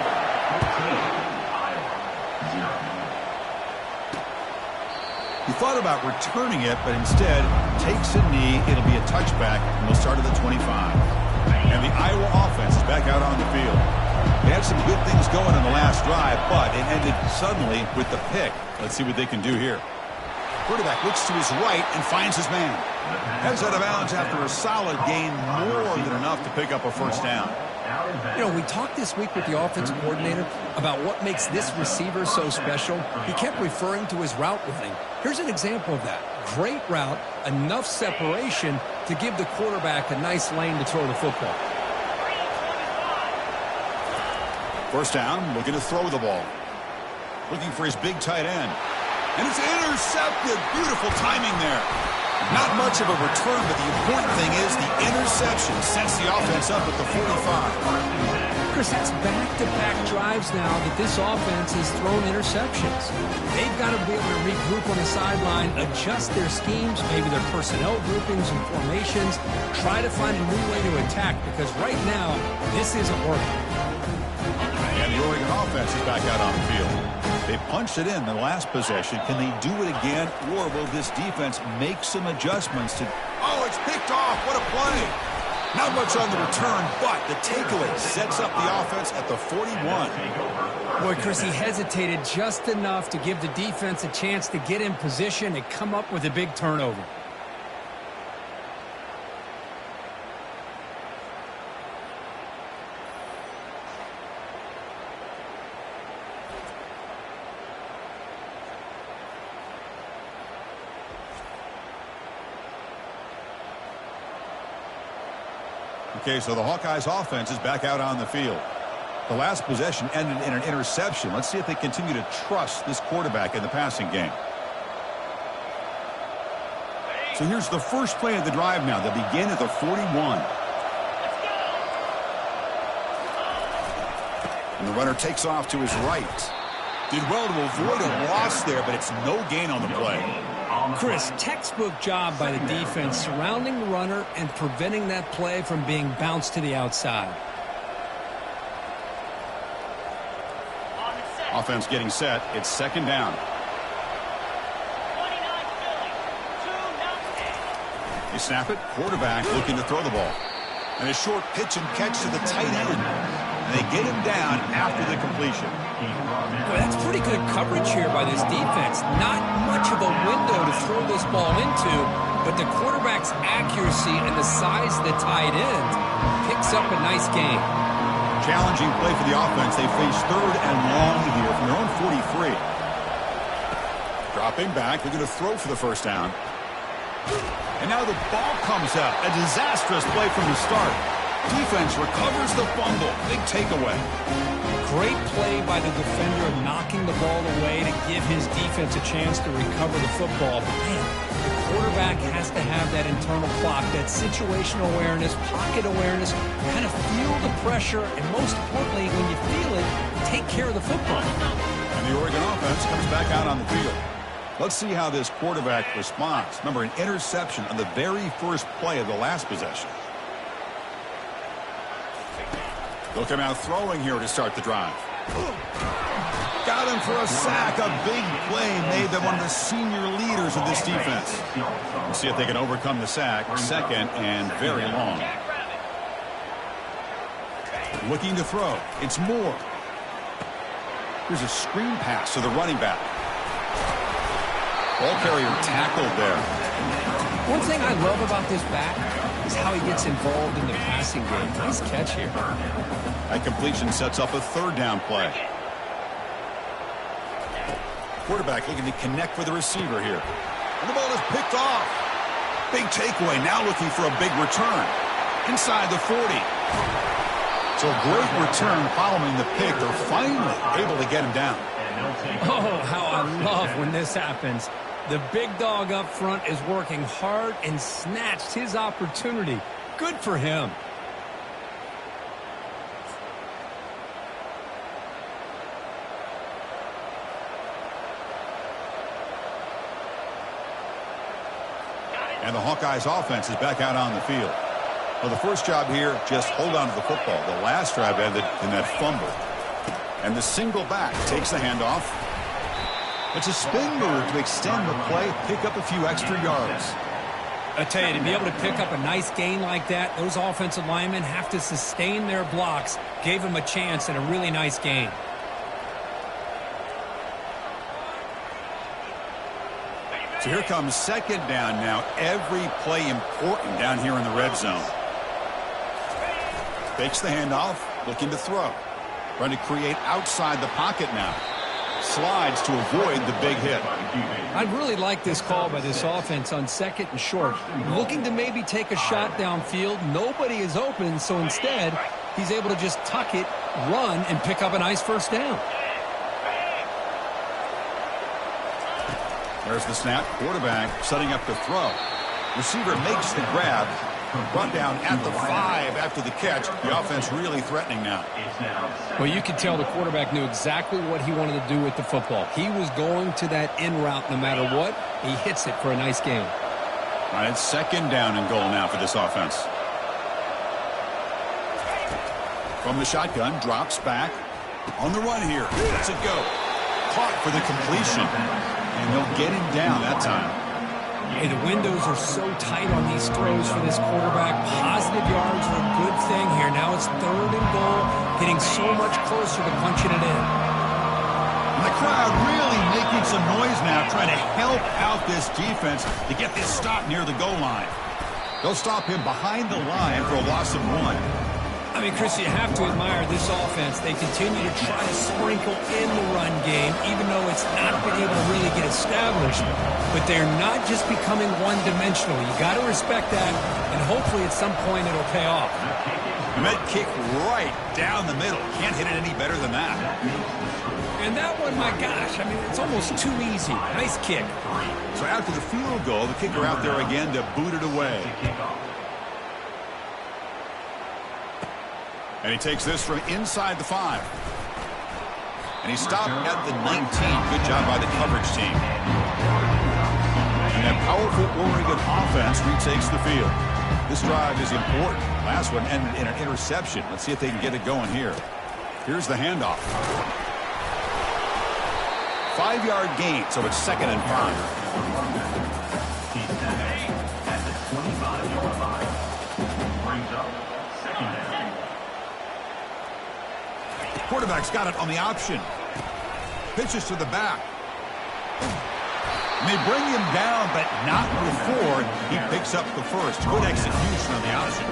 He thought about returning it, but instead takes a knee. It'll be a touchback, and they'll start at the 25. And the Iowa offense is back out on the field. They had some good things going on the last drive, but it ended suddenly with the pick. Let's see what they can do here. Quarterback looks to his right and finds his man. Heads out of bounds after a solid gain, more than enough to pick up a first down. You know, we talked this week with the offensive coordinator about what makes this receiver so special. He kept referring to his route running. Here's an example of that. Great route, enough separation to give the quarterback a nice lane to throw the football. First down, looking to throw the ball. Looking for his big tight end. And it's intercepted. Beautiful timing there. Not much of a return, but the important thing is the interception sets the offense up at the 45. Chris, that's back-to-back drives now that this offense has thrown interceptions. They've got to be able to regroup on the sideline, adjust their schemes, maybe their personnel groupings and formations, try to find a new way to attack, because right now, this isn't working. And the Oregon offense is back out on the field. They punched it in the last possession. Can they do it again, or will this defense make some adjustments to... Oh, it's picked off. What a play. Not much on the return, but the takeaway sets up the offense at the 41. Boy, Chris, he hesitated just enough to give the defense a chance to get in position and come up with a big turnover. Okay, so the Hawkeyes offense is back out on the field. The last possession ended in an interception. Let's see if they continue to trust this quarterback in the passing game. So here's the first play of the drive now. They begin at the 41. And the runner takes off to his right. Did well to avoid a loss there, but it's no gain on the play. Chris, textbook job by the defense surrounding the runner and preventing that play from being bounced to the outside. Offense getting set. It's second down. They snap it. Quarterback looking to throw the ball. And a short pitch and catch to the tight end. And they get him down after the completion. Boy, that's pretty good coverage here by this defense. Not much of a window to throw this ball into, but the quarterback's accuracy and the size of the tight end picks up a nice gain. Challenging play for the offense. They face third and long here from their own 43. Dropping back. They're going to throw for the first down. And now the ball comes out. A disastrous play from the start. Defense recovers the fumble. Big takeaway. Great play by the defender of knocking the ball away to give his defense a chance to recover the football. But man, the quarterback has to have that internal clock, that situational awareness, pocket awareness, kind of feel the pressure, and most importantly, when you feel it, take care of the football. And the Oregon offense comes back out on the field. Let's see how this quarterback responds. Remember, an interception on the very first play of the last possession. They'll come out throwing here to start the drive. Got him for a sack. A big play made them one of the senior leaders of this defense. We'll see if they can overcome the sack. Second and very long. Looking to throw. It's Moore. Here's a screen pass to the running back. Ball carrier tackled there. One thing I love about this back is how he gets involved in the passing game. Nice catch here. That completion sets up a third down play. Quarterback looking to connect with the receiver here. And the ball is picked off. Big takeaway. Now looking for a big return. Inside the 40. So a great return following the pick. They're finally able to get him down. Oh, how I love when this happens. The big dog up front is working hard and snatched his opportunity. Good for him. And the Hawkeyes offense is back out on the field. Well, the first job here, just hold on to the football. The last drive ended in that fumble. And the single back takes the handoff. It's a spin move to extend the play, pick up a few extra yards. I tell you, to be able to pick up a nice gain like that, those offensive linemen have to sustain their blocks. Gave them a chance and a really nice gain. So here comes second down now. Every play important down here in the red zone. Takes the handoff, looking to throw. Trying to create outside the pocket now. Slides to avoid the big hit. I really like this call by this offense on second and short. Looking to maybe take a shot downfield. Nobody is open, so instead, he's able to just tuck it, run, and pick up a nice first down. There's the snap. Quarterback setting up to throw. Receiver makes the grab. Brought down at the 5 after the catch. The offense really threatening now. Well, you could tell the quarterback knew exactly what he wanted to do with the football. He was going to that in route no matter what. He hits it for a nice gain. All right, it's second down and goal now for this offense. From the shotgun, drops back. On the run here. Let's it go. Caught for the completion. And they'll get him down that time. Hey, the windows are so tight on these throws for this quarterback. Positive yards are a good thing here. Now it's third and goal, getting so much closer to punching it in. And the crowd really making some noise now, trying to help out this defense to get this stop near the goal line. They'll stop him behind the line for a loss of 1. I mean, Chris, you have to admire this offense. They continue to try to sprinkle in the run game, even though it's not been able to really get established. But they're not just becoming one-dimensional. You got to respect that, and hopefully at some point it'll pay off. And that kick right down the middle. Can't hit it any better than that. And that one, my gosh, I mean, it's almost too easy. Nice kick. So after the field goal, the kicker out there again to boot it away. And he takes this from inside the 5. And he stopped at the 19. Good job by the coverage team. And that powerful Oregon offense retakes the field. This drive is important. Last one ended in an interception. Let's see if they can get it going here. Here's the handoff. 5-yard gain, so it's second and 5. At the 25-yard line. Brings up second down. Quarterback's got it on the option. Pitches to the back. And they bring him down, but not before he picks up the first. Good execution on the option.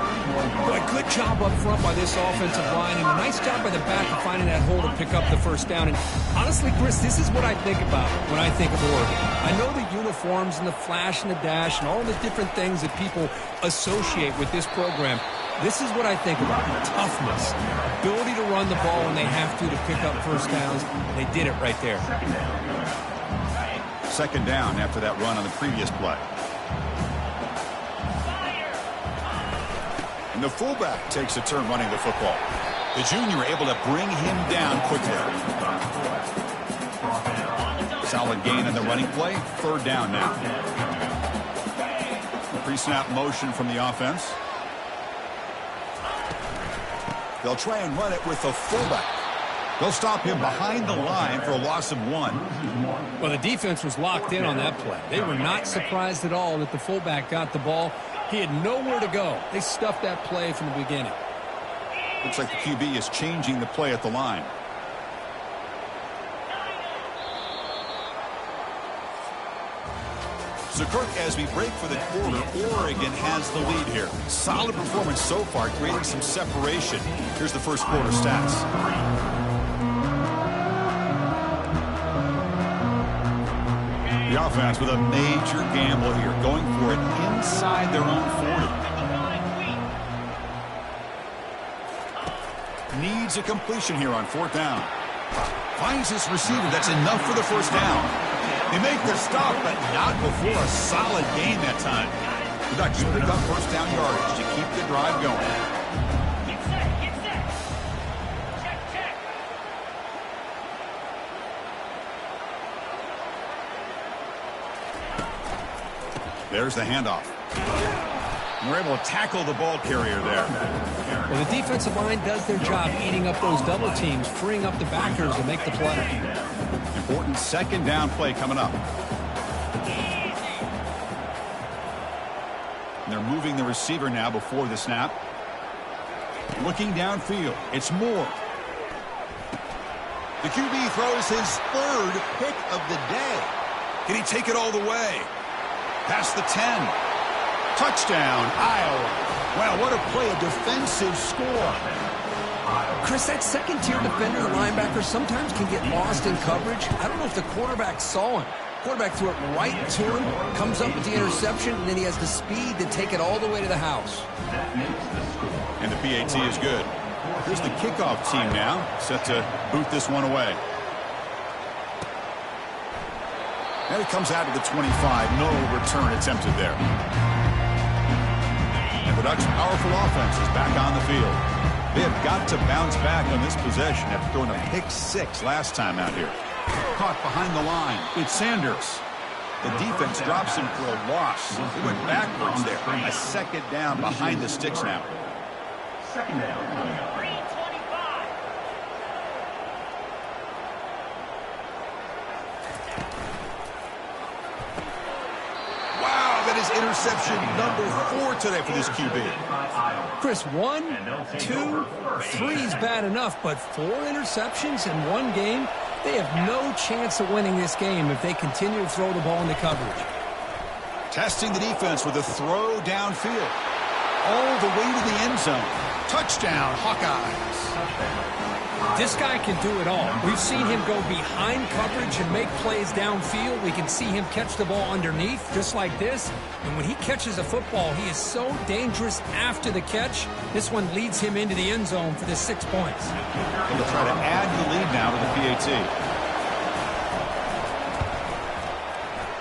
Boy, good job up front by this offensive line, and a nice job by the back of finding that hole to pick up the first down. And honestly, Chris, this is what I think about when I think of Oregon. I know the uniforms and the flash and the dash and all the different things that people associate with this program. This is what I think about. Toughness, ability to run the ball when they have to pick up first downs. They did it right there. Second down after that run on the previous play. And the fullback takes a turn running the football. The junior able to bring him down quickly. Solid gain on the running play. Third down now. Pre-snap motion from the offense. They'll try and run it with the fullback. They'll stop him behind the line for a loss of 1. Well, the defense was locked in on that play. They were not surprised at all that the fullback got the ball. He had nowhere to go. They stuffed that play from the beginning. Looks like the QB is changing the play at the line. So, Kirk, as we break for the quarter, Oregon has the lead here. Solid performance so far, creating some separation. Here's the first quarter stats. The offense with a major gamble here, going for it inside their own 40. Needs a completion here on fourth down. Finds his receiver. That's enough for the first down. They make the stop, but not before a solid gain that time. The Ducks pick up first down yardage to keep the drive going. Get set, get set. Check, check. There's the handoff. And we're able to tackle the ball carrier there. Well, the defensive line does their job eating up those double teams, freeing up the backers to make the play. Important second down play coming up. And they're moving the receiver now before the snap. Looking downfield. It's Moore. The QB throws his third pick of the day. Can he take it all the way? Past the 10. Touchdown, Iowa. Wow, what a play, a defensive score. Chris, that second-tier defender, the linebacker, sometimes can get lost in coverage. I don't know if the quarterback saw him. Quarterback threw it right to him, comes up with the interception, and then he has the speed to take it all the way to the house. And the PAT is good. Here's the kickoff team now, set to boot this one away. And it comes out to the 25. No return attempted there. And the Ducks' powerful offense is back on the field. They have got to bounce back on this possession after throwing a pick 6 last time out here. Caught behind the line. It's Sanders. The defense drops him for a loss. He went backwards there. A second down behind the sticks now. Second down coming up. 325. Wow, that is interception number 4 today for this QB. Chris, 1, 2, 3 is bad enough, but 4 interceptions in one game? They have no chance of winning this game if they continue to throw the ball into coverage. Testing the defense with a throw downfield. All the way to the end zone. Touchdown, Hawkeyes. This guy can do it all. We've seen him go behind coverage and make plays downfield. We can see him catch the ball underneath, just like this. And when he catches a football, he is so dangerous after the catch. This one leads him into the end zone for the 6 points. And they'll try to add the lead now to the PAT.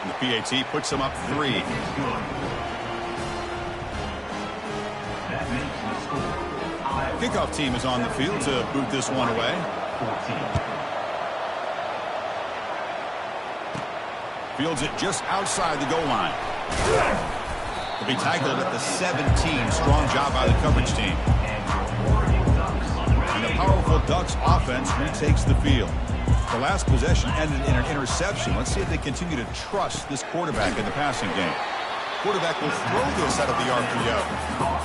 And the PAT puts them up 3. That makes the score. Kickoff team is on the field to boot this one away. 14. Fields it just outside the goal line. He'll be tackled at the 17. Strong job by the coverage team. And the powerful Ducks offense retakes the field. The last possession ended in an interception. Let's see if they continue to trust this quarterback in the passing game. Quarterback will throw this out of the RPO.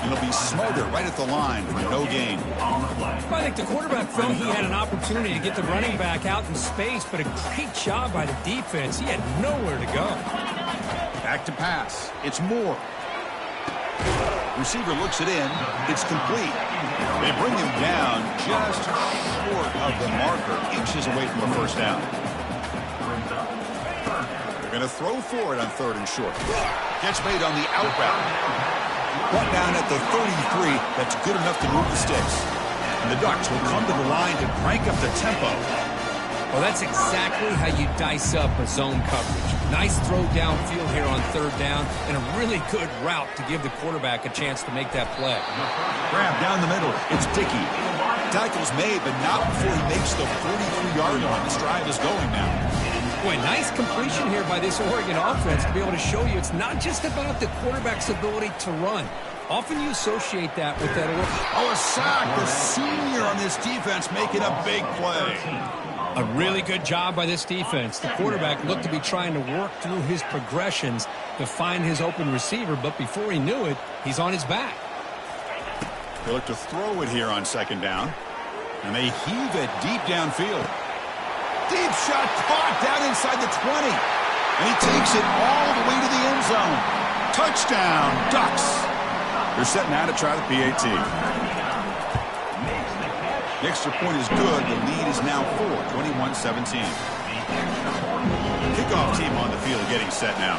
And it'll be smothered right at the line for no gain. I think the quarterback felt he had an opportunity to get the running back out in space, but a great job by the defense. He had nowhere to go. Back to pass. It's Moore. Receiver looks it in. It's complete. They bring him down just short of the marker, inches away from a first down. They're going to throw for it on 3rd and short. Catch made on the outbound. Brought down at the 33. That's good enough to move the sticks. And the Ducks will come to the line to crank up the tempo. Well, that's exactly how you dice up a zone coverage. Nice throw downfield here on 3rd down, and a really good route to give the quarterback a chance to make that play. Grab down the middle. It's Dickey. Tackle's made, but not before he makes the 43-yard line. This drive is going now. Boy, nice completion here by this Oregon offense to be able to show you it's not just about the quarterback's ability to run. Often you associate that with that. Oh, a sack. The senior on this defense making a big play. A really good job by this defense. The quarterback looked to be trying to work through his progressions to find his open receiver, but before he knew it, he's on his back. They look to throw it here on 2nd down, and they heave it deep downfield. Deep shot caught down inside the 20, and he takes it all the way to the end zone. Touchdown, Ducks. They're setting out to try the PAT. The extra point is good. The lead is now 21-17. Kickoff team on the field getting set now.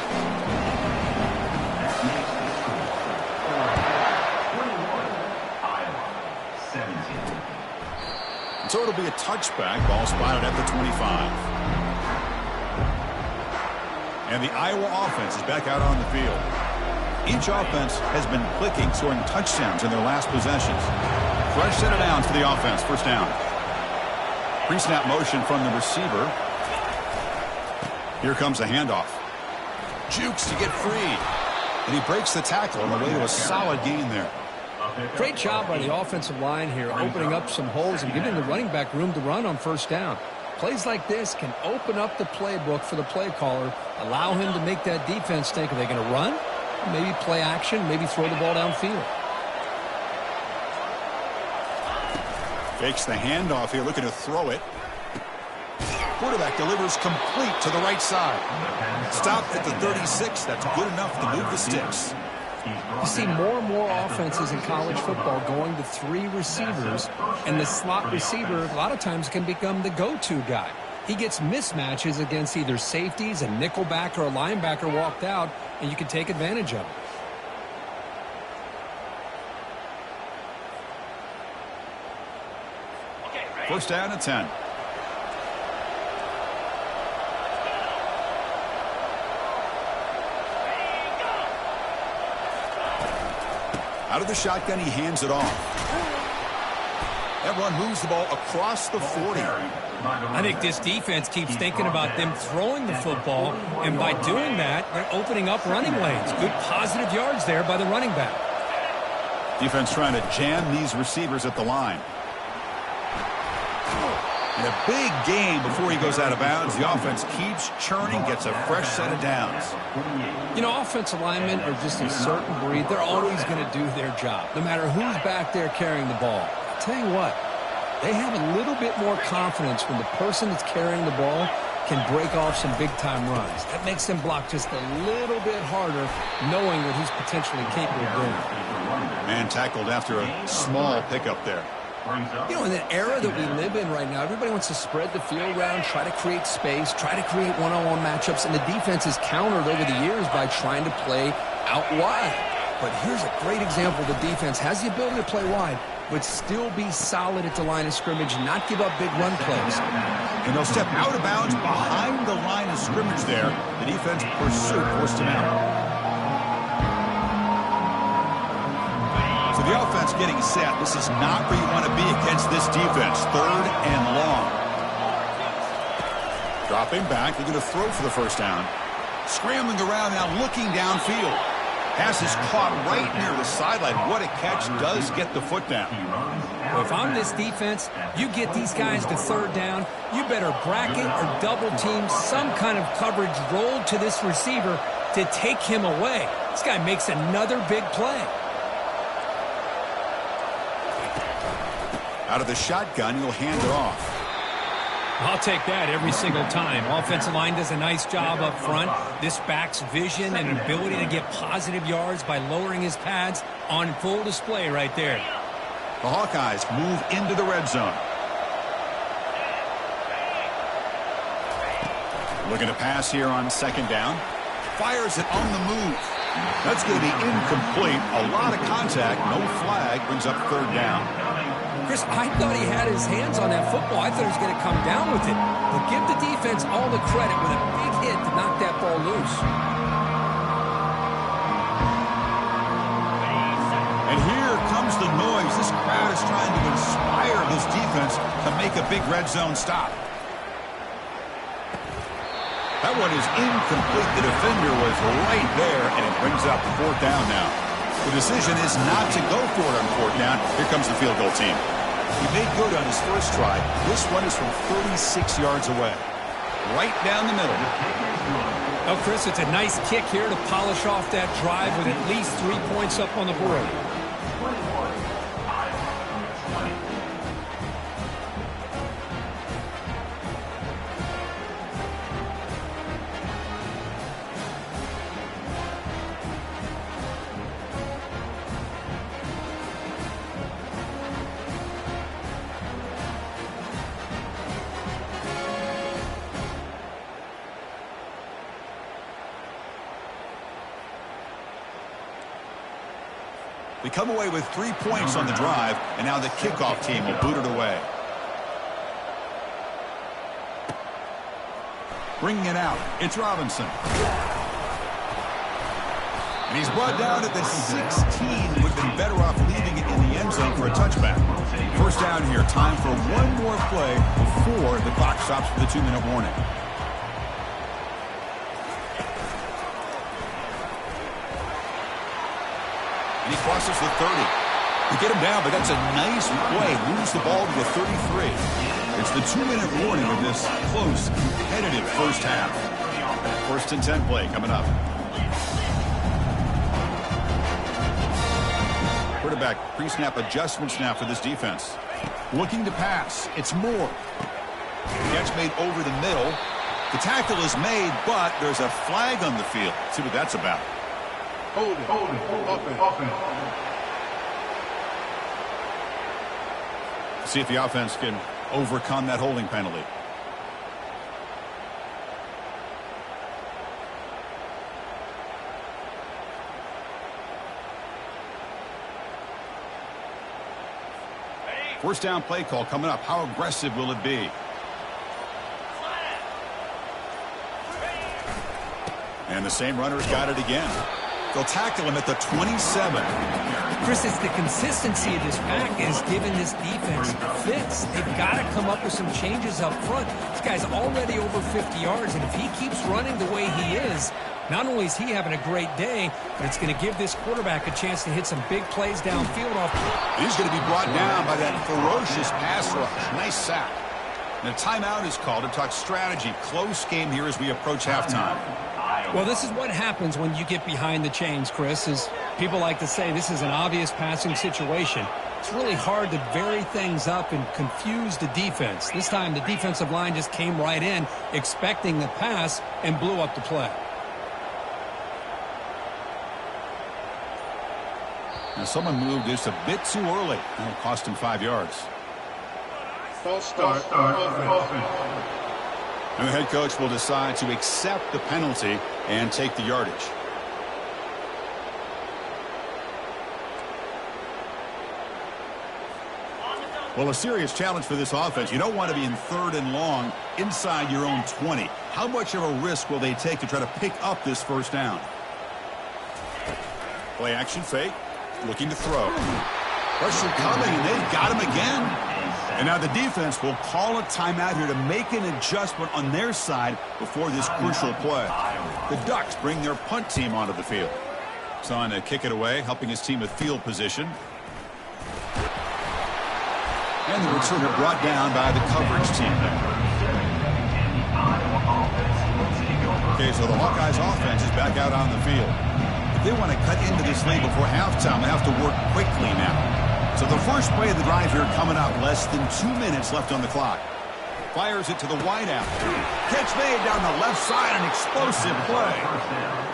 So it'll be a touchback. Ball spotted at the 25. And the Iowa offense is back out on the field. Each offense has been clicking, scoring touchdowns in their last possessions. Fresh set of downs for the offense. First down. Pre-snap motion from the receiver. Here comes a handoff. Jukes to get free. And he breaks the tackle on the way to a solid gain there. Great job by the offensive line here, opening up some holes and giving the running back room to run on 1st down. Plays like this can open up the playbook for the play caller, allow him to make that defense think, are they going to run? Maybe play action, maybe throw the ball downfield. Fakes the handoff here, looking to throw it. Quarterback delivers complete to the right side. Stopped at the 36. That's good enough to move the sticks. You see more and more offenses in college football going to 3 receivers, and the slot receiver a lot of times can become the go-to guy. He gets mismatches against either safeties, a nickelbacker, or a linebacker walked out, and you can take advantage of it. First down at 10. Out of the shotgun, he hands it off. That run moves the ball across the 40. I think this defense keeps thinking about them throwing the football, and by doing that, they're opening up running lanes. Good positive yards there by the running back. Defense trying to jam these receivers at the line. And a big game before he goes out of bounds. The offense keeps churning, gets a fresh set of downs. You know, offensive linemen are just a certain breed. They're always going to do their job, no matter who's back there carrying the ball. I'll tell you what, they have a little bit more confidence when the person that's carrying the ball can break off some big-time runs. That makes them block just a little bit harder, knowing what he's potentially capable of doing. Man tackled after a small pickup there. You know, in the era that we live in right now, everybody wants to spread the field around, try to create space, try to create one-on-one matchups, and the defense is countered over the years by trying to play out wide. But here's a great example. The defense has the ability to play wide, but still be solid at the line of scrimmage, not give up big run plays. And they'll step out of bounds behind the line of scrimmage there. The defense pursuit forced him out. So the offense getting set. This is not where you want to be against this defense. 3rd and long. Dropping back. They're going to throw for the first down. Scrambling around now, looking downfield. Pass is caught right near the sideline. What a catch. Does get the foot down. Well, if I'm this defense, you get these guys to 3rd down, you better bracket or double team some kind of coverage rolled to this receiver to take him away. This guy makes another big play. Out of the shotgun, he'll hand it off. I'll take that every single time. Offensive line does a nice job up front. This back's vision and ability to get positive yards by lowering his pads on full display right there. The Hawkeyes move into the red zone. Looking to pass here on 2nd down. Fires it on the move. That's going to be incomplete. A lot of contact. No flag. Brings up 3rd down. Chris, I thought he had his hands on that football. I thought he was going to come down with it. But give the defense all the credit with a big hit to knock that ball loose. And here comes the noise. This crowd is trying to inspire this defense to make a big red zone stop. That one is incomplete. The defender was right there, and it brings up 4th down now. The decision is not to go for it on 4th down. Here comes the field goal team. He made good on his first try. This one is from 36 yards away. Right down the middle. Oh, Chris, it's a nice kick here to polish off that drive with at least 3 points up on the board. They come away with 3 points on the drive, and now the kickoff team will boot it away. Bringing it out, it's Robinson. And he's brought down at the 16. Would have been better off leaving it in the end zone for a touchback. 1st down here, time for one more play before the clock stops for the 2-minute warning. He crosses the 30. They get him down, but that's a nice play. Moves the ball to the 33. It's the 2-minute warning of this close, competitive first half. 1st and 10 play coming up. Quarterback pre-snap adjustments now for this defense. Looking to pass. It's Moore. Catch made over the middle. The tackle is made, but there's a flag on the field. Let's see what that's about. Hold it. Offense. See if the offense can overcome that holding penalty. First down play call coming up. How aggressive will it be? And the same runner's got it again. They'll tackle him at the 27. Chris, it's the consistency of this pack is giving this defense fits. They've got to come up with some changes up front. This guy's already over 50 yards, and if he keeps running the way he is, not only is he having a great day, but it's going to give this quarterback a chance to hit some big plays downfield off. He's going to be brought down by that ferocious pass rush. Nice sack. And a timeout is called to talk strategy. Close game here as we approach halftime. Well, this is what happens when you get behind the chains, Chris, is people like to say this is an obvious passing situation. It's really hard to vary things up and confuse the defense. This time the defensive line just came right in expecting the pass and blew up the play. Now someone moved just a bit too early. It'll cost him 5 yards. False start. Offense. And the head coach will decide to accept the penalty and take the yardage. Well, a serious challenge for this offense. You don't want to be in 3rd and long inside your own 20. How much of a risk will they take to try to pick up this first down? Play action fake. Looking to throw. Pressure coming, and they've got him again. And now the defense will call a timeout here to make an adjustment on their side before this crucial play. The Ducks bring their punt team onto the field. It's on to kick it away, helping his team with field position. And the returner brought down by the coverage team. Okay, so the Hawkeyes offense is back out on the field. If they want to cut into this lead before halftime, they have to work quickly now. So the first play of the drive here coming up, less than 2 minutes left on the clock. Fires it to the wideout. Catch made down the left side, an explosive play.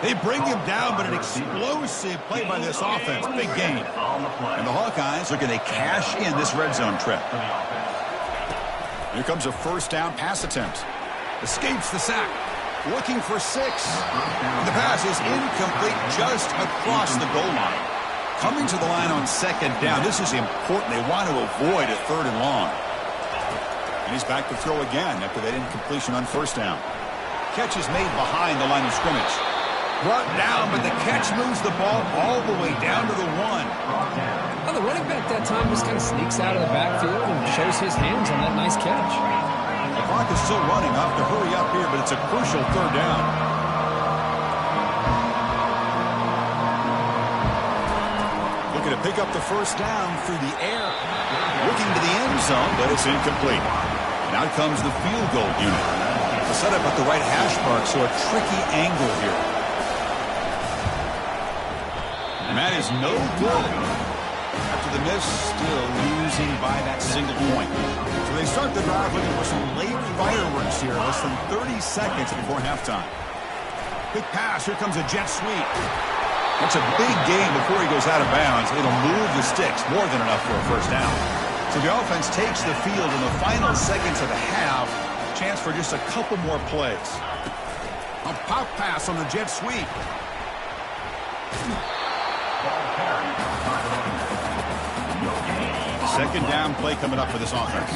They bring him down, but an explosive play by this offense. Big gain. And the Hawkeyes looking to cash in this red zone trip. Here comes a first down pass attempt. Escapes the sack. Looking for 6. The pass is incomplete just across the goal line. Coming to the line on 2nd down. This is important. They want to avoid a 3rd and long. And he's back to throw again after that incompletion on 1st down. Catch is made behind the line of scrimmage. Brought down, but the catch moves the ball all the way down to the 1. Well, the running back that time just kind of sneaks out of the backfield and shows his hands on that nice catch. The clock is still running. Off to hurry up here, but it's a crucial 3rd down. Looking to pick up the first down through the air. Looking to the end zone, but it's incomplete. And out comes the field goal unit. The setup at the right hash mark, so a tricky angle here. And that is no good. After the miss, still losing by that single point. So they start the drive looking for some late fireworks here, less than 30 seconds before halftime. Quick pass, here comes a jet sweep. That's a big gain before he goes out of bounds. It'll move the sticks, more than enough for a first down. So the offense takes the field in the final seconds of the half. Chance for just a couple more plays. A pop pass on the jet sweep. Second down play coming up for this offense.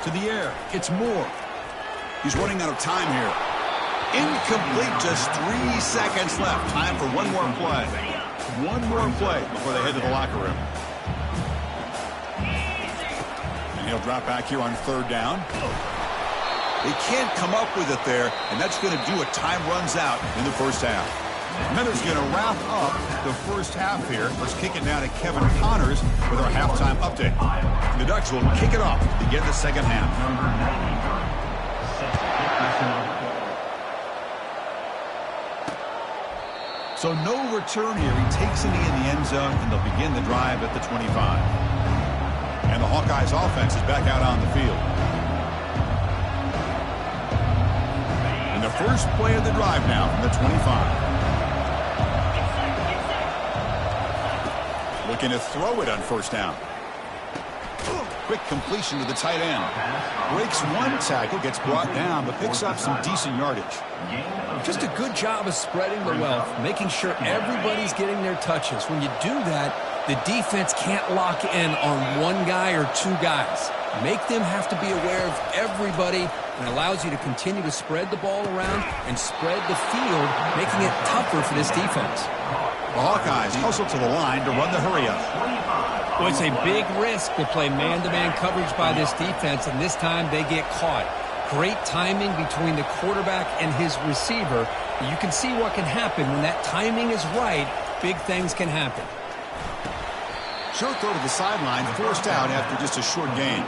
To the air. It's Moore. He's running out of time here. Incomplete. Just 3 seconds left. Time for one more play. One more play before they head to the locker room. And he'll drop back here on 3rd down. They can't come up with it there, and that's going to do it. Time runs out in the first half. Minutes going to wrap up the first half here. Let's kick it down to Kevin Connors with our halftime update. The Ducks will kick it off to begin the second half. So no return here. He takes it in the end zone, and they'll begin the drive at the 25. And the Hawkeyes offense is back out on the field. And the first play of the drive now from the 25. Looking to throw it on first down. Quick completion to the tight end. Breaks one tackle, gets brought down, but picks up some decent yardage. Just a good job of spreading the wealth, making sure everybody's getting their touches. When you do that, the defense can't lock in on one guy or two guys. Make them have to be aware of everybody, and allows you to continue to spread the ball around and spread the field, making it tougher for this defense. The Hawkeyes hustle to the line to run the hurry-up. Well, it's a big risk to play man-to-man coverage by this defense, and this time they get caught. Great timing between the quarterback and his receiver. You can see what can happen when that timing is right. Big things can happen. Short throw to the sideline, forced out after just a short gain.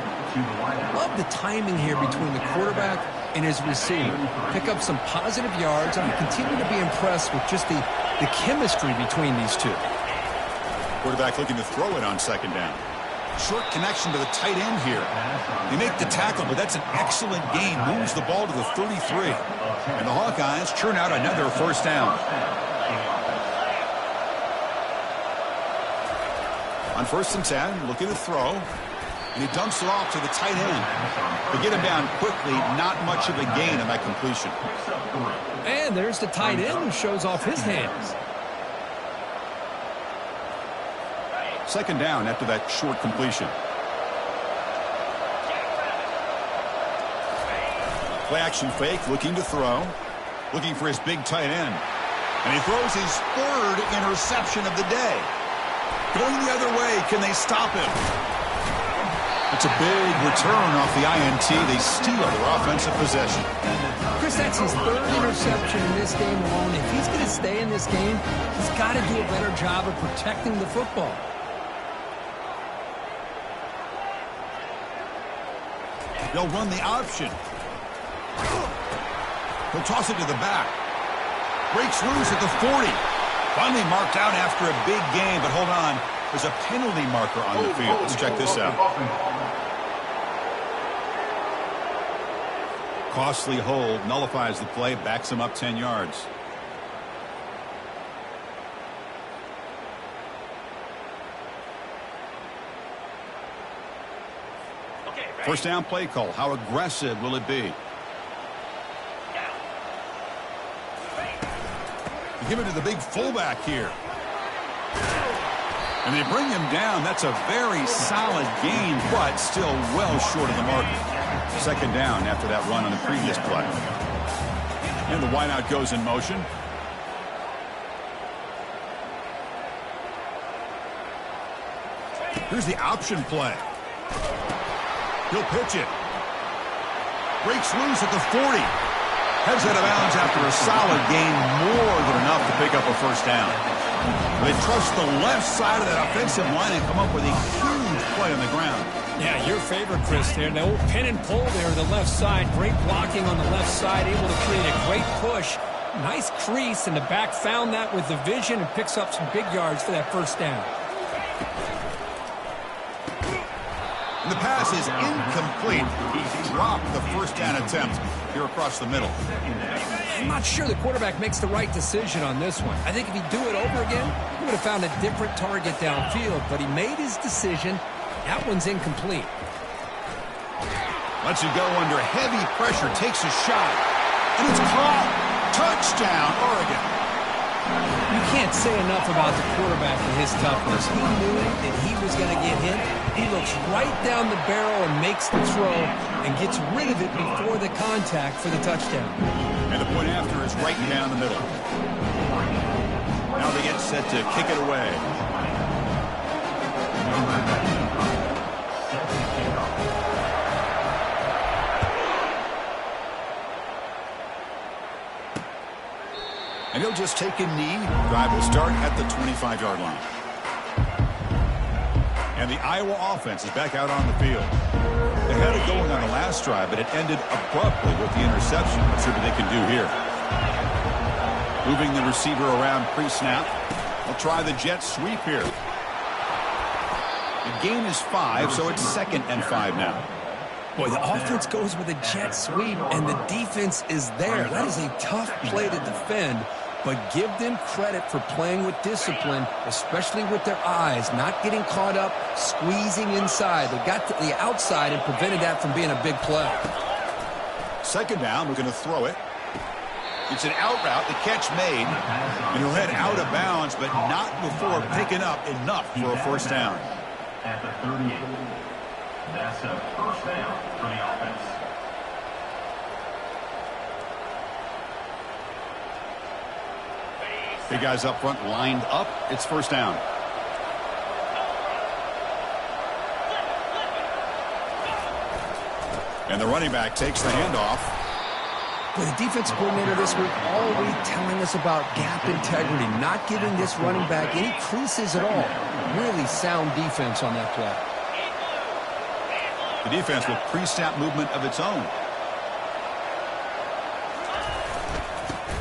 Love the timing here between the quarterback and his receiver. Pick up some positive yards, and I continue to be impressed with just the chemistry between these two. Quarterback looking to throw it on second down. Short connection to the tight end here. They make the tackle, but that's an excellent gain. Moves the ball to the 33. And the Hawkeyes churn out another first down. On 1st and 10, looking to throw. And he dumps it off to the tight end. They get him down quickly, not much of a gain on that completion. And there's the tight end who shows off his hands. Second down after that short completion. Play action fake, looking to throw. Looking for his big tight end. And he throws his 3rd interception of the day. Going the other way, can they stop him? It's a big return off the INT. They steal their offensive possession. Chris, that's his 3rd interception in this game alone. If he's going to stay in this game, he's got to do a better job of protecting the football. They'll run the option. He'll toss it to the back. Breaks loose at the 40. Finally marked out after a big game, but hold on. There's a penalty marker on the field. Let's check this out. Costly hold, nullifies the play, backs him up 10 yards. First down play call. How aggressive will it be? Give it to the big fullback here. And they bring him down. That's a very solid gain, but still well short of the mark. Second down after that run on the previous play. And the wideout goes in motion. Here's the option play. He'll pitch it. Breaks loose at the 40. Heads out of bounds after a solid gain, more than enough to pick up a first down. They trust the left side of that offensive line and come up with a huge play on the ground. Yeah, your favorite, Chris, there. The old pin and pull there, the left side. Great blocking on the left side, able to create a great push. Nice crease, and the back found that with the vision and picks up some big yards for that first down. And the pass is incomplete. He dropped the first down attempt here across the middle. I'm not sure the quarterback makes the right decision on this one. I think if he'd do it over again, he would have found a different target downfield, but he made his decision. That one's incomplete. Lets it go under heavy pressure, takes a shot, and it's caught. Touchdown, Oregon. You can't say enough about the quarterback and his toughness. He knew that he was going to get hit. He looks right down the barrel and makes the throw and gets rid of it before the contact for the touchdown. And the point after is right down the middle. Now they get set to kick it away. And he'll just take a knee. Drive will start at the 25-yard line. And the Iowa offense is back out on the field. They had it going on the last drive, but it ended abruptly with the interception. Let's see what they can do here. Moving the receiver around pre-snap. They'll try the jet sweep here. The gain is 5, so it's 2nd and 5 now. Boy, the offense goes with a jet sweep, and the defense is there. That is a tough play to defend, but give them credit for playing with discipline, especially with their eyes, not getting caught up, squeezing inside. They got to the outside and prevented that from being a big play. Second down, we're going to throw it. It's an out route, the catch made, and he'll head out of bounds, but not before picking up enough for a first down. At the 38. That's a first down for the offense. Big guys up front lined up. It's first down. And the running back takes the handoff. But the defensive coordinator this week all week telling us about gap integrity, not giving this running back any creases at all. Really sound defense on that play. The defense with pre-snap movement of its own.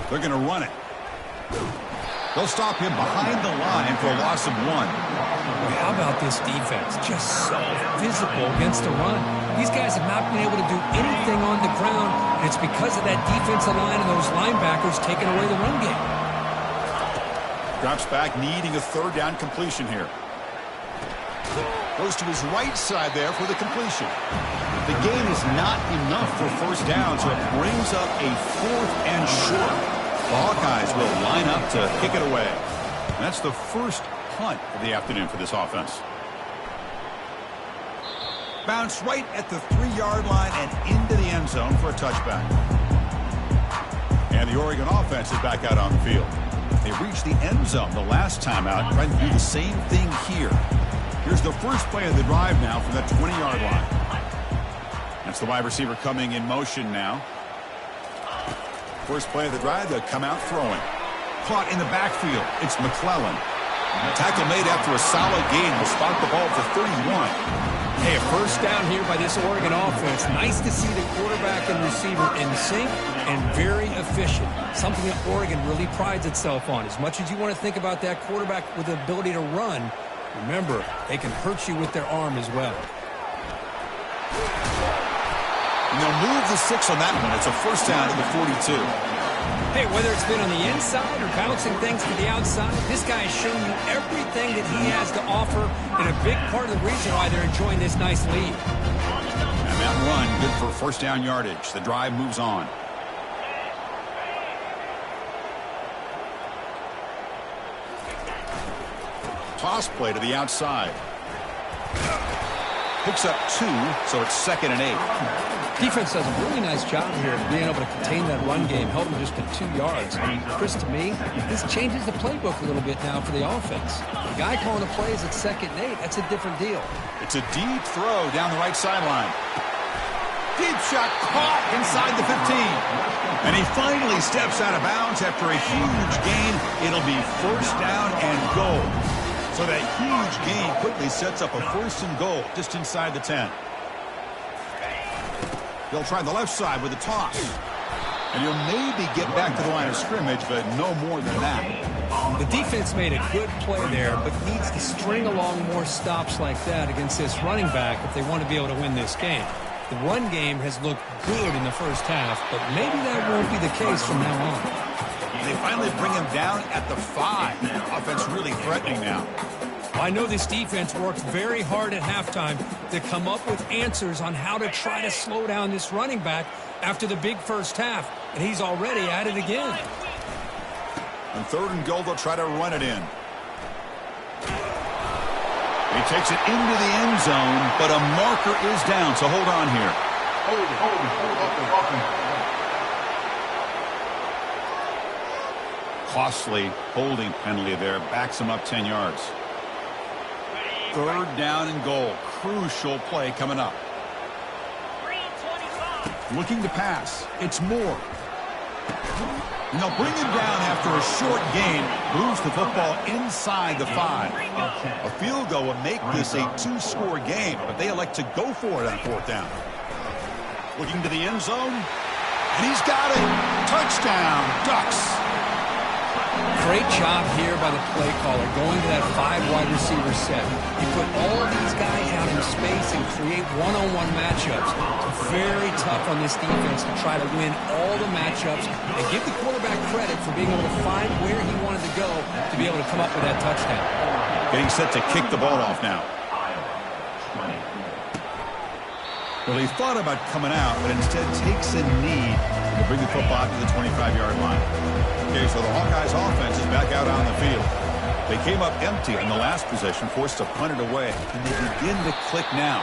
They're going to run it. They'll stop him behind the line for a loss of 1. How about this defense? Just so physical against the run. These guys have not been able to do anything on the ground, and it's because of that defensive line and those linebackers taking away the run game. Drops back, needing a third down completion here. Goes to his right side there for the completion. The gain is not enough for first down, so it brings up a 4th and short. The Hawkeyes will line up to kick it away. And that's the first punt of the afternoon for this offense. Bounce right at the 3-yard line and into the end zone for a touchback. And the Oregon offense is back out on the field. They reached the end zone the last time out, trying to do the same thing here. Here's the first play of the drive now from that 20-yard line. That's the wide receiver coming in motion now. First play of the drive, they'll come out throwing. Caught in the backfield, it's McClellan. Tackle made after a solid gain. Will spot the ball for 31. Hey, a first down here by this Oregon offense. Nice to see the quarterback and receiver in sync and very efficient. Something that Oregon really prides itself on. As much as you want to think about that quarterback with the ability to run, remember, they can hurt you with their arm as well. And they'll move the 6 on that one. It's a first down at the 42. Hey, whether it's been on the inside or bouncing things to the outside, this guy has shown you everything that he has to offer, and a big part of the reason why they're enjoying this nice lead. And that run, good for first down yardage. The drive moves on. Toss play to the outside. Picks up 2, so it's 2nd and 8. Defense does a really nice job here of being able to contain that run game, helping just to 2 yards. Chris, to me, this changes the playbook a little bit now for the offense. The guy calling the plays at 2nd and 8, that's a different deal. It's a deep throw down the right sideline. Deep shot caught inside the 15. And he finally steps out of bounds after a huge gain. It'll be first down and goal. So that huge gain quickly sets up a 1st and goal just inside the 10. They'll try the left side with a toss. And he'll maybe get back to the line of scrimmage, but no more than that. The defense made a good play there, but needs to string along more stops like that against this running back if they want to be able to win this game. The run game has looked good in the first half, but maybe that won't be the case from now on. They finally bring him down at the 5. Offense really threatening now. I know this defense worked very hard at halftime to come up with answers on how to try to slow down this running back after the big first half, and he's already at it again. On 3rd and goal, they'll try to run it in. He takes it into the end zone, but a marker is down, so hold on here. Hold it. Costly holding penalty there, backs him up 10 yards. 3rd down and goal. Crucial play coming up. Looking to pass. It's Moore. And they'll bring him down after a short gain. Moves the football inside the 5. A field goal would make this a 2-score game, but they elect to go for it on 4th down. Looking to the end zone. And he's got it. Touchdown, Ducks. Great job here by the play caller going to that 5 wide receiver set. He put all these guys out in space and create one-on-one matchups. Very tough on this defense to try to win all the matchups and give the quarterback credit for being able to find where he wanted to go to be able to come up with that touchdown. Getting set to kick the ball off now. Well, he thought about coming out, but instead takes a knee to bring the football to the 25-yard line. Okay, so the Hawkeyes offense is back out on the field. They came up empty in the last possession, forced to punt it away, and they begin to click now.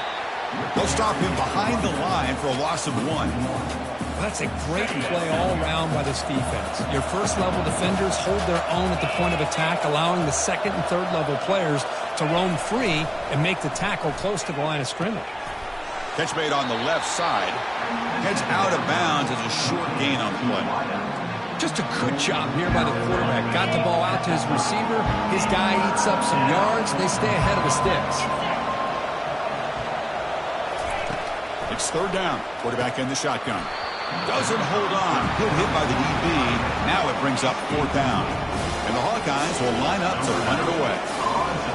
They'll stop him behind the line for a loss of 1. Well, that's a great play all around by this defense. Your first-level defenders hold their own at the point of attack, allowing the second and third-level players to roam free and make the tackle close to the line of scrimmage. Catch made on the left side. Heads out of bounds as a short gain on the play. Just a good job here by the quarterback. Got the ball out to his receiver. His guy eats up some yards. They stay ahead of the sticks. It's third down. Quarterback in the shotgun. Doesn't hold on. Good hit by the DB. Now it brings up fourth down. And the Hawkeyes will line up to run it away.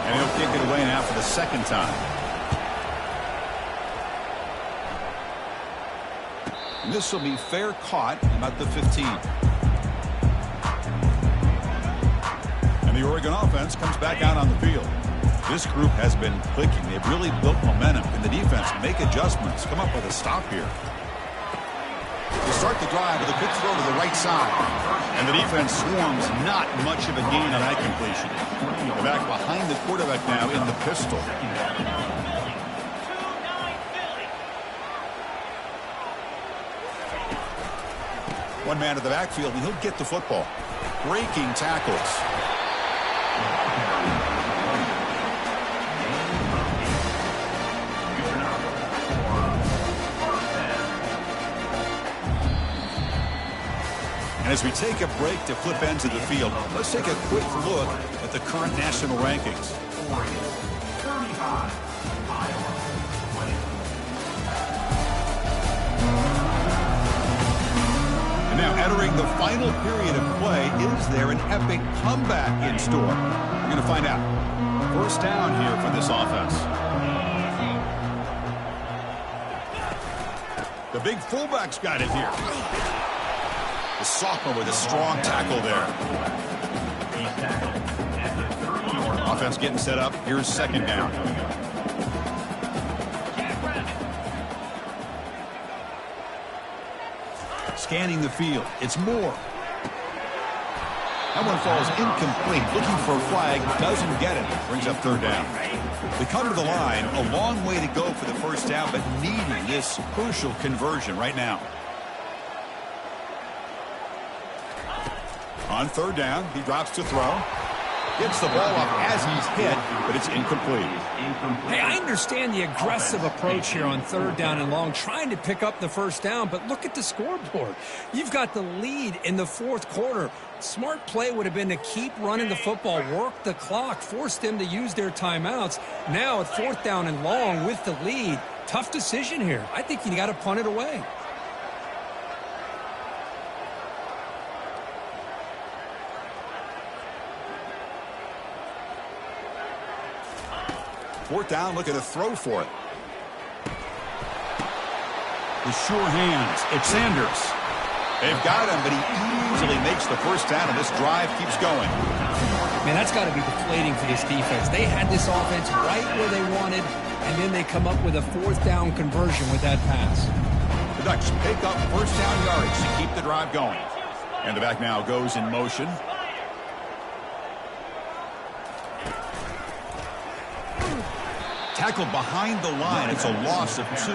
And he'll kick it away now for the second time. And this will be fair caught about the 15. And the Oregon offense comes back out on the field. This group has been clicking. They've really built momentum. And the defense make adjustments. Come up with a stop here. They start the drive with a quick throw to the right side. And the defense swarms. Not much of a gain on that completion. They're back behind the quarterback now in the pistol. One man to the backfield, and he'll get the football. Breaking tackles. And as we take a break to flip ends of the field, let's take a quick look at the current national rankings. And now entering the final period of play, is there an epic comeback in store? We're going to find out. First down here for this offense. The big fullback's got it here. The sophomore with a strong tackle there. Offense getting set up. Here's second down. Scanning the field. It's Moore. That one falls incomplete. Looking for a flag. Doesn't get it. Brings up third down. They come to the line. A long way to go for the first down, but needing this crucial conversion right now. On third down, he drops to throw. Gets the ball up as he's hit, but it's incomplete. Hey, I understand the aggressive approach here on third down and long, trying to pick up the first down, but look at the scoreboard. You've got the lead in the fourth quarter. Smart play would have been to keep running the football, work the clock, force them to use their timeouts. Now at fourth down and long with the lead, tough decision here. I think you got to punt it away. Fourth down, looking to throw for it. The sure hands. It's Sanders. They've got him, but he easily makes the first down, and this drive keeps going. Man, that's got to be deflating for this defense. They had this offense right where they wanted, and then they come up with a fourth down conversion with that pass. The Ducks pick up first down yardage to keep the drive going. And the back now goes in motion. Tackled behind the line. It's a loss of 2.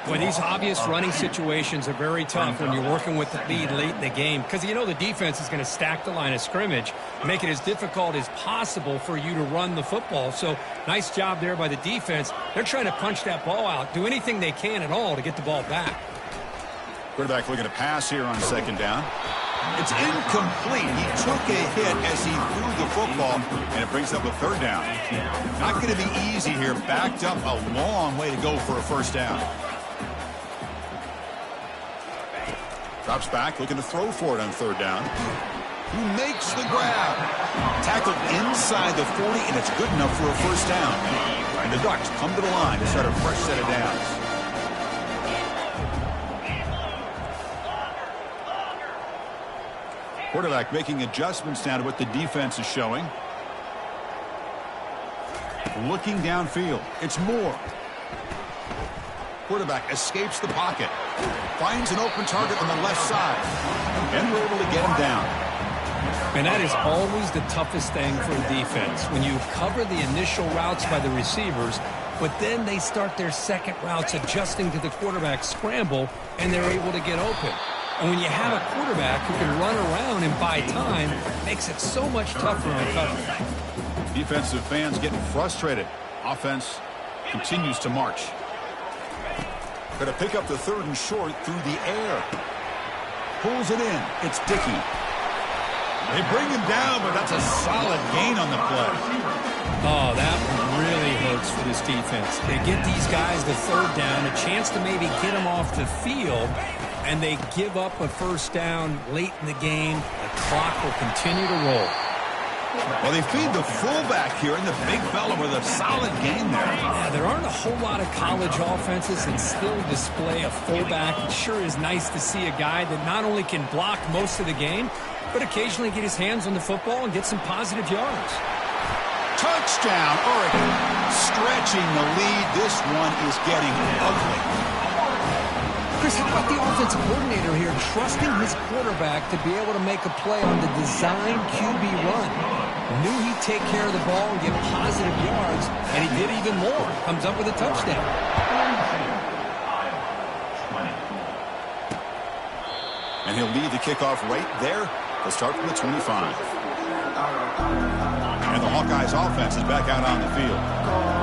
Well, these obvious running situations are very tough when you're working with the lead late in the game, because you know the defense is going to stack the line of scrimmage, make it as difficult as possible for you to run the football. So nice job there by the defense. They're trying to punch that ball out, do anything they can at all to get the ball back. Quarterback looking to pass here on second down. It's incomplete. He took a hit as he threw the football, and it brings up a third down. Not going to be easy here. Backed up a long way to go for a first down. Drops back, looking to throw for it on third down. Who makes the grab? Tackled inside the 40, and it's good enough for a first down. And the Ducks come to the line to start a fresh set of downs. Quarterback making adjustments now to what the defense is showing. Looking downfield. It's Moore. Quarterback escapes the pocket. Finds an open target on the left side. And we're able to get him down. And that is always the toughest thing for a defense. When you cover the initial routes by the receivers, but then they start their second routes adjusting to the quarterback scramble, and they're able to get open. And when you have a quarterback who can run around and buy time, it makes it so much tougher on coverage. Defensive fans getting frustrated. Offense continues to march. Going to pick up the 3rd and short through the air. Pulls it in. It's Dickey. They bring him down, but that's a solid gain on the play. Oh, that really hurts for this defense. They get these guys the 3rd down, a chance to maybe get them off the field, and they give up a 1st down late in the game. The clock will continue to roll. Well, they feed the fullback here, and the big fella with a solid gain there. Yeah, there aren't a whole lot of college offenses that still display a fullback. It sure is nice to see a guy that not only can block most of the game, but occasionally get his hands on the football and get some positive yards. Touchdown, Oregon. Stretching the lead. This one is getting ugly. Chris, how about the offensive coordinator here trusting his quarterback to be able to make a play on the design QB run? Knew he'd take care of the ball and get positive yards, and he did even more. Comes up with a touchdown. And he'll lead the kickoff right there. They'll start from the 25. And the Hawkeyes offense is back out on the field.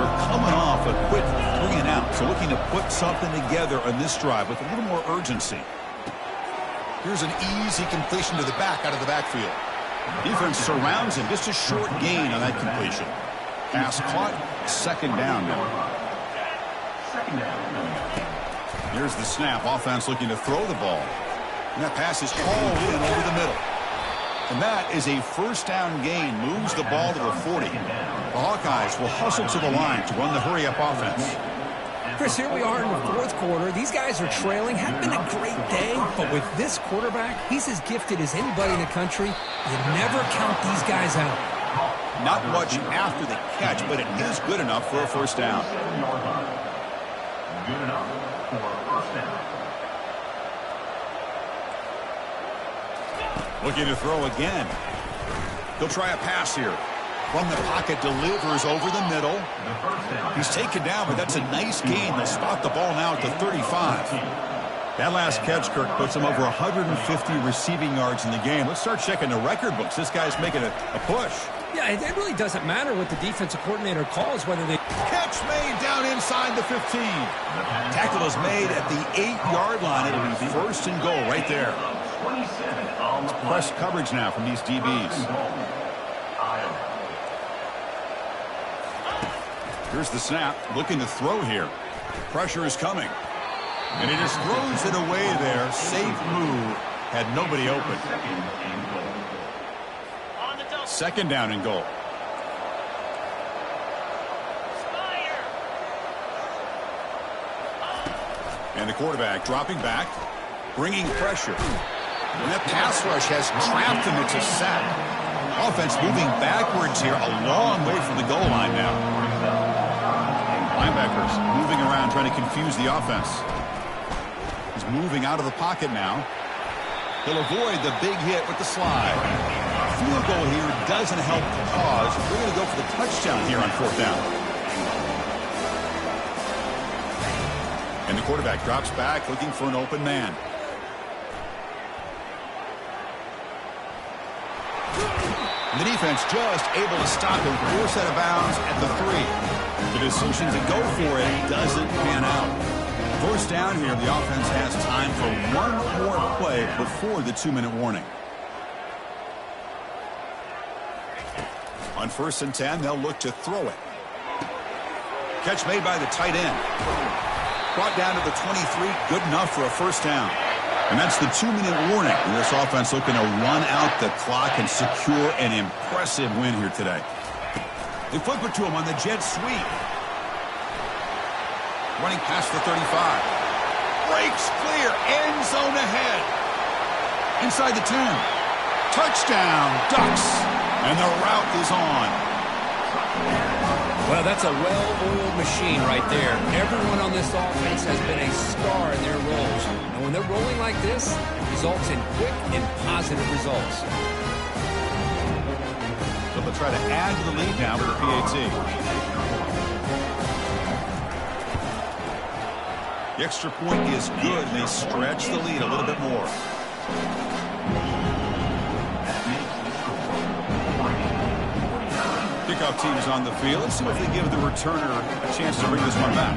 We're coming off a quick 3 and out, so looking to put something together on this drive with a little more urgency. Here's an easy completion to the back out of the backfield. Defense surrounds him. Just a short gain on that completion. Pass caught. 2nd down now. Here's the snap. Offense looking to throw the ball. And that pass is hauled in over the middle. And that is a 1st down gain. Moves the ball to the 40. The Hawkeyes will hustle to the line to run the hurry-up offense. Chris, here we are in the 4th quarter. These guys are trailing. Hadn't been a great day, but with this quarterback, he's as gifted as anybody in the country. You never count these guys out. Not much after the catch, but it is good enough for a 1st down. Good enough for a 1st down. Looking to throw again. He'll try a pass here. From the pocket, delivers over the middle. He's taken down, but that's a nice gain. They'll spot the ball now at the 35. That last catch, Kirk, puts him over 150 receiving yards in the game. Let's start checking the record books. This guy's making a push. Yeah, it really doesn't matter what the defensive coordinator calls, whether they... Catch made down inside the 15. Tackle is made at the 8-yard line. It'll be 1st and goal right there. Press coverage now from these DBs. Here's the snap. Looking to throw here. Pressure is coming. And he just throws it away there. Safe move. Had nobody open. 2nd down and goal. And the quarterback dropping back. Bringing pressure. And that pass rush has trapped him. It's a sack. Offense moving backwards here, a long way from the goal line now. Linebackers moving around, trying to confuse the offense. He's moving out of the pocket now. He'll avoid the big hit with the slide. Field goal here doesn't help the cause. We're going to go for the touchdown here on 4th down. And the quarterback drops back, looking for an open man. And the defense just able to stop him. 4 set of bounds at the 3. The decision to go for it doesn't pan out. 1st down here. The offense has time for one more play before the 2-minute warning. On 1st and 10, they'll look to throw it. Catch made by the tight end. Brought down to the 23. Good enough for a 1st down. And that's the 2-minute warning. And this offense looking to run out the clock and secure an impressive win here today. They flip it to him on the jet sweep. Running past the 35. Breaks clear. End zone ahead. Inside the 10. Touchdown, Ducks. And the route is on. Well, that's a well-oiled machine right there. Everyone on this offense has been a star in their roles. And when they're rolling like this, it results in quick and positive results. So they'll try to add to the lead now with the PAT. The extra point is good, and they stretch the lead a little bit more. Kickoff team is on the field. Let's see if they give the returner a chance to bring this one back.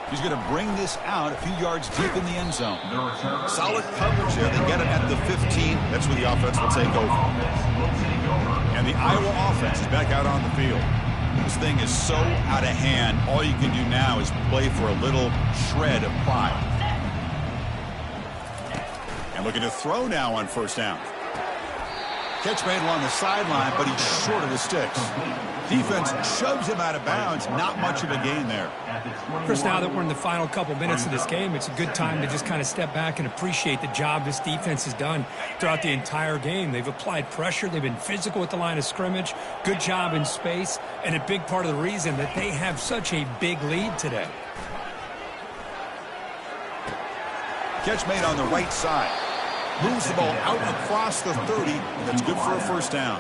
He's going to bring this out a few yards deep in the end zone. Solid coverage there. They get it at the 15. That's where the offense will take over. And the Iowa offense is back out on the field. This thing is so out of hand. All you can do now is play for a little shred of pride. And looking to throw now on first down. Catch made along the sideline, but he's short of the sticks. Defense shoves him out of bounds. Not much of a gain there. Chris, now that we're in the final couple minutes of this game, it's a good time to just kind of step back and appreciate the job this defense has done throughout the entire game. They've applied pressure. They've been physical at the line of scrimmage. Good job in space. And a big part of the reason that they have such a big lead today. Catch made on the right side. Moves the ball out across the 30. That's good for a first down.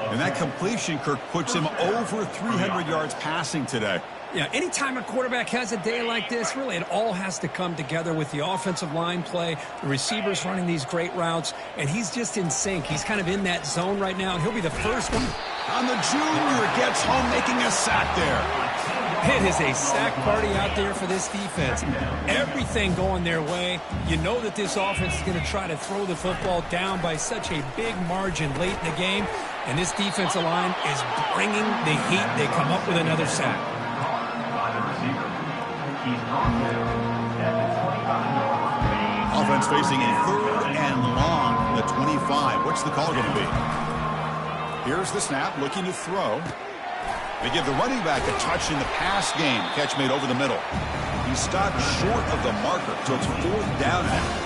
And that completion, Kirk, puts him over 300 yards passing today. Yeah, anytime a quarterback has a day like this, really it all has to come together with the offensive line play, the receivers running these great routes, and he's just in sync. He's kind of in that zone right now, and he'll be the first one. On the junior, gets home making a sack there. It is a sack party out there for this defense. Everything going their way. You know that this offense is going to try to throw the football down by such a big margin late in the game. And this defensive line is bringing the heat. They come up with another sack. Offense facing a 3rd and long from the 25. What's the call going to be? Here's the snap, looking to throw. They give the running back a touch in the pass game. Catch made over the middle. He stopped short of the marker, so it's 4th down now.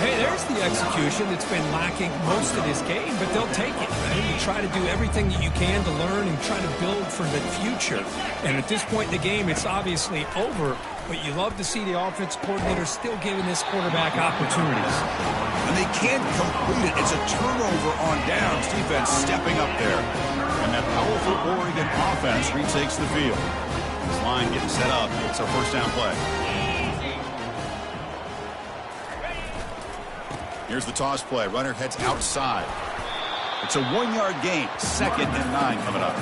Hey, there's the execution that's been lacking most of this game, but they'll take it. Right? You try to do everything that you can to learn and try to build for the future. And at this point in the game, it's obviously over, but you love to see the offense coordinator still giving this quarterback opportunities. And they can't complete it. It's a turnover on downs. Defense stepping up there. And that powerful Oregon offense retakes the field. This line getting set up. It's a first down play. Here's the toss play. Runner heads outside. It's a 1-yard gain. 2nd and 9 coming up.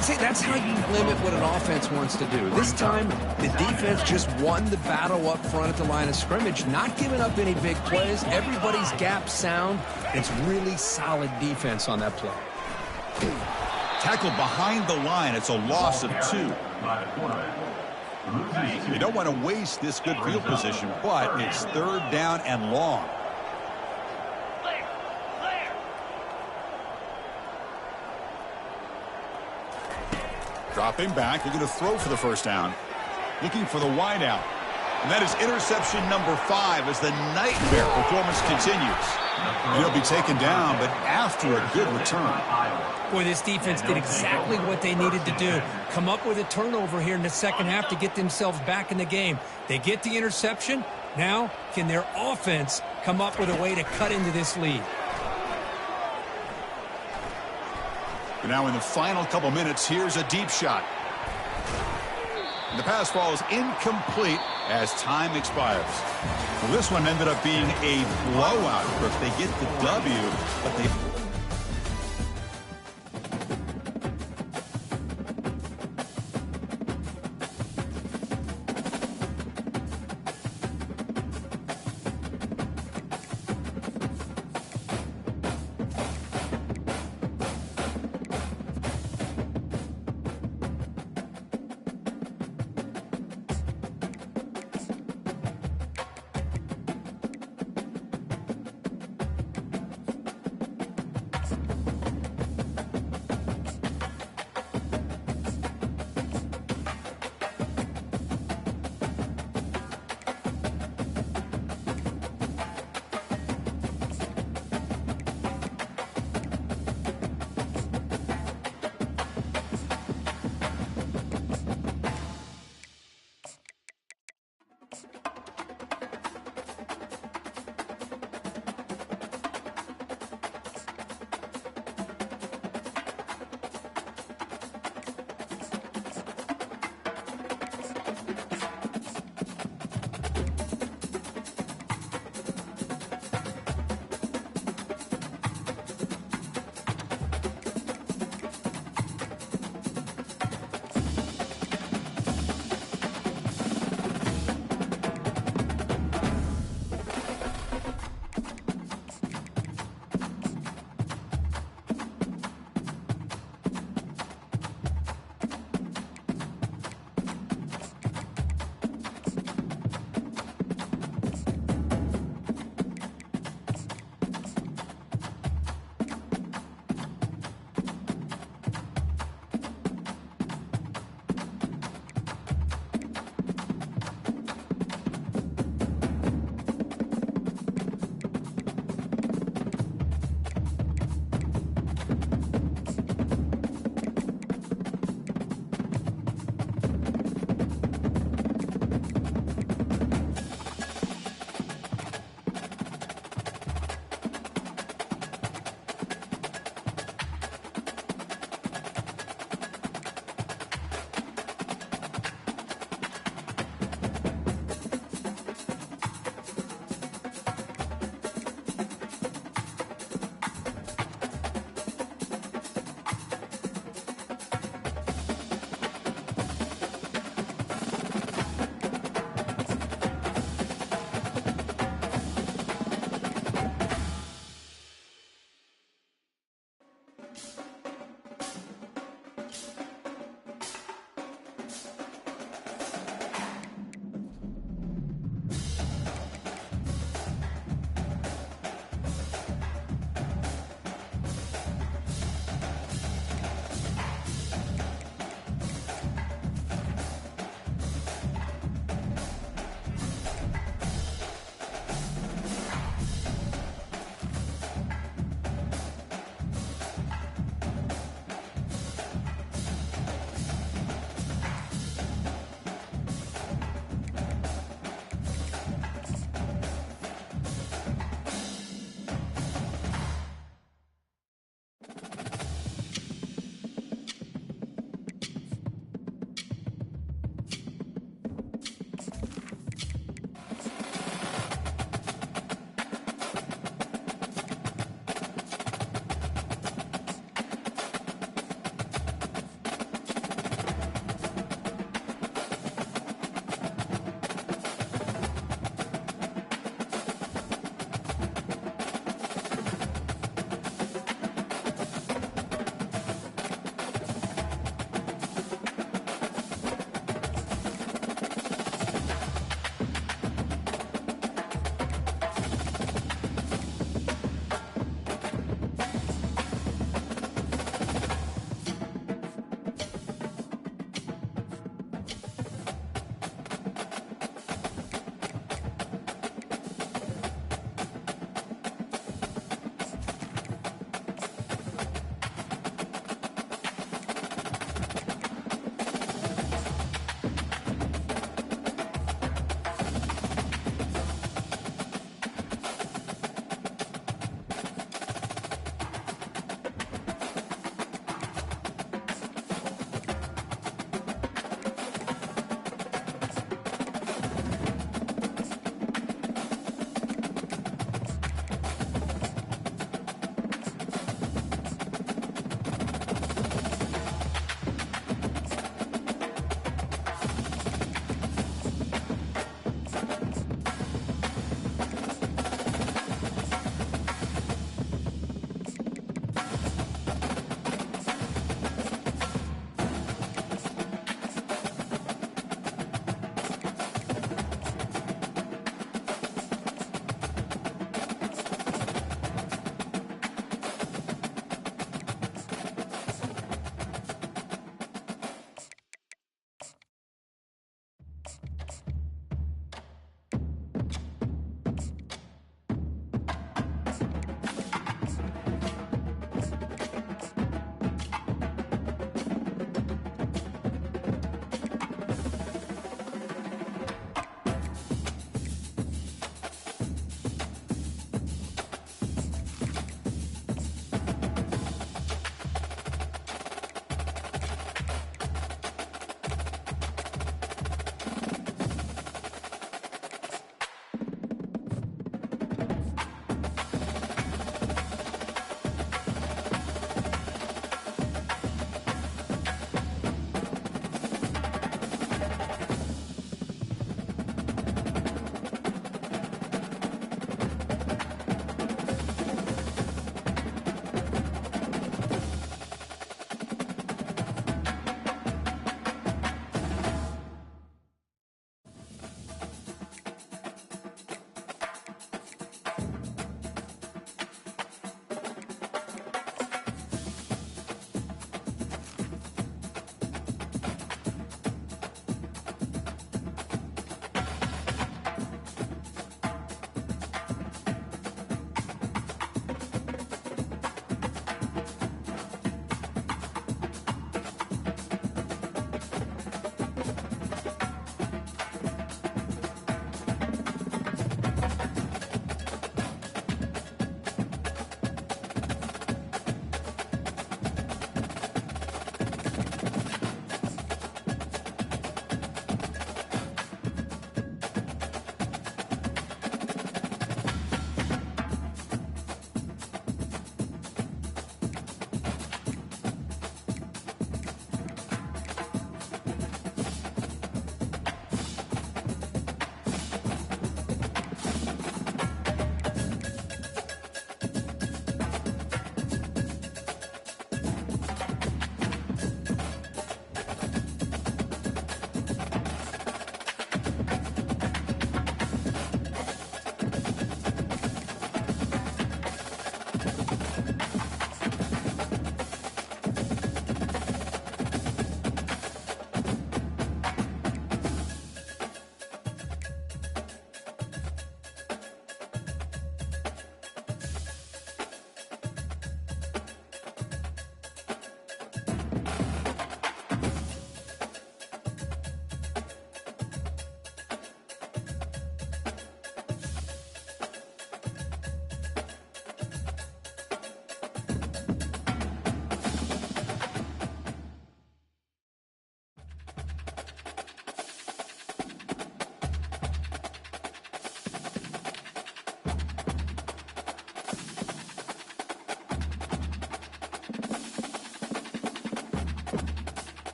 See, that's how you limit what an offense wants to do. This time, the defense just won the battle up front at the line of scrimmage, not giving up any big plays. Everybody's gap sound. It's really solid defense on that play. Tackled behind the line. It's a loss of 2. You don't want to waste this good field position, but it's 3rd down and long. Dropping back, looking to throw for the first down. Looking for the wideout. And that is interception number 5 as the nightmare performance continues. And he'll be taken down, but after a good return. Boy, this defense did exactly what they needed to do. Come up with a turnover here in the second half to get themselves back in the game. They get the interception. Now, can their offense come up with a way to cut into this lead? And now in the final couple minutes, here's a deep shot. And the pass ball is incomplete as time expires. Well, this one ended up being a blowout. Of course, they get the W, but they...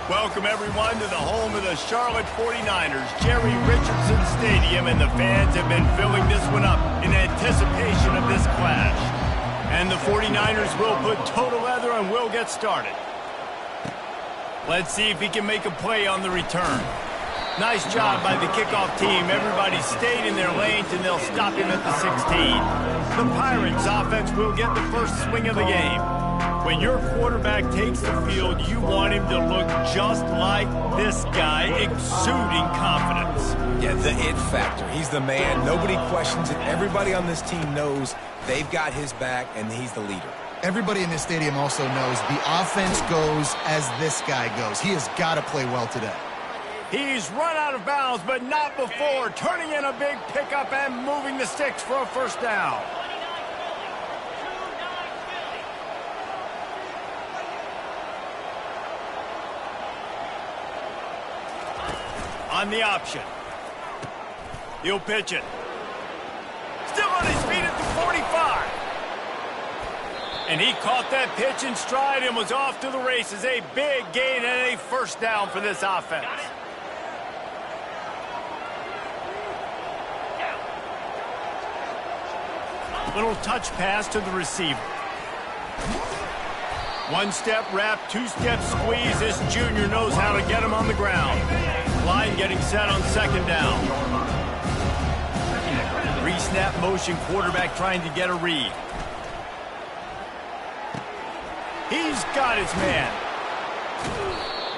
Welcome, everyone, to the home of the Charlotte 49ers, Jerry Richardson Stadium, and the fans have been filling this one up in anticipation of this clash. And the 49ers will put total leather and will get started. Let's see if he can make a play on the return. Nice job by the kickoff team. Everybody stayed in their lanes, and they'll stop him at the 16. The Pirates offense will get the first swing of the game. When your quarterback takes the field, you want him to look just like this guy, exuding confidence. Yeah, the it factor. He's the man. Nobody questions it. Everybody on this team knows they've got his back, and he's the leader. Everybody in this stadium also knows the offense goes as this guy goes. He has got to play well today. He's run out of bounds, but not before, turning in a big pickup and moving the sticks for a first down. On the option. He'll pitch it. Still on his feet at the 45. And he caught that pitch in stride and was off to the races. A big gain and a first down for this offense. Little touch pass to the receiver. One-step wrap, two-step squeeze. This junior knows how to get him on the ground. Line getting set on second down. Re-snap motion, quarterback trying to get a read. He's got his man.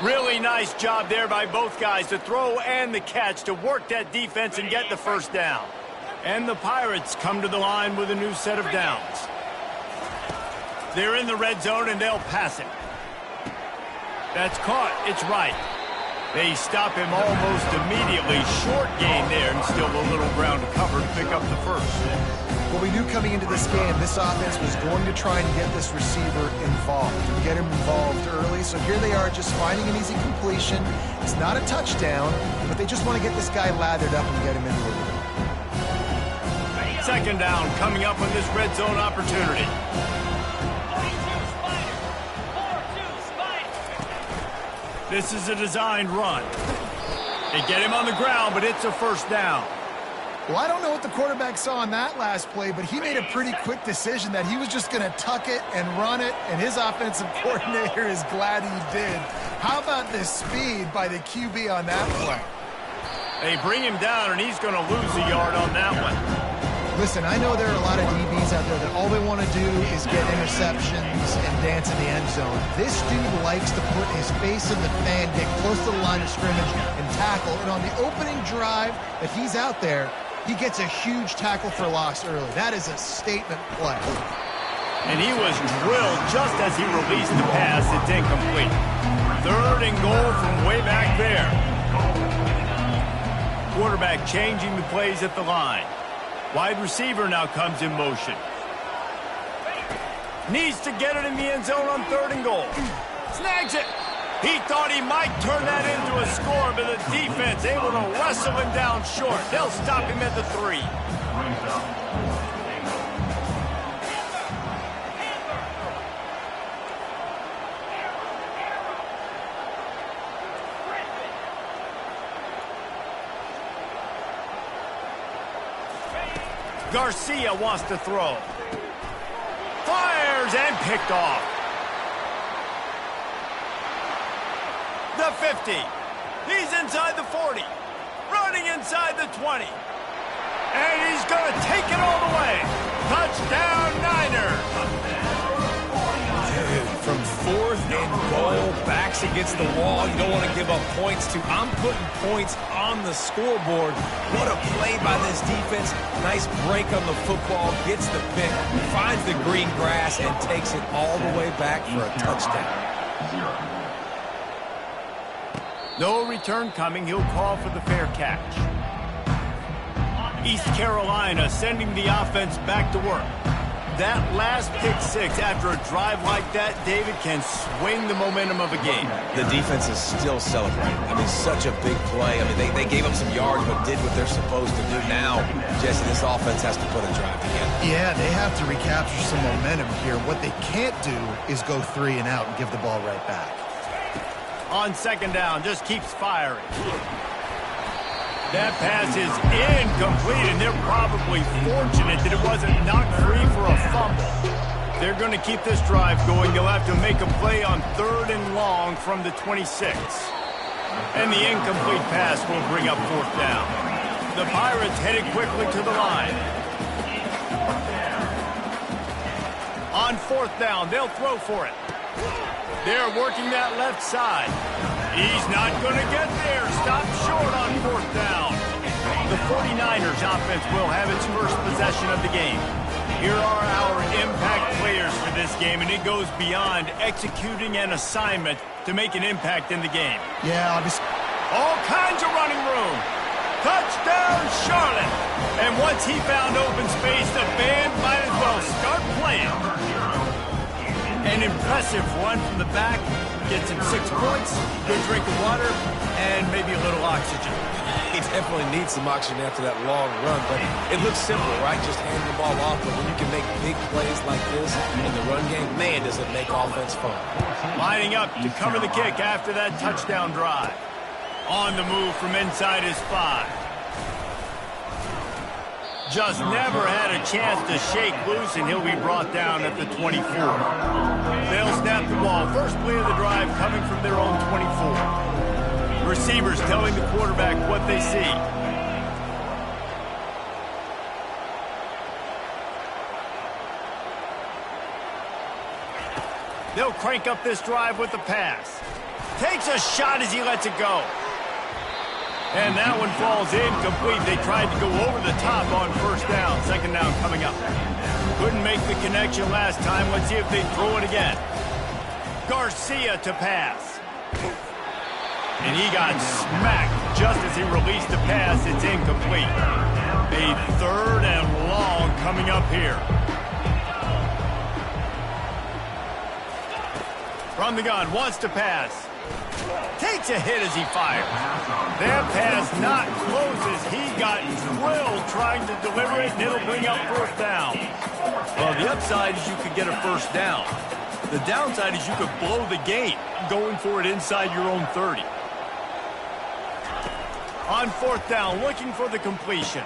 Really nice job there by both guys, the throw and the catch, to work that defense and get the first down. And the Pirates come to the line with a new set of downs. They're in the red zone, and they'll pass it. That's caught. It's right. They stop him almost immediately. Short gain there, and still a little ground to cover to pick up the first. Well, we knew coming into this game, this offense was going to try and get this receiver involved, and get him involved early. So here they are just finding an easy completion. It's not a touchdown, but they just want to get this guy lathered up and get him into it. Second down coming up on this red zone opportunity. This is a designed run. They get him on the ground, but it's a first down. Well, I don't know what the quarterback saw on that last play, but he made a pretty quick decision that he was just going to tuck it and run it, and his offensive coordinator is glad he did. How about the speed by the QB on that play? They bring him down, and he's going to lose a yard on that one. Listen, I know there are a lot of DBs out there that all they want to do is get interceptions and dance in the end zone. This dude likes to put his face in the fan, get close to the line of scrimmage, and tackle. And on the opening drive that he's out there, he gets a huge tackle for loss early. That is a statement play. And he was drilled just as he released the pass. It's incomplete. Third and goal from way back there. Quarterback changing the plays at the line. Wide receiver now comes in motion. Needs to get it in the end zone on third and goal. Snags it. He thought he might turn that into a score, but the defense able to wrestle him down short. They'll stop him at the 3. Garcia wants to throw. Fires and picked off. The 50. He's inside the 40. Running inside the 20. And he's going to take it all the way. Touchdown, Niners. Dude, from fourth and goal, backs against the wall. You don't want to give up points to. I'm putting points on the scoreboard. What a play by this defense. Nice break on the football. Gets the pick, finds the green grass, and takes it all the way back for a touchdown. No return coming. He'll call for the fair catch. East Carolina sending the offense back to work. That last pick six after a drive like that, David, can swing the momentum of a game. The defense is still celebrating. I mean, such a big play. I mean, they gave up some yards but did what they're supposed to do. Now, Jesse, this offense has to put a drive together. Yeah, they have to recapture some momentum here. What they can't do is go 3 and out and give the ball right back. On second down, just keeps firing. That pass is incomplete, and they're probably fortunate that it wasn't knocked free for a fumble. They're going to keep this drive going. They'll have to make a play on 3rd and long from the 26. And the incomplete pass will bring up 4th down. The Pirates headed quickly to the line. On 4th down, they'll throw for it. They're working that left side. He's not going to get there. Stop short on 4th down. The 49ers offense will have its first possession of the game. Here are our impact players for this game, and it goes beyond executing an assignment to make an impact in the game. Yeah, obviously. All kinds of running room. Touchdown, Charlotte. And once he found open space, the band might as well start playing. An impressive run from the back. Gets him 6 points, good drink of water, and maybe a little oxygen. He definitely needs some oxygen after that long run, but it looks simple, right? Just hand the ball off, but when you can make big plays like this in the run game, man, does it make offense fun. Lining up to cover the kick after that touchdown drive. On the move from inside his 5. Just never had a chance to shake loose, and he'll be brought down at the 24. They'll snap the ball. First play of the drive coming from their own 24. Receivers telling the quarterback what they see. They'll crank up this drive with the pass. Takes a shot as he lets it go. And that one falls incomplete. They tried to go over the top on 1st down. 2nd down coming up. Couldn't make the connection last time. Let's see if they throw it again. Garcia to pass. And he got smacked just as he released the pass. It's incomplete. A 3rd and long coming up here. From the gun, wants to pass. Takes a hit as he fires. That pass not closes. He got drilled trying to deliver it, and it'll bring up 4th down. Well, the upside is you could get a 1st down. The downside is you could blow the game going for it inside your own 30. On 4th down, looking for the completion.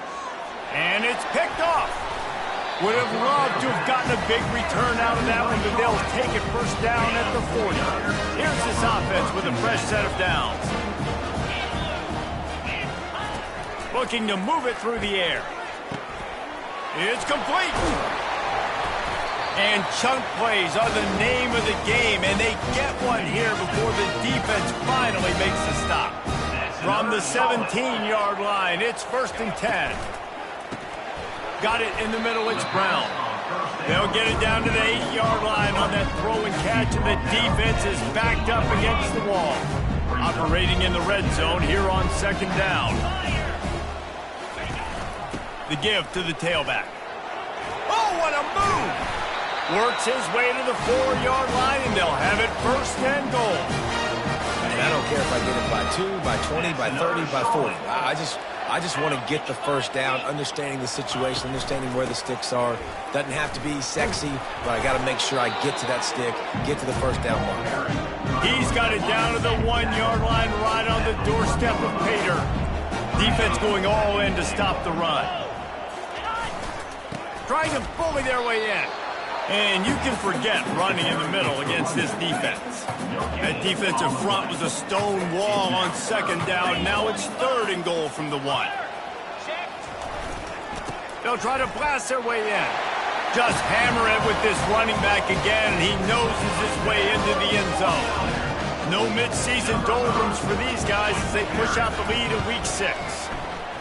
And it's picked off. Would have loved to have gotten a big return out of that one, but they'll take it 1st down at the 40. Here's this offense with a fresh set of downs. Looking to move it through the air. It's complete. And chunk plays are the name of the game, and they get one here before the defense finally makes the stop. From the 17-yard line, it's 1st and 10. Got it in the middle, it's Brown. They'll get it down to the 8-yard line on that throw and catch, and the defense is backed up against the wall. Operating in the red zone here on 2nd down. The give to the tailback. Oh, what a move! Works his way to the 4-yard line, and they'll have it 1st and goal. And I don't care if I get it by 2, by 20, by 30, by 40. I just want to get the 1st down, understanding the situation, understanding where the sticks are. Doesn't have to be sexy, but I got to make sure I get to that stick, get to the 1st down mark. He's got it down to the 1-yard line right on the doorstep of Pater. Defense going all in to stop the run. Trying to bully their way in. And you can forget running in the middle against this defense. That defensive front was a stone wall on 2nd down. Now it's 3rd and goal from the 1. They'll try to blast their way in. Just hammer it with this running back again, and he noses his way into the end zone. No midseason doldrums for these guys as they push out the lead in Week 6.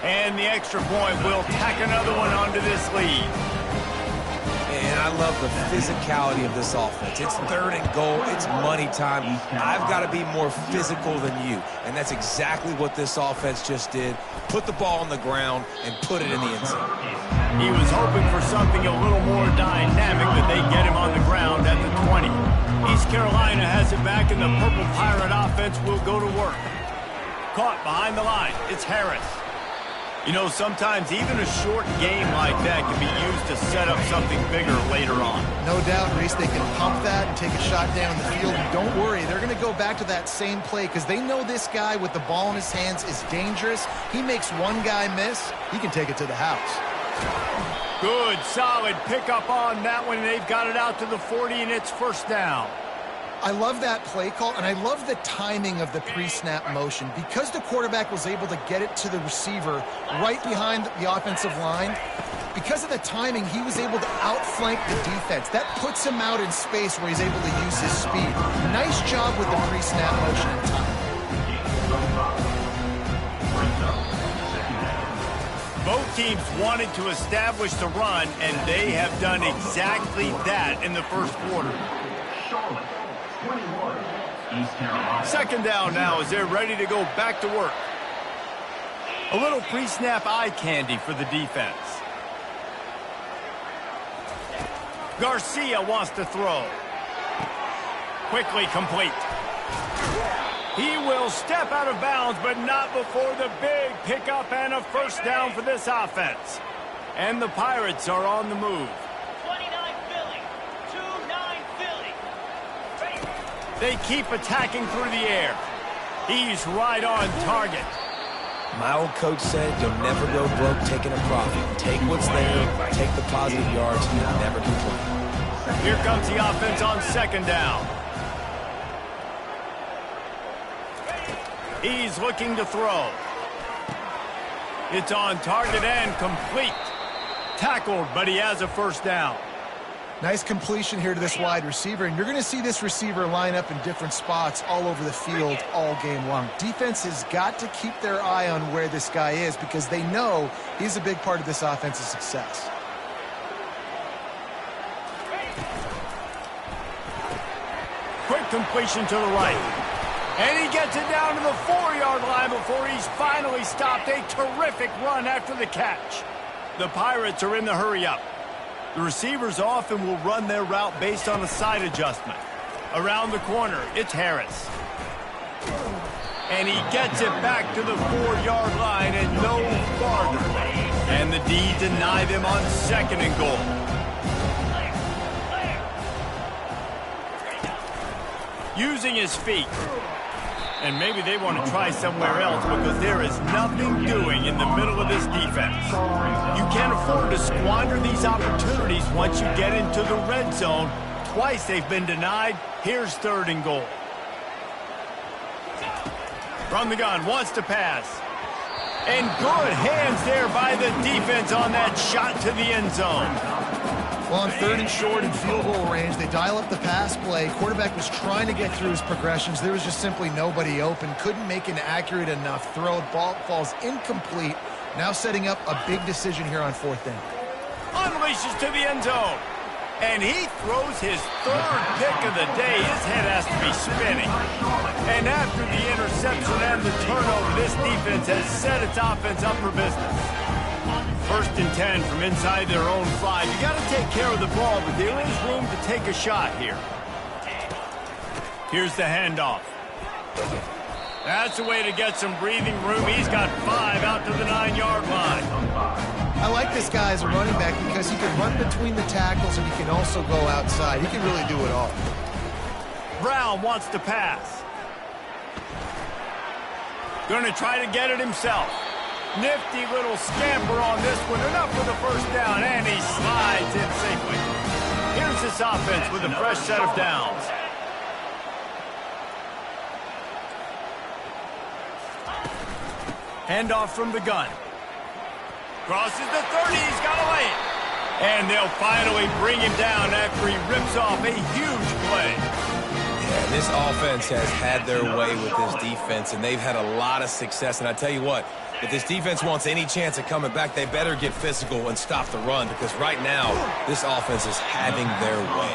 And the extra point will tack another one onto this lead. And I love the physicality of this offense. It's 3rd and goal. It's money time. I've got to be more physical than you. And that's exactly what this offense just did. Put the ball on the ground and put it in the end zone. He was hoping for something a little more dynamic, but they get him on the ground at the 20. East Carolina has it back, and the Purple Pirate offense will go to work. Caught behind the line. It's Harris. You know, sometimes even a short game like that can be used to set up something bigger later on. No doubt, Reese, they can pump that and take a shot down the field. And don't worry, they're going to go back to that same play because they know this guy with the ball in his hands is dangerous. He makes one guy miss, he can take it to the house. Good, solid pickup on that one. They've got it out to the 40, and it's first down. I love that play call, and I love the timing of the pre-snap motion. Because the quarterback was able to get it to the receiver right behind the offensive line, because of the timing, he was able to outflank the defense. That puts him out in space where he's able to use his speed. Nice job with the pre-snap motion and timing. Both teams wanted to establish the run, and they have done exactly that in the first quarter. Charlotte, 21. East Carolina. Second down now as they're ready to go back to work. A little pre-snap eye candy for the defense. Garcia wants to throw. Quickly complete. He will step out of bounds, but not before the big pickup and a first down for this offense. And the Pirates are on the move. 29 Philly. 2-9 Philly. They keep attacking through the air. He's right on target. My old coach said you'll never go broke taking a profit. Take what's there, take the positive yards, and you'll never complain. Here comes the offense on second down. He's looking to throw. It's on target and complete. Tackled, but he has a first down. Nice completion here to this wide receiver, and you're going to see this receiver line up in different spots all over the field all game long. Defense has got to keep their eye on where this guy is because they know he's a big part of this offense's success. Quick completion to the right. And he gets it down to the 4-yard line before he's finally stopped. A terrific run after the catch. The Pirates are in the hurry-up. The receivers often will run their route based on a side adjustment. Around the corner, it's Harris. And he gets it back to the 4-yard line and no farther. And the D deny them on second and goal. Using his feet. And maybe they want to try somewhere else because there is nothing doing in the middle of this defense. You can't afford to squander these opportunities once you get into the red zone. Twice they've been denied. Here's third and goal. From the gun, wants to pass. And good hands there by the defense on that shot to the end zone. Well, on third and short and field goal range, they dial up the pass play. Quarterback was trying to get through his progressions. There was just simply nobody open. Couldn't make an accurate enough throw. Ball falls incomplete. Now setting up a big decision here on fourth down. Unleashes to the end zone. And he throws his third pick of the day. His head has to be spinning. And after the interception and the turnover, this defense has set its offense up for business. First and 10 from inside their own 5. You got to take care of the ball, but there is room to take a shot here. Here's the handoff. That's a way to get some breathing room. He's got 5 out to the 9-yard line. I like this guy as a running back because he can run between the tackles and he can also go outside. He can really do it all. Brown wants to pass. Going to try to get it himself. Nifty little scamper on this one. Enough for the first down, and he slides in safely. Here's this offense with a fresh set of downs. Handoff from the gun. Crosses the 30. He's got to lay it. And they'll finally bring him down after he rips off a huge play. Yeah, this offense has had their way with this defense, and they've had a lot of success. And I tell you what, if this defense wants any chance of coming back, they better get physical and stop the run because right now, this offense is having their way.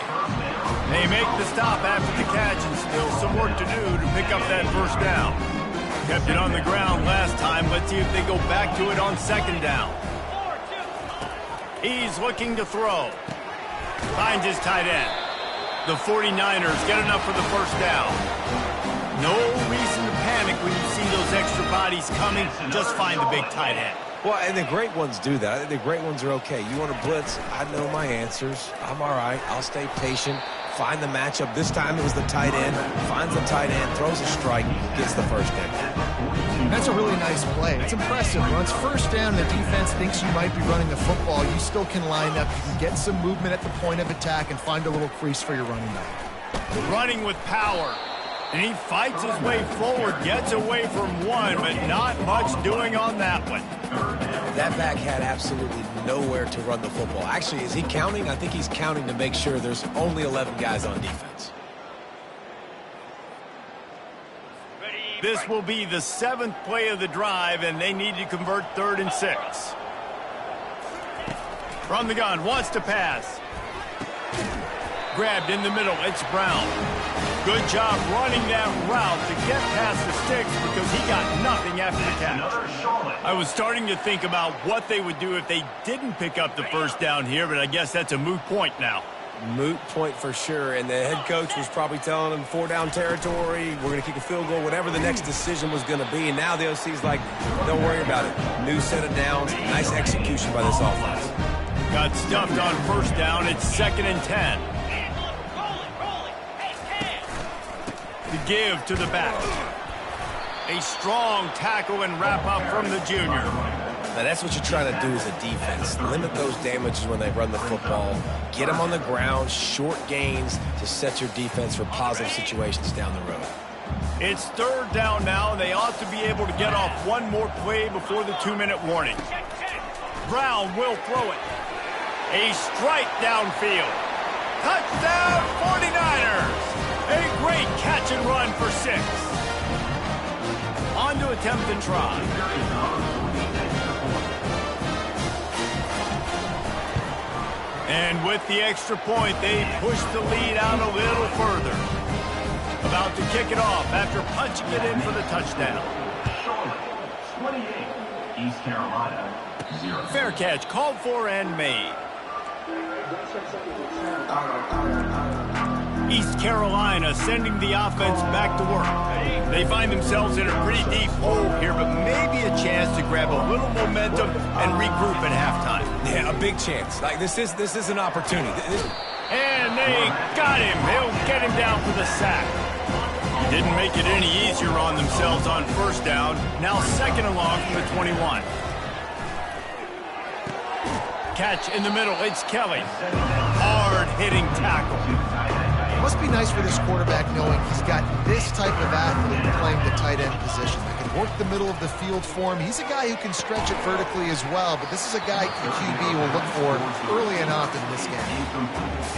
They make the stop after the catch and still some work to do to pick up that first down. Kept it on the ground last time. Let's see if they go back to it on second down. He's looking to throw. Finds his tight end. The 49ers get enough for the first down. No reason to panic when you see those those extra bodies coming, just find the big tight end. Well, and the great ones do that. I think the great ones are okay. You want to blitz, I know my answers. I'm all right. I'll stay patient. Find the matchup. This time it was the tight end. Finds the tight end, throws a strike, gets the first down. That's a really nice play. It's impressive. When it's first down and the defense thinks you might be running the football, you still can line up. You can get some movement at the point of attack and find a little crease for your running back. Running with power. And he fights his way forward, gets away from one, but not much doing on that one. That back had absolutely nowhere to run the football. Actually, is he counting? I think he's counting to make sure there's only 11 guys on defense. This will be the 7th play of the drive, and they need to convert 3rd and 6. From the gun, wants to pass. Grabbed in the middle, it's Brown. Good job running that route to get past the sticks because he got nothing after the catch. I was starting to think about what they would do if they didn't pick up the first down here, but I guess that's a moot point now. Moot point for sure, and the head coach was probably telling them 4-down territory, we're going to kick a field goal, whatever the next decision was going to be. And now the OC's like, don't worry about it. New set of downs, nice execution by this offense. Got stuffed on first down, it's 2nd and 10. The give to the back. A strong tackle and wrap up from the junior. Now that's what you're trying to do as a defense. Limit those damages when they run the football. Get them on the ground, short gains to set your defense for positive situations down the road. It's 3rd down now, and they ought to be able to get off one more play before the 2-minute warning. Brown will throw it. A strike downfield. Touchdown 49ers! A great catch and run for 6. On to attempt the try. And with the extra point, they push the lead out a little further. About to kick it off after punching it in for the touchdown. 28, East Carolina, 0. Fair catch, called for and made. East Carolina sending the offense back to work. They find themselves in a pretty deep hole here, but maybe a chance to grab a little momentum and regroup at halftime. Yeah, a big chance. Like this is an opportunity. And they got him. They'll get him down for the sack. Didn't make it any easier on themselves on first down. Now 2nd and long from the 21. Catch in the middle. It's Kelly. Hard-hitting tackle. It must be nice for this quarterback knowing he's got this type of athlete playing the tight end position. That can work the middle of the field for him. He's a guy who can stretch it vertically as well, but this is a guy the QB will look for early and often in this game.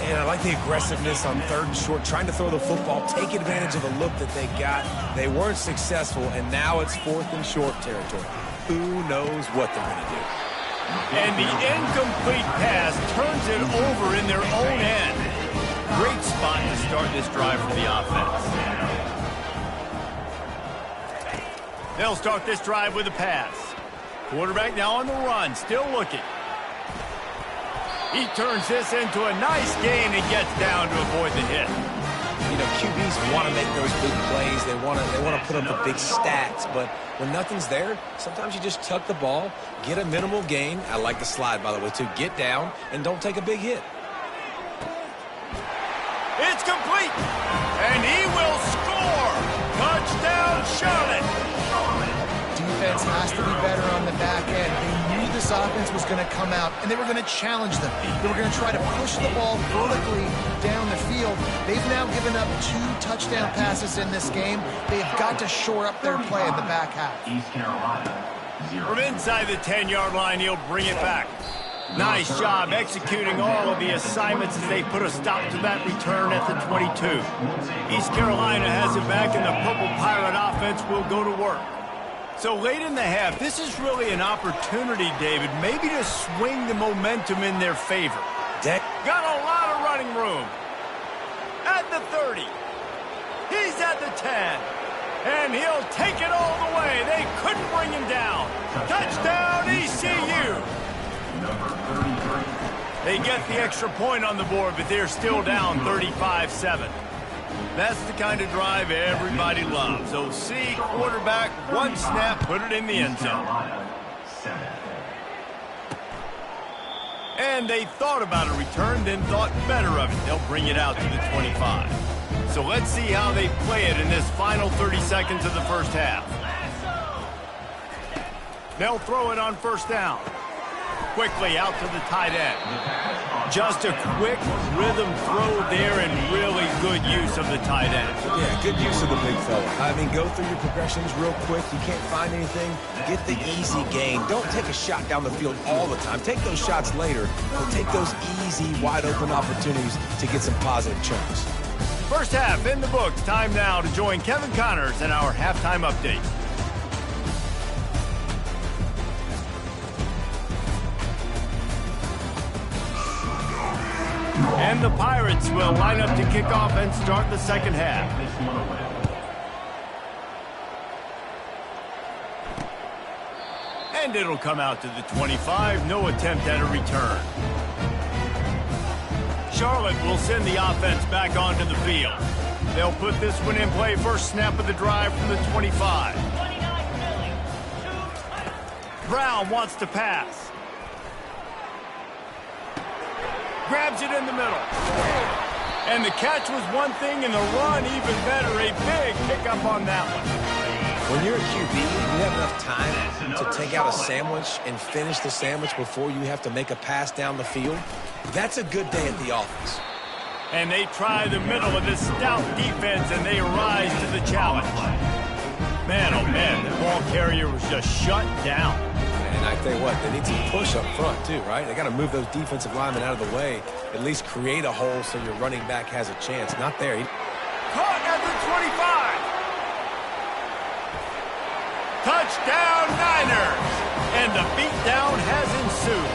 And I like the aggressiveness on 3rd and short, trying to throw the football, take advantage of the look that they got. They weren't successful, and now it's 4th and short territory. Who knows what they're going to do? And the incomplete pass turns it over in their own end. Great spot to start this drive for the offense. They'll start this drive with a pass. Quarterback now on the run, still looking. He turns this into a nice gain and gets down to avoid the hit. You know, QBs want to make those big plays. They want to put up the big stats, but when nothing's there, sometimes you just tuck the ball, get a minimal gain. I like the slide, by the way, too. Get down and don't take a big hit. It's complete, and he will score. Touchdown, Charlotte. Defense has to be better on the back end. They knew this offense was going to come out, and they were going to challenge them. They were going to try to push the ball vertically down the field. They've now given up 2 touchdown passes in this game. They have got to shore up their play in the back half. East Carolina, 0. From inside the 10-yard line, he'll bring it back. Nice job executing all of the assignments as they put a stop to that return at the 22. East Carolina has it back, and the Purple Pirate offense will go to work. So late in the half, this is really an opportunity, David, maybe to swing the momentum in their favor. Got a lot of running room. At the 30. He's at the 10. And he'll take it all the way. They couldn't bring him down. Touchdown, ECU. Number 33. They get the extra point on the board, but they're still down 35-7. That's the kind of drive everybody loves. So see, quarterback, one snap, put it in the end zone. And they thought about a return, then thought better of it. They'll bring it out to the 25. So let's see how they play it in this final 30 seconds of the first half. They'll throw it on first down. Quickly out to the tight end. Just a quick rhythm throw there and really good use of the tight end. Yeah, good use of the big fella. I mean, go through your progressions real quick. You can't find anything. Get the easy gain. Don't take a shot down the field all the time. Take those shots later, but take those easy, wide-open opportunities to get some positive chunks. First half in the books. Time now to join Kevin Connors in our halftime update. And the Pirates will line up to kick off and start the second half. And it'll come out to the 25. No attempt at a return. Charlotte will send the offense back onto the field. They'll put this one in play. First snap of the drive from the 25. Brown wants to pass. Grabs it in the middle. And the catch was one thing, and the run even better. A big pickup on that one. When you're a QB, you have enough time to take out a sandwich and finish the sandwich before you have to make a pass down the field. That's a good day at the office. And they try the middle of this stout defense, and they rise to the challenge. Man, oh man, the ball carrier was just shut down. And I tell you what, they need some push up front too, right? They got to move those defensive linemen out of the way, at least create a hole so your running back has a chance. Not there. Caught at the 25. Touchdown Niners. And the beatdown has ensued.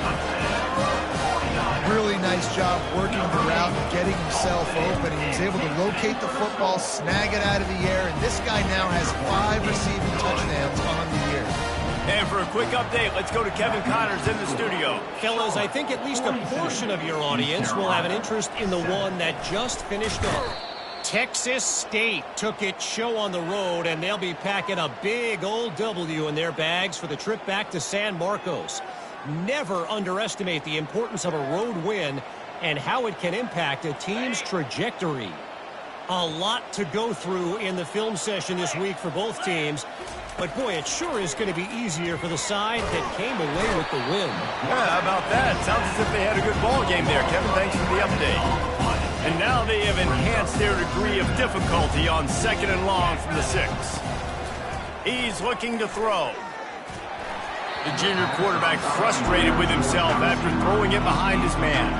Really nice job working the route and getting himself open. He was able to locate the football, snag it out of the air, and this guy now has 5 receiving touchdowns on the year. And for a quick update, let's go to Kevin Connors in the studio. Fellas, I think at least a portion of your audience will have an interest in the one that just finished up. Texas State took its show on the road, and they'll be packing a big old W in their bags for the trip back to San Marcos. Never underestimate the importance of a road win and how it can impact a team's trajectory. A lot to go through in the film session this week for both teams. But, boy, it sure is going to be easier for the side that came away with the win. Yeah, how about that? Sounds as if they had a good ball game there, Kevin. Thanks for the update. And now they have enhanced their degree of difficulty on 2nd and long from the 6. He's looking to throw. The junior quarterback frustrated with himself after throwing it behind his man.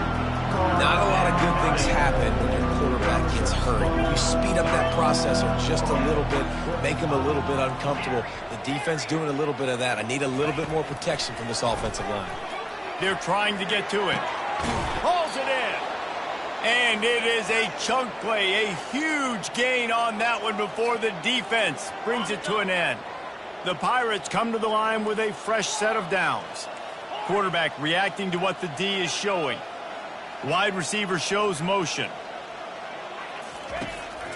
Not a lot of good things happen when your quarterback gets hurt. You speed up that processor just a little bit, make him a little bit uncomfortable. The defense doing a little bit of that. I need a little bit more protection from this offensive line. They're trying to get to it. Hauls it in. And it is a chunk play, a huge gain on that one before the defense brings it to an end. The Pirates come to the line with a fresh set of downs. Quarterback reacting to what the D is showing. Wide receiver shows motion.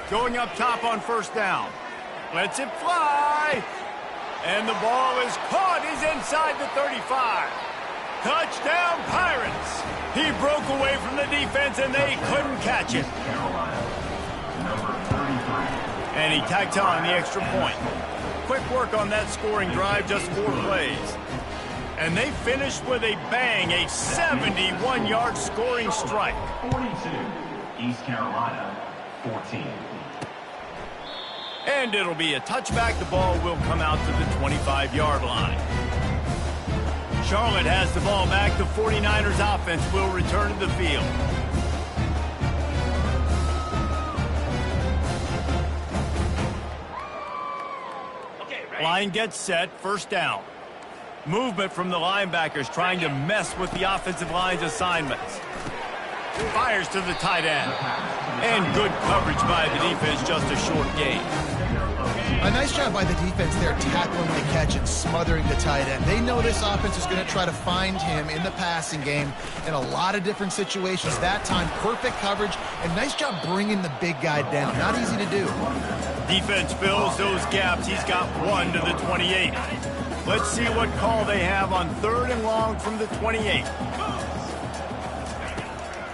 Going up top on first down. Lets it fly. And the ball is caught. He's inside the 35. Touchdown Pirates. He broke away from the defense and they couldn't catch it. And he tacked on the extra point. Quick work on that scoring drive, just 4 plays. And they finished with a bang, a 71-yard scoring strike. 42, East Carolina, 14. And it'll be a touchback. The ball will come out to the 25-yard line. Charlotte has the ball back. The 49ers offense will return to the field. Line gets set, first down. Movement from the linebackers trying to mess with the offensive line's assignments. Fires to the tight end. And good coverage by the defense, just a short gain. A nice job by the defense there, tackling the catch and smothering the tight end. They know this offense is going to try to find him in the passing game in a lot of different situations. That time, perfect coverage, and nice job bringing the big guy down. Not easy to do. Defense fills those gaps. He's got 1 to the 28. Let's see what call they have on 3rd and long from the 28.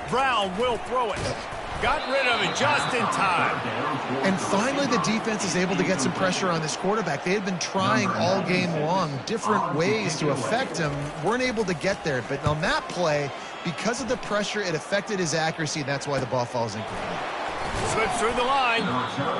Brown will throw it. Got rid of it just in time. And finally, the defense is able to get some pressure on this quarterback. They had been trying all game long, different ways to affect him. Weren't able to get there. But on that play, because of the pressure, it affected his accuracy, and that's why the ball falls incomplete. Slips through the line.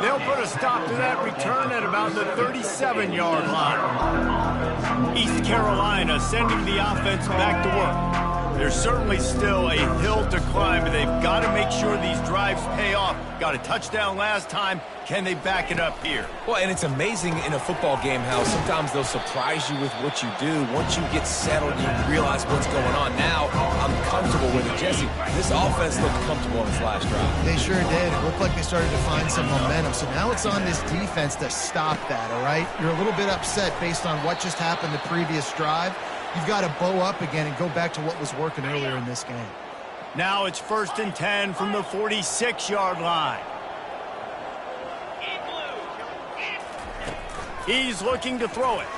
They'll put a stop to that return at about the 37-yard line. East Carolina sending the offense back to work. There's certainly still a hill to climb, but they've got to make sure these drives pay off. Got a touchdown last time. Can they back it up here? Well, and it's amazing in a football game how sometimes they'll surprise you with what you do. Once you get settled, you realize what's going on. Now, I'm comfortable with it. Jesse, this offense looked comfortable in this last drive. They sure did. It looked like they started to find some momentum. So now it's on this defense to stop that, all right? You're a little bit upset based on what just happened the previous drive. You've got to bow up again and go back to what was working earlier in this game. Now it's 1st and 10 from the 46-yard line. He's looking to throw it.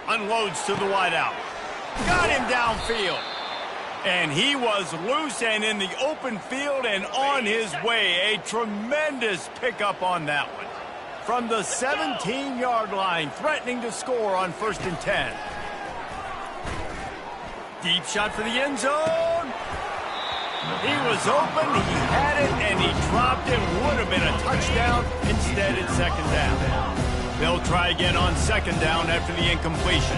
Unloads to the wideout. Got him downfield. And he was loose and in the open field and on his way. A tremendous pickup on that one. From the 17-yard line, threatening to score on 1st and 10. Deep shot for the end zone. He was open, he had it, and he dropped it. Would have been a touchdown. Instead, it's 2nd down. They'll try again on 2nd down after the incompletion.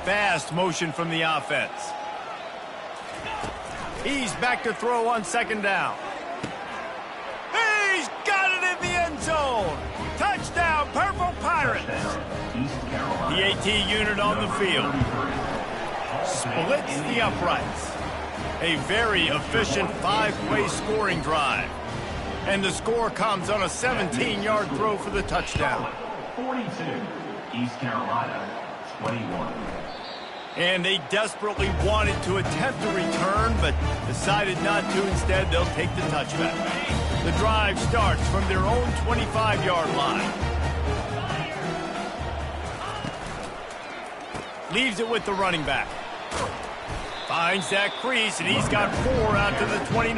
Fast motion from the offense. He's back to throw on 2nd down. He's got it in the end zone. Touchdown, Purple Pirates. The AT unit on the field. Splits the uprights. A very efficient 5-play scoring drive. And the score comes on a 17-yard throw for the touchdown. 42, East Carolina, 21. And they desperately wanted to attempt a return, but decided not to. Instead, they'll take the touchback. The drive starts from their own 25-yard line. Leaves it with the running back. Finds that crease, and he's got 4 out to the 29.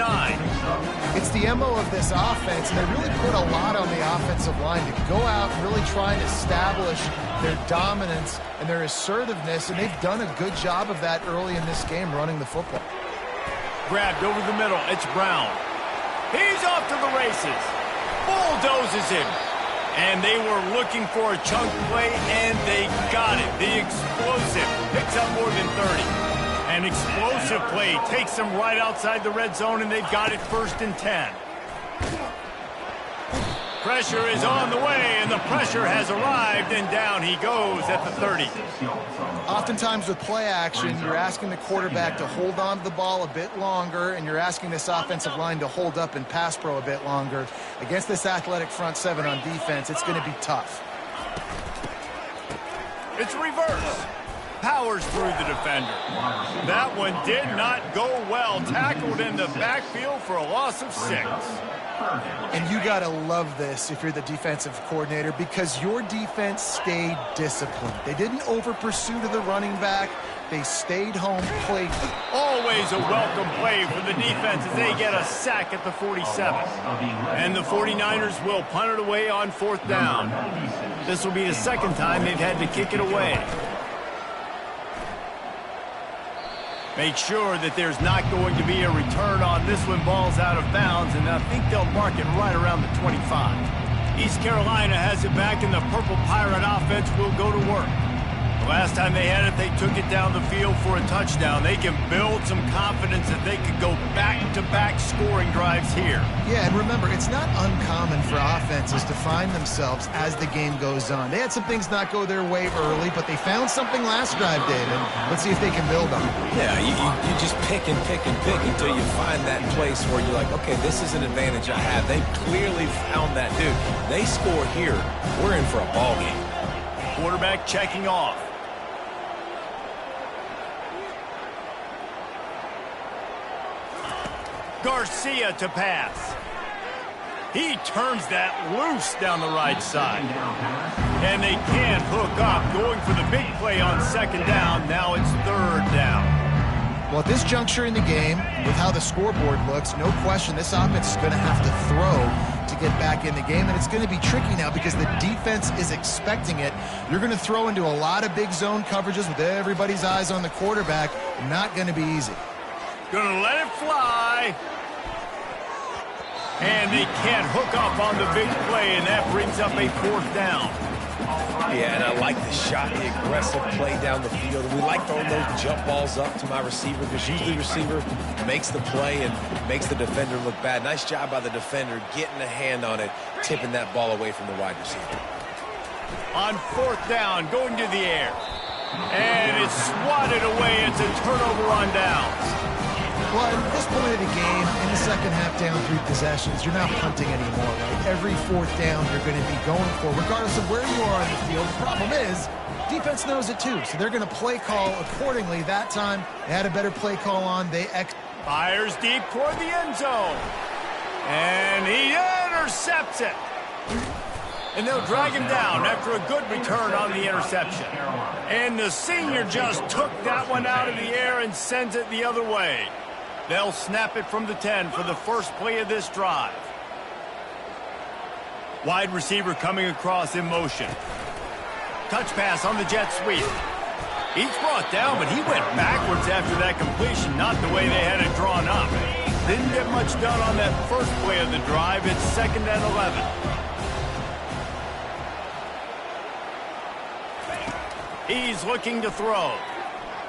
It's the MO of this offense, and they really put a lot on the offensive line to go out and really try and establish their dominance and their assertiveness, and they've done a good job of that early in this game, running the football. Grabbed over the middle. It's Brown. He's off to the races. Bulldozes him. And they were looking for a chunk play, and they got it. The explosive picks up more than 30. An explosive play takes them right outside the red zone, and they've got it 1st and 10. Pressure is on the way, and the pressure has arrived, and down he goes at the 30. Oftentimes with play action, you're asking the quarterback to hold on to the ball a bit longer, and you're asking this offensive line to hold up and pass pro a bit longer. Against this athletic front seven on defense, it's going to be tough. It's reverse. Powers through the defender. That one did not go well. Tackled in the backfield for a loss of 6. And you got to love this if you're the defensive coordinator, because your defense stayed disciplined. They didn't over-pursue to the running back. They stayed home, played. Always a welcome play for the defense as they get a sack at the 47. And the 49ers will punt it away on 4th down. This will be the 2nd time they've had to kick it away. Make sure that there's not going to be a return on this when ball's out of bounds, and I think they'll mark it right around the 25. East Carolina has it back, and the Purple Pirate offense will go to work. Last time they had it, they took it down the field for a touchdown. They can build some confidence that they could go back-to-back scoring drives here. Yeah, and remember, it's not uncommon for offenses to find themselves as the game goes on. They had some things not go their way early, but they found something last drive, David. Let's see if they can build on it. Yeah, you just pick and pick and pick until you find that place where you're like, okay, this is an advantage I have. They clearly found that, dude. They score here, we're in for a ball game. Quarterback checking off. Garcia to pass. He turns that loose down the right side. And they can't hook up. Going for the big play on second down. Now it's third down. Well, at this juncture in the game, with how the scoreboard looks, no question this offense is going to have to throw to get back in the game, and it's going to be tricky now because the defense is expecting it. You're going to throw into a lot of big zone coverages with everybody's eyes on the quarterback. Not going to be easy. Gonna let it fly. And they can't hook up on the big play, and that brings up a fourth down. Yeah, and I like the shot, the aggressive play down the field. We like throwing those jump balls up to my receiver because usually the receiver makes the play and makes the defender look bad. Nice job by the defender getting a hand on it, tipping that ball away from the wide receiver. On fourth down, going to the air. And it's swatted away. It's a turnover on downs. Well, at this point of the game, in the second half down 3 possessions, you're not punting anymore, right? Every fourth down you're going to be going for, regardless of where you are on the field. The problem is, defense knows it too, so they're going to play call accordingly. That time, they had a better play call on. Fires deep toward the end zone. And he intercepts it. And they'll drag him down after a good return on the interception. And the senior just took that one out of the air and sends it the other way. They'll snap it from the 10 for the first play of this drive. Wide receiver coming across in motion. Touch pass on the jet sweep. He's brought down, but he went backwards after that completion, not the way they had it drawn up. Didn't get much done on that first play of the drive. It's 2nd and 11. He's looking to throw.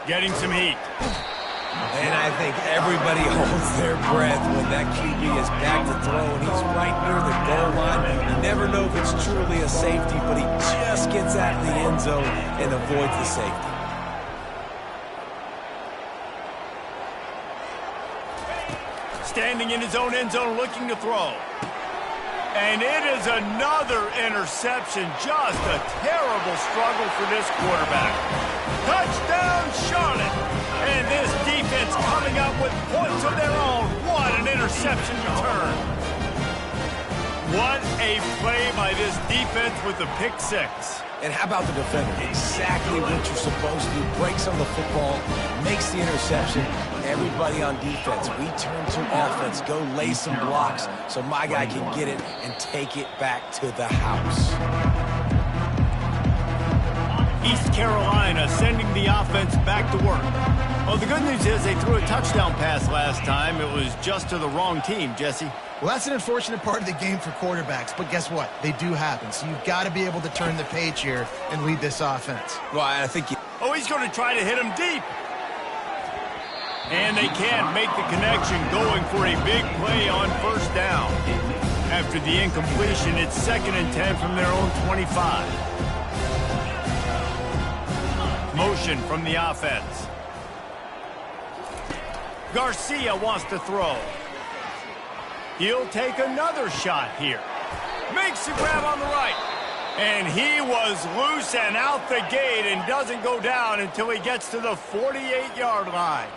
Getting some heat. And I think everybody holds their breath when that QB is back to throw and he's right near the goal line. You never know if it's truly a safety, but he just gets out of the end zone and avoids the safety. Standing in his own end zone looking to throw. And it is another interception. Just a terrible struggle for this quarterback. Touchdown, Charlotte. And this defense coming up with points of their own. What an interception return. What a play by this defense with the pick six. And how about the defender? Exactly what you're supposed to do. Breaks on the football, makes the interception. Everybody on defense, we turn to offense. Go lay some blocks so my guy can get it and take it back to the house. East Carolina sending the offense back to work. Well, the good news is they threw a touchdown pass last time. It was just to the wrong team, Jesse. Well, that's an unfortunate part of the game for quarterbacks, but guess what? They do happen, so you've got to be able to turn the page here and lead this offense. Well, I think Oh, he's going to try to hit him deep. And they can't make the connection, going for a big play on first down. After the incompletion, it's 2nd and 10 from their own 25. Motion from the offense. Garcia wants to throw. He'll take another shot here. Makes the grab on the right. And he was loose and out the gate and doesn't go down until he gets to the 48-yard line.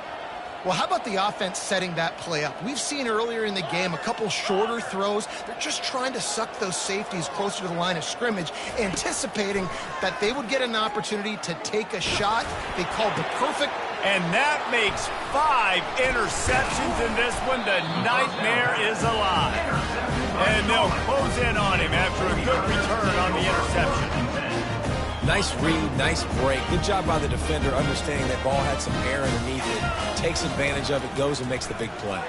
Well, how about the offense setting that play up? We've seen earlier in the game a couple shorter throws. They're just trying to suck those safeties closer to the line of scrimmage, anticipating that they would get an opportunity to take a shot. They called the perfect. And that makes 5 interceptions in this one. The nightmare is alive. And they'll close in on him after a good return on the interception. nice read, nice break. Good job by the defender understanding that ball had some air underneath it. Takes advantage of it, goes and makes the big play.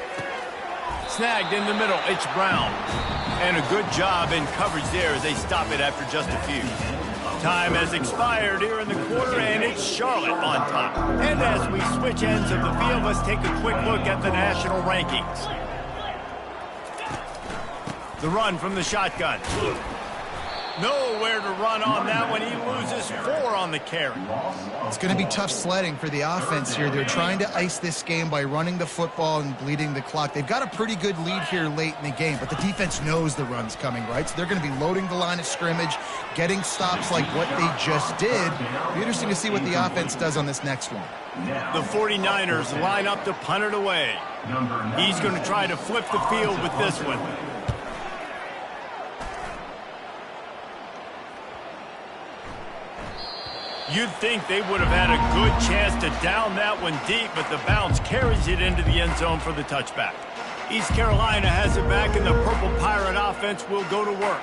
Snagged in the middle, it's Brown. And a good job in coverage there as they stop it after just a few. Time has expired here in the quarter, and it's Charlotte on top. And as we switch ends of the field, let's take a quick look at the national rankings. The run from the shotgun. Nowhere to run on that one. He loses 4 on the carry. It's going to be tough sledding for the offense here. They're trying to ice this game by running the football and bleeding the clock. They've got a pretty good lead here late in the game, but the defense knows the run's coming, right? So they're going to be loading the line of scrimmage, getting stops like what they just did. It'll be interesting to see what the offense does on this next one. The 49ers line up to punt it away. He's going to try to flip the field with this one. You'd think they would have had a good chance to down that one deep, but the bounce carries it into the end zone for the touchback. East Carolina has it back, and the Purple Pirate offense will go to work.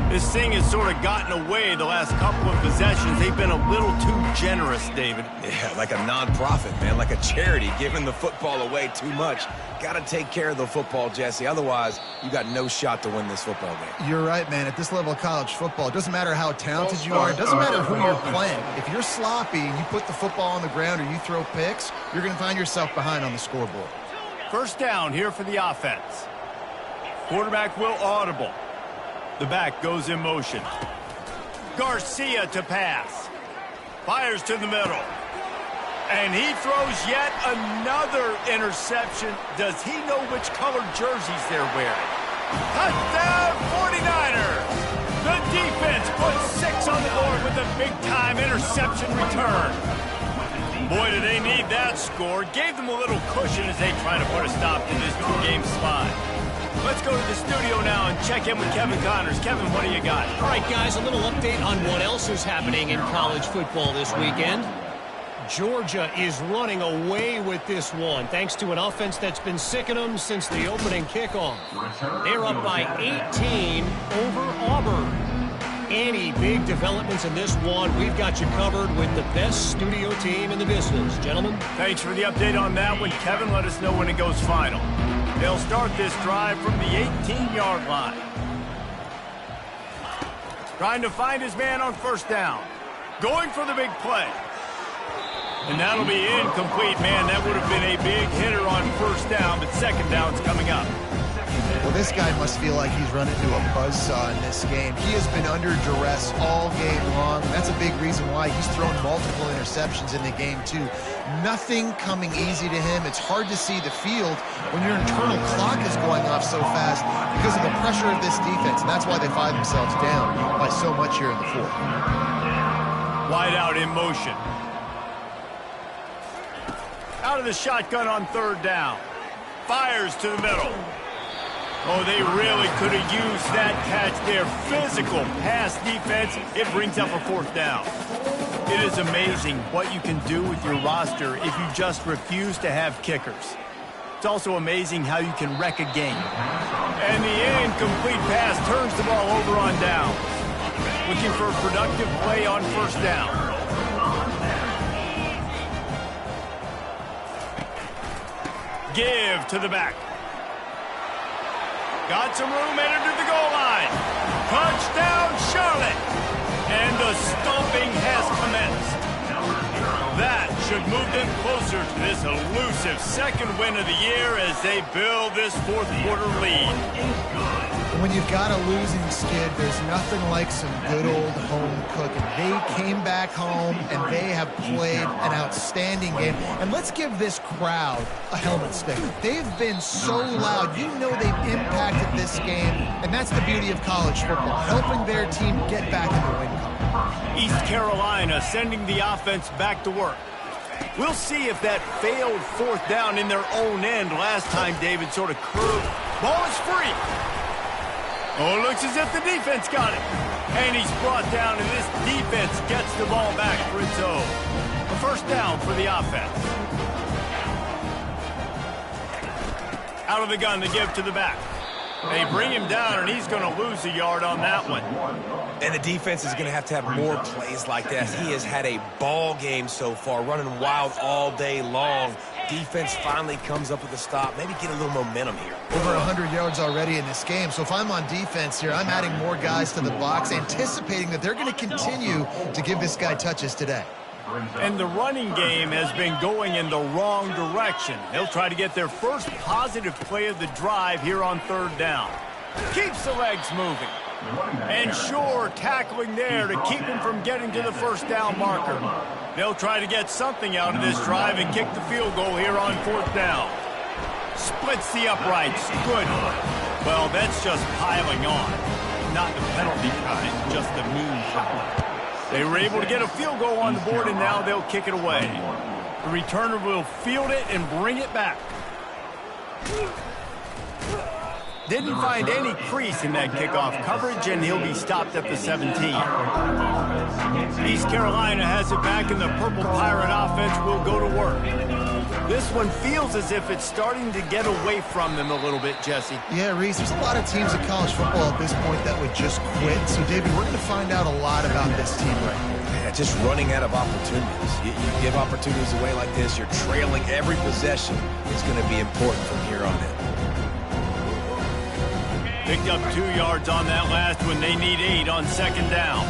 This thing has sort of gotten away the last couple of possessions. They've been a little too generous, David. Yeah, like a nonprofit, man, like a charity, giving the football away too much. Got to take care of the football, Jesse. Otherwise, you got no shot to win this football game. You're right, man. At this level of college football, it doesn't matter how talented you are. It doesn't matter who you're playing. If you're sloppy and you put the football on the ground or you throw picks, you're going to find yourself behind on the scoreboard. First down here for the offense. Quarterback will audible. The back goes in motion. Garcia to pass. Fires to the middle. And he throws yet another interception. Does he know which colored jerseys they're wearing? Touchdown 49ers! The defense puts 6 on the board with a big-time interception return. Boy, do they need that score. Gave them a little cushion as they try to put a stop to this 2-game slide. Let's go to the studio now and check in with Kevin Connors. Kevin, what do you got? All right, guys, a little update on what else is happening in college football this weekend. Georgia is running away with this one, thanks to an offense that's been sicking them since the opening kickoff. They're up by 18 over Auburn. Any big developments in this one, we've got you covered with the best studio team in the business. Gentlemen. Thanks for the update on that one. Kevin, let us know when it goes final. They'll start this drive from the 18-yard line. Trying to find his man on first down. Going for the big play. And that'll be incomplete, man. That would have been a big hitter on first down, but second down's coming up. Well, this guy must feel like he's run into a buzzsaw in this game. He has been under duress all game long. That's a big reason why he's thrown multiple interceptions in the game, too. Nothing coming easy to him. It's hard to see the field when your internal clock is going off so fast because of the pressure of this defense. And that's why they find themselves down by so much here in the fourth. Wide out in motion. Out of the shotgun on third down. Fires to the middle. Oh, they really could have used that catch there. Physical pass defense. It brings up a fourth down. It is amazing what you can do with your roster if you just refuse to have kickers. It's also amazing how you can wreck a game. And the incomplete pass turns the ball over on downs. Looking for a productive play on first down. Give to the back. Got some room, entered to the goal line. Touchdown, Charlotte. And the stomping has commenced. That should move them closer to this elusive second win of the year as they build this fourth quarter lead. When you've got a losing skid, there's nothing like some good old home cooking. They came back home, and they have played an outstanding game. And let's give this crowd a helmet sticker. They've been so loud. You know they've impacted this game, and that's the beauty of college football, helping their team get back in the win column. East Carolina sending the offense back to work. We'll see if that failed fourth down in their own end last time David sort of curved. Ball is free. Oh, it looks as if the defense got it. And he's brought down, and this defense gets the ball back for its own. A first down for the offense. Out of the gun, the give to the back. They bring him down, and he's going to lose a yard on that one. And the defense is going to have more plays like that. He has had a ball game so far, running wild all day long. defense finally comes up with a stop, maybe get a little momentum here. Over 100 yards already in this game. So if I'm on defense here, I'm adding more guys to the box, anticipating that they're going to continue to give this guy touches today. And the running game has been going in the wrong direction. They'll try to get their first positive play of the drive here on 3rd down. Keeps the legs moving. And sure, tackling there to keep him from getting to the 1st down marker. They'll try to get something out of this drive and kick the field goal here on 4th down. Splits the uprights. Good. Well, that's just piling on. Not the penalty kind, just the mean shot. They were able to get a field goal on the board, and now they'll kick it away. The returner will field it and bring it back. Didn't find any crease in that kickoff coverage, and he'll be stopped at the 17. East Carolina has it back, and the Purple Pirate offense will go to work. This one feels as if it's starting to get away from them a little bit, Jesse. Yeah, Reese, there's a lot of teams in college football at this point that would just quit. So, David, we're going to find out a lot about this team right now. Yeah, just running out of opportunities. You give opportunities away like this, you're trailing every possession. It's going to be important from here on in. Picked up 2 yards on that last one. They need 8 on 2nd down.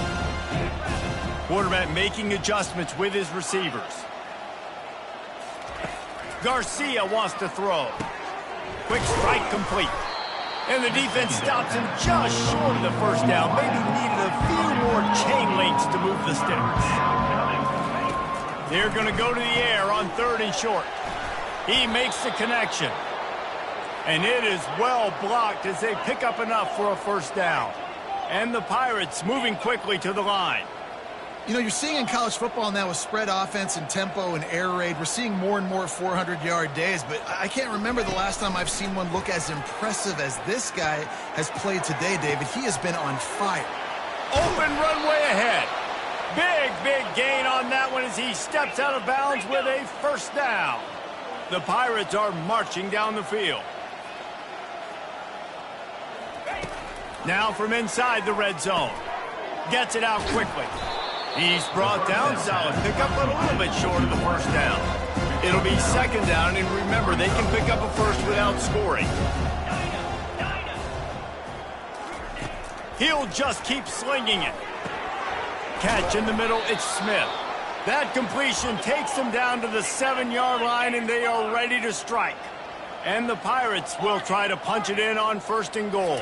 Quarterback making adjustments with his receivers. Garcia wants to throw. Quick strike complete. And the defense stops him just short of the 1st down. Maybe needed a few more chain links to move the sticks. They're going to go to the air on 3rd and short. He makes the connection. And it is well blocked as they pick up enough for a 1st down. And the Pirates moving quickly to the line. You know, you're seeing in college football now with spread offense and tempo and air raid, we're seeing more and more 400-yard days, but I can't remember the last time I've seen one look as impressive as this guy has played today, David. He has been on fire. Open runway ahead. Big gain on that one as he steps out of bounds with a 1st down. The Pirates are marching down the field. Now from inside the red zone. Gets it out quickly. He's brought down, solid pickup, but a little bit short of the 1st down. It'll be 2nd down, and remember, they can pick up a 1st without scoring. He'll just keep slinging it. Catch in the middle, it's Smith. That completion takes them down to the 7-yard line, and they are ready to strike. And the Pirates will try to punch it in on 1st and goal.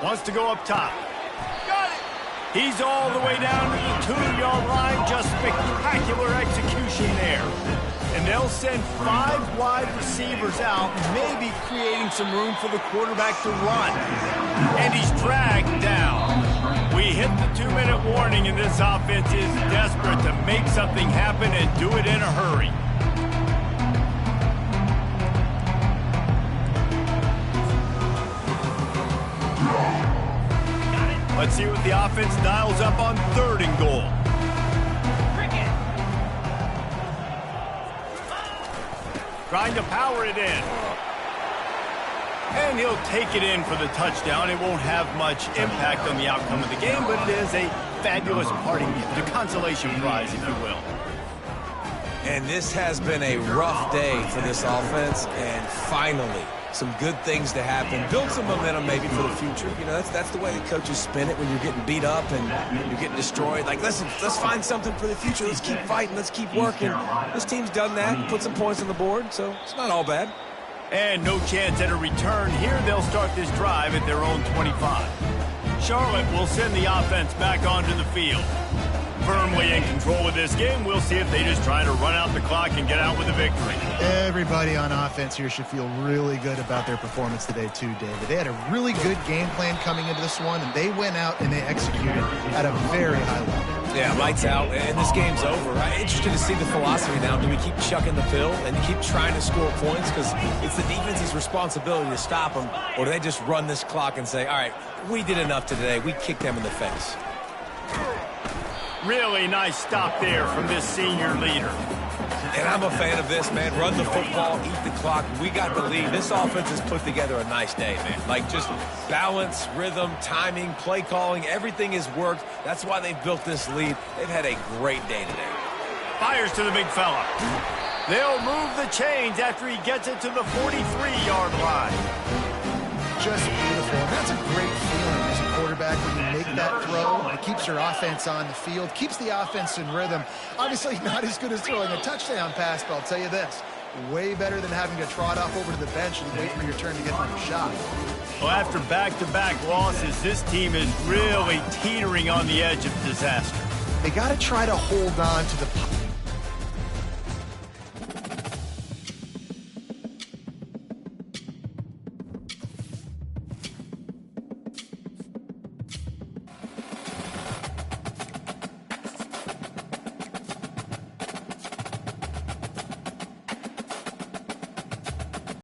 Wants to go up top. Got it! He's all the way down to the 2-yard line. Just spectacular execution there. And they'll send 5 wide receivers out, maybe creating some room for the quarterback to run. And he's dragged down. We hit the 2-minute warning, and this offense is desperate to make something happen and do it in a hurry. Let's see what the offense dials up on 3rd and goal. Trying to power it in. And he'll take it in for the touchdown. It won't have much impact on the outcome of the game, but it is a fabulous parting gift, a consolation prize, if you will. And this has been a rough day for this offense, and finally, some good things to happen. Build some momentum maybe for the future. You know, that's the way the coaches spin it when you're getting beat up and you're getting destroyed. Like, listen, let's find something for the future. Let's keep fighting. Let's keep working. This team's done that, put some points on the board, so it's not all bad. And no chance at a return here. They'll start this drive at their own 25. Charlotte will send the offense back onto the field. Firmly in control of this game. We'll see if they just try to run out the clock and get out with a victory. Everybody on offense here should feel really good about their performance today too, David. They had a really good game plan coming into this one, and they went out and they executed at a very high level. Yeah, lights out, and this game's over. I'm interested to see the philosophy now. Do we keep chucking the pill and keep trying to score points? Because it's the defense's responsibility to stop them. Or do they just run this clock and say, all right, we did enough today. We kicked them in the face. Really nice stop there from this senior leader. And I'm a fan of this, man. Run the football, eat the clock. We got the lead. This offense has put together a nice day, man. Like, just balance, rhythm, timing, play calling, everything has worked. That's why they've built this lead. They've had a great day today. Fires to the big fella. They'll move the chains after he gets it to the 43-yard line. Just beautiful. And that's a great feeling as a quarterback when you make that throw. It keeps your offense on the field, keeps the offense in rhythm. Obviously not as good as throwing a touchdown pass, but I'll tell you this, way better than having to trot off over to the bench and wait for your turn to get another shot. Well, after back-to-back losses, this team is really teetering on the edge of disaster. They got to try to hold on to the